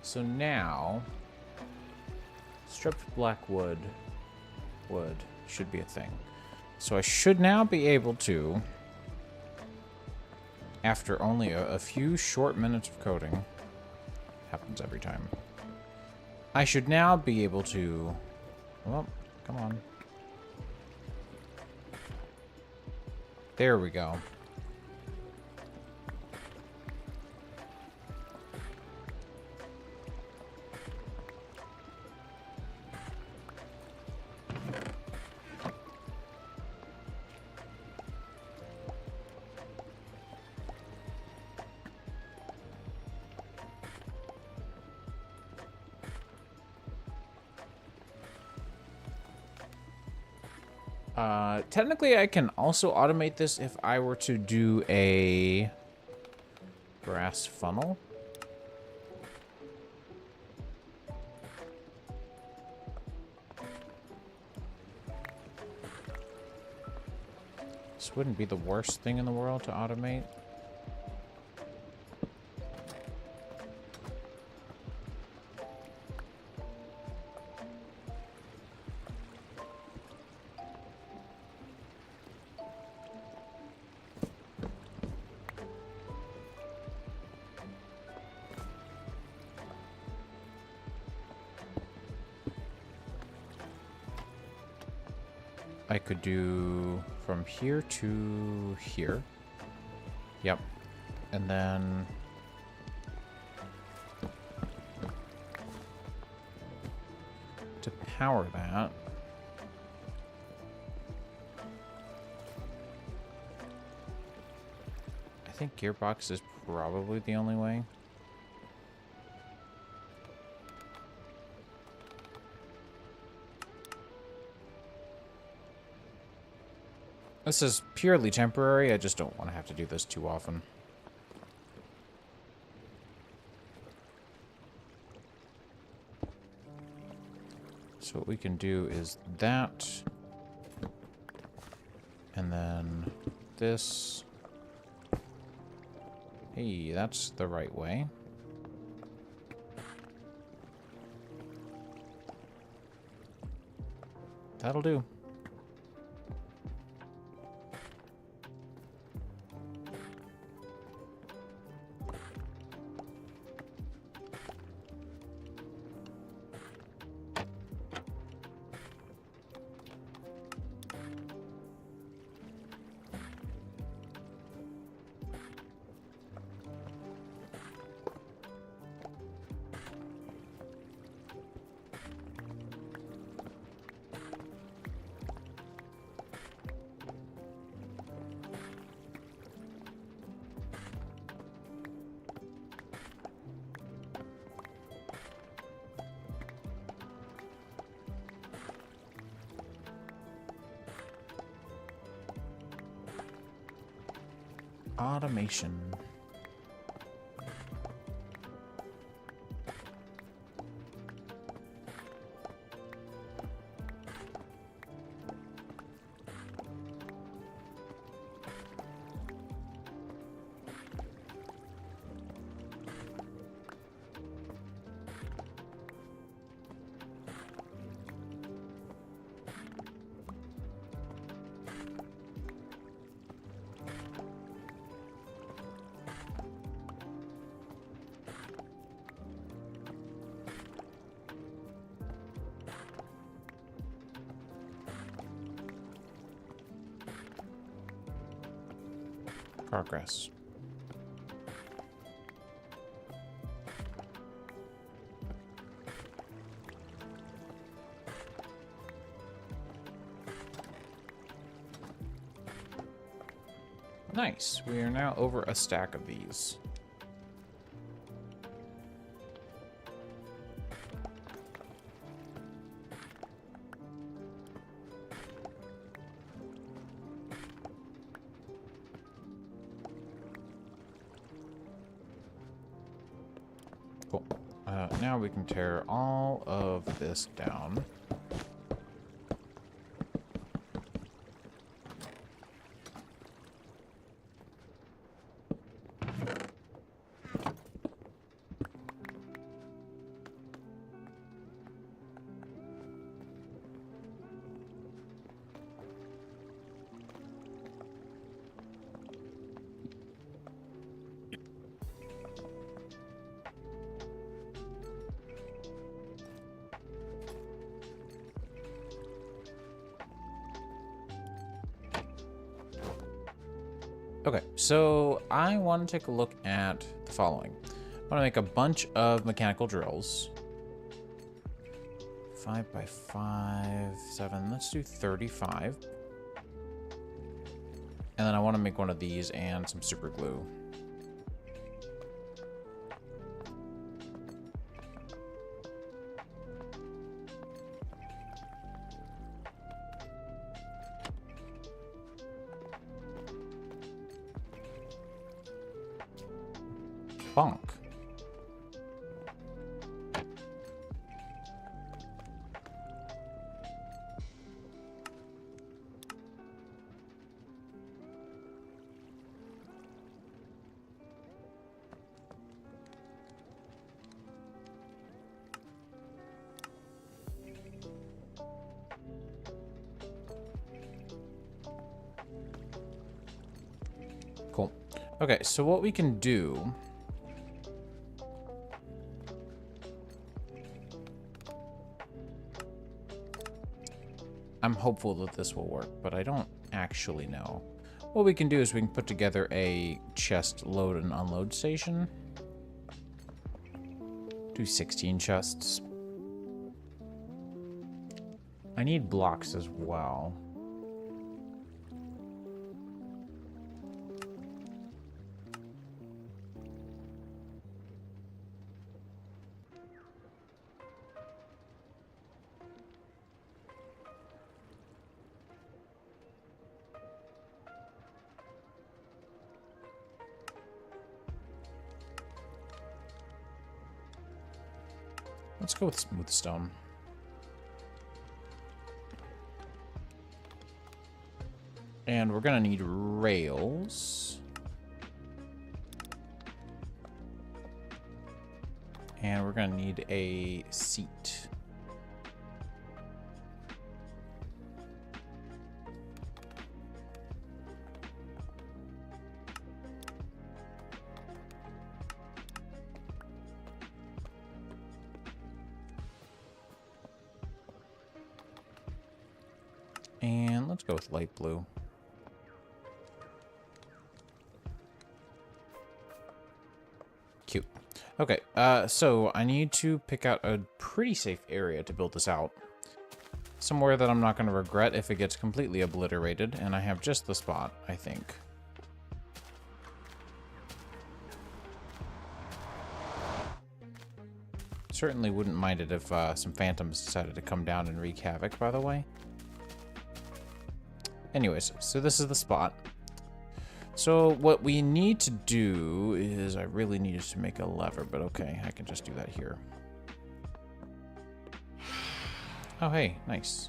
So now, stripped black wood should be a thing. So I should now be able to, after only a few short minutes of coding, happens every time, I should now be able to, well, come on. There we go. Technically, I can also automate this if I were to do a brass funnel. This wouldn't be the worst thing in the world to automate. I could do from here to here. Yep. And then to power that, I think gearbox is probably the only way. This is purely temporary. I just don't want to have to do this too often. So what we can do is that. And then this. Hey, that's the right way. That'll do. Automation. Progress. Nice. We are now over a stack of these. Cool. Now we can tear all of this down. Okay, so I want to take a look at the following. I want to make a bunch of mechanical drills. 5 by 5, 7. Let's do 35. And then I want to make one of these and some super glue. Bonk. Cool. Okay, so what we can do... I'm hopeful that this will work, but I don't actually know. What we can do is we can put together a chest load and unload station. Do 16 chests. I need blocks as well. Let's go with smooth stone. And we're gonna need rails. And we're gonna need a seat. And let's go with light blue. Cute. Okay, so I need to pick out a pretty safe area to build this out. Somewhere that I'm not going to regret if it gets completely obliterated, and I have just the spot, I think. Certainly wouldn't mind it if some phantoms decided to come down and wreak havoc, by the way. Anyways, so this is the spot. So what we need to do is, I really needed to make a lever, but okay, I can just do that here. Oh, hey, nice.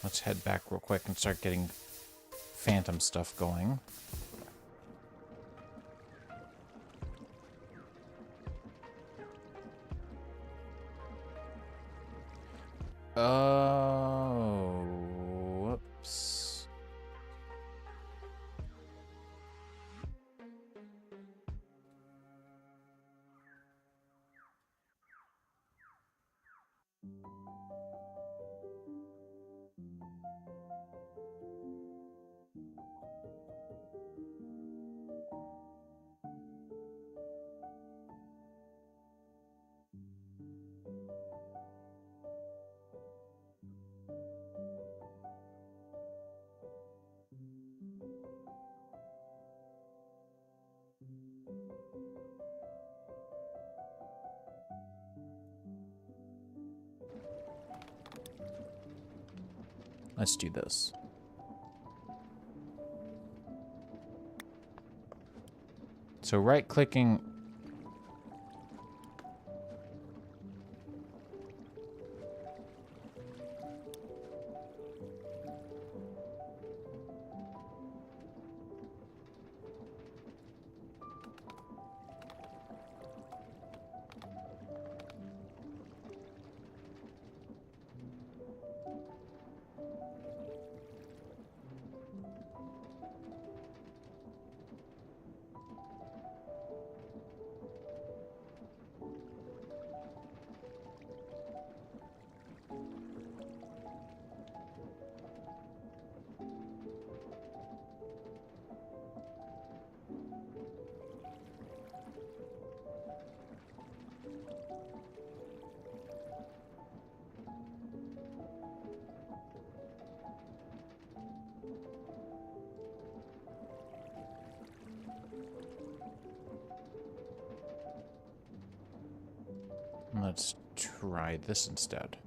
Let's head back real quick and start getting phantom stuff going. Oh, whoops. Let's do this. So right-clicking. Let's try this instead.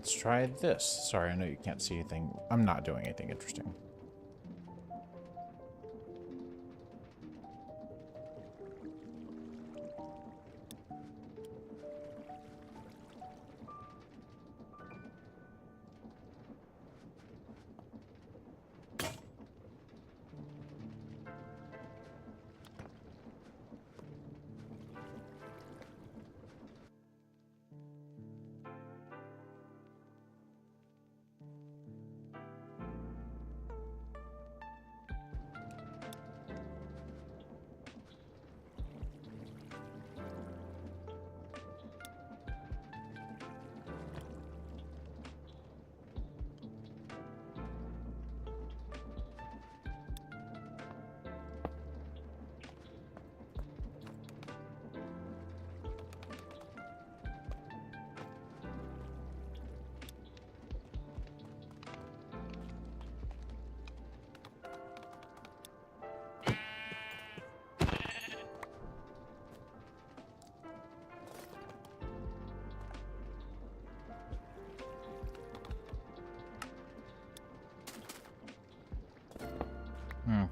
Let's try this. Sorry, I know you can't see anything. I'm not doing anything interesting.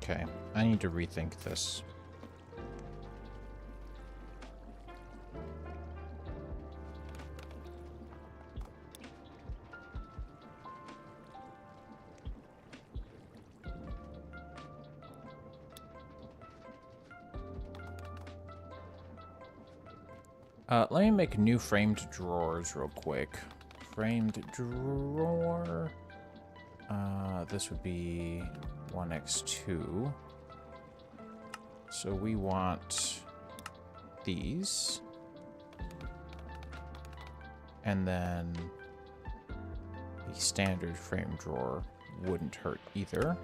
Okay, I need to rethink this. Let me make new framed drawers real quick. Framed drawer. This would be 1x2. So we want these. And then the standard frame drawer wouldn't hurt either.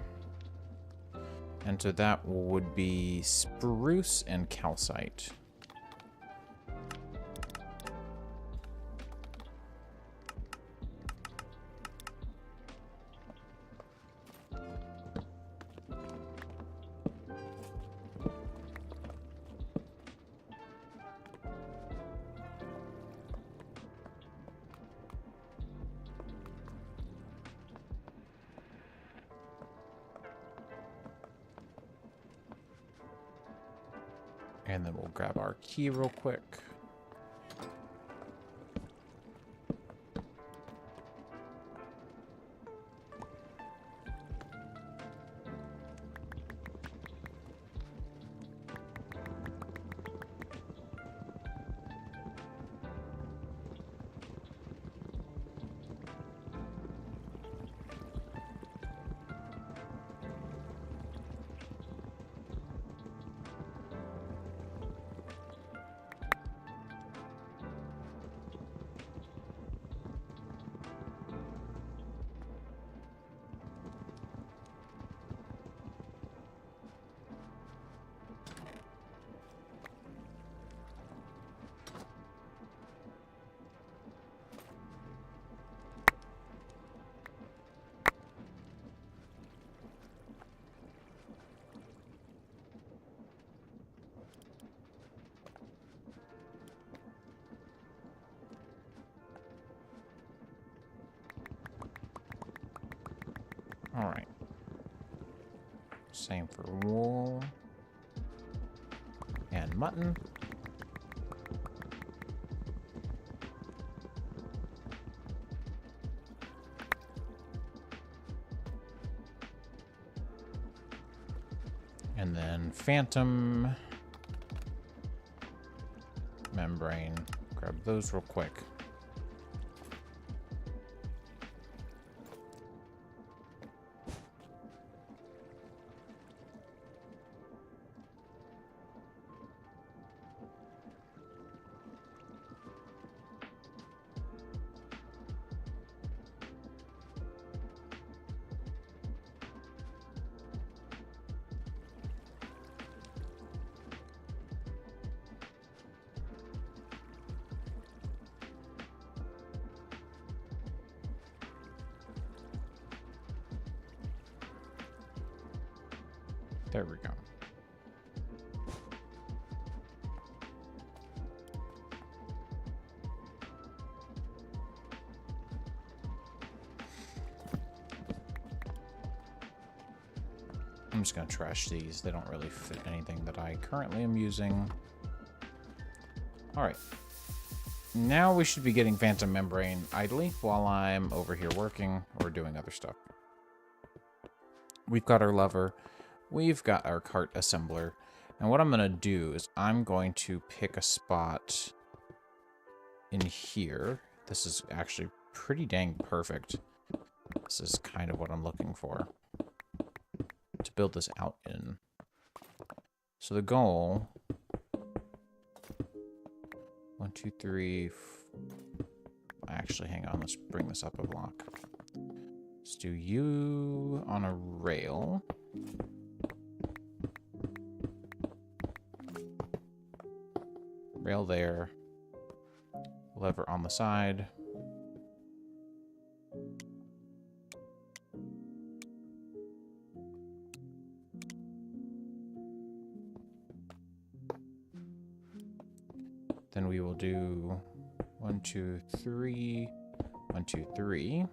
And so that would be spruce and calcite. And then we'll grab our key real quick. All right. Same for wool and mutton. And then phantom membrane. Grab those real quick. There we go. I'm just going to trash these. They don't really fit anything that I currently am using. Alright. Now we should be getting Phantom Membrane idly while I'm over here working or doing other stuff. We've got our lever. We've got our cart assembler. And what I'm going to do is I'm going to pick a spot in here. This is actually pretty dang perfect. This is kind of what I'm looking for to build this out in. So the goal... 1, 2, 3... Actually, hang on. Let's bring this up a block. Let's do you on a rail. Rail there. Lever on the side. Then we will do 1, 2, 3, 1, 2, 3.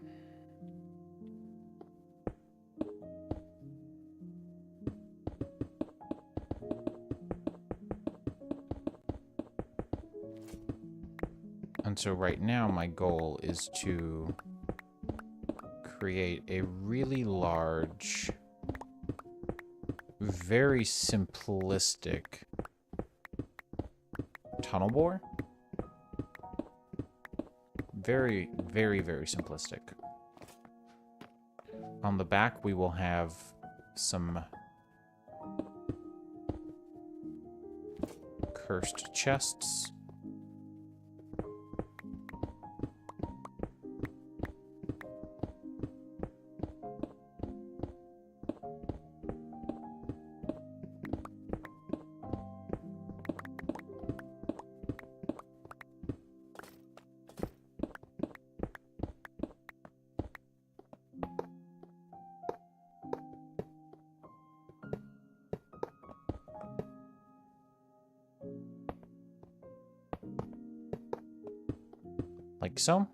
And so right now my goal is to create a really large, very simplistic tunnel bore. Very, very, very simplistic. On the back, we will have some cursed chests. Like so.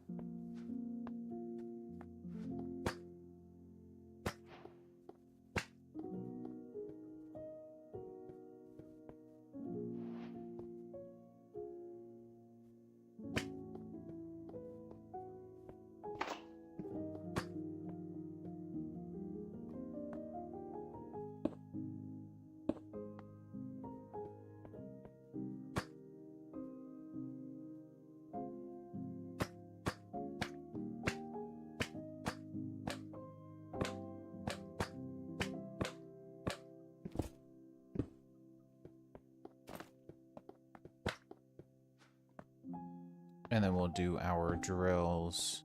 And then we'll do our drills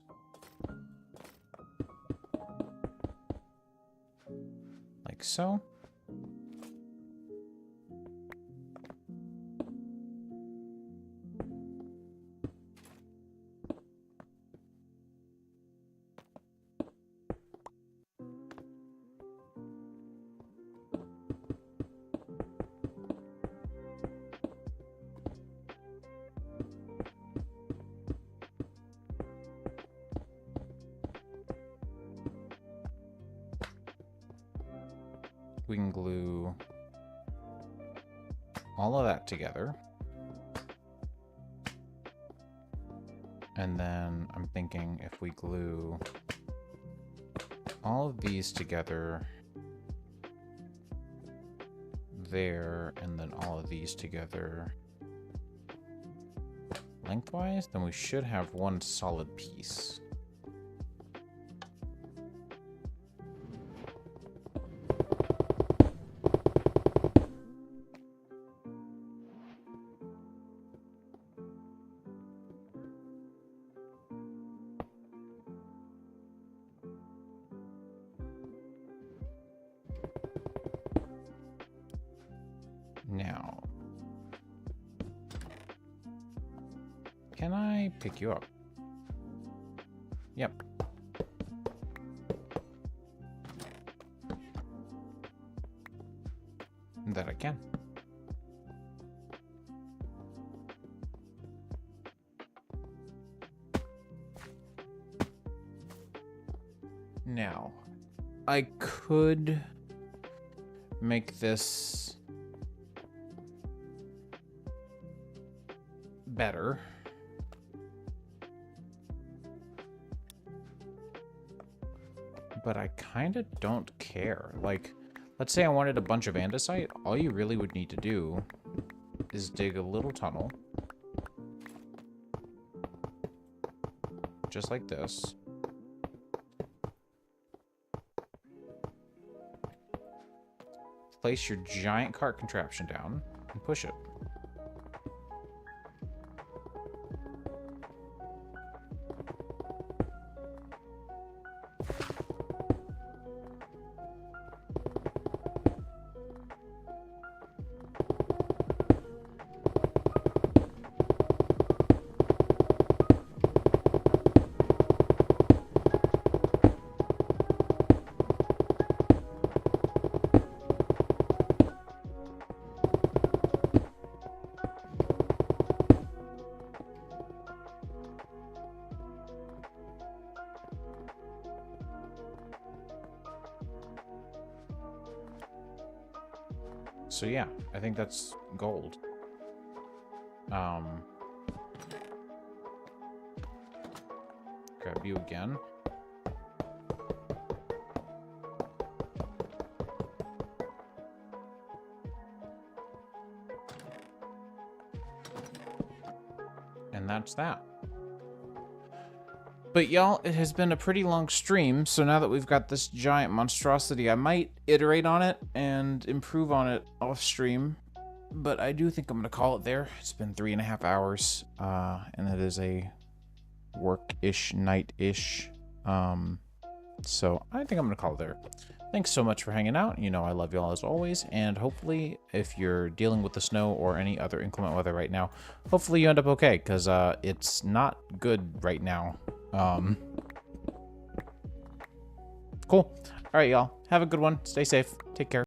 like so. We can glue all of that together. And then I'm thinking if we glue all of these together there, and then all of these together lengthwise, then we should have one solid piece. Now, can I pick you up? Yep. That I can. Now, I could make this better. But I kind of don't care. Like, let's say I wanted a bunch of andesite. All you really would need to do is dig a little tunnel. Just like this. Place your giant cart contraption down and push it. So yeah, I think that's gold. Grab you again. And that's that. But y'all, it has been a pretty long stream, so now that we've got this giant monstrosity, I might iterate on it and improve on it off stream. But I do think I'm going to call it there. It's been 3.5 hours, and it is a work-ish, night-ish. So I think I'm going to call it there. Thanks so much for hanging out. You know I love y'all as always, and hopefully if you're dealing with the snow or any other inclement weather right now, hopefully you end up okay, because it's not good right now. Cool. All right, y'all. Have a good one. Stay safe. Take care.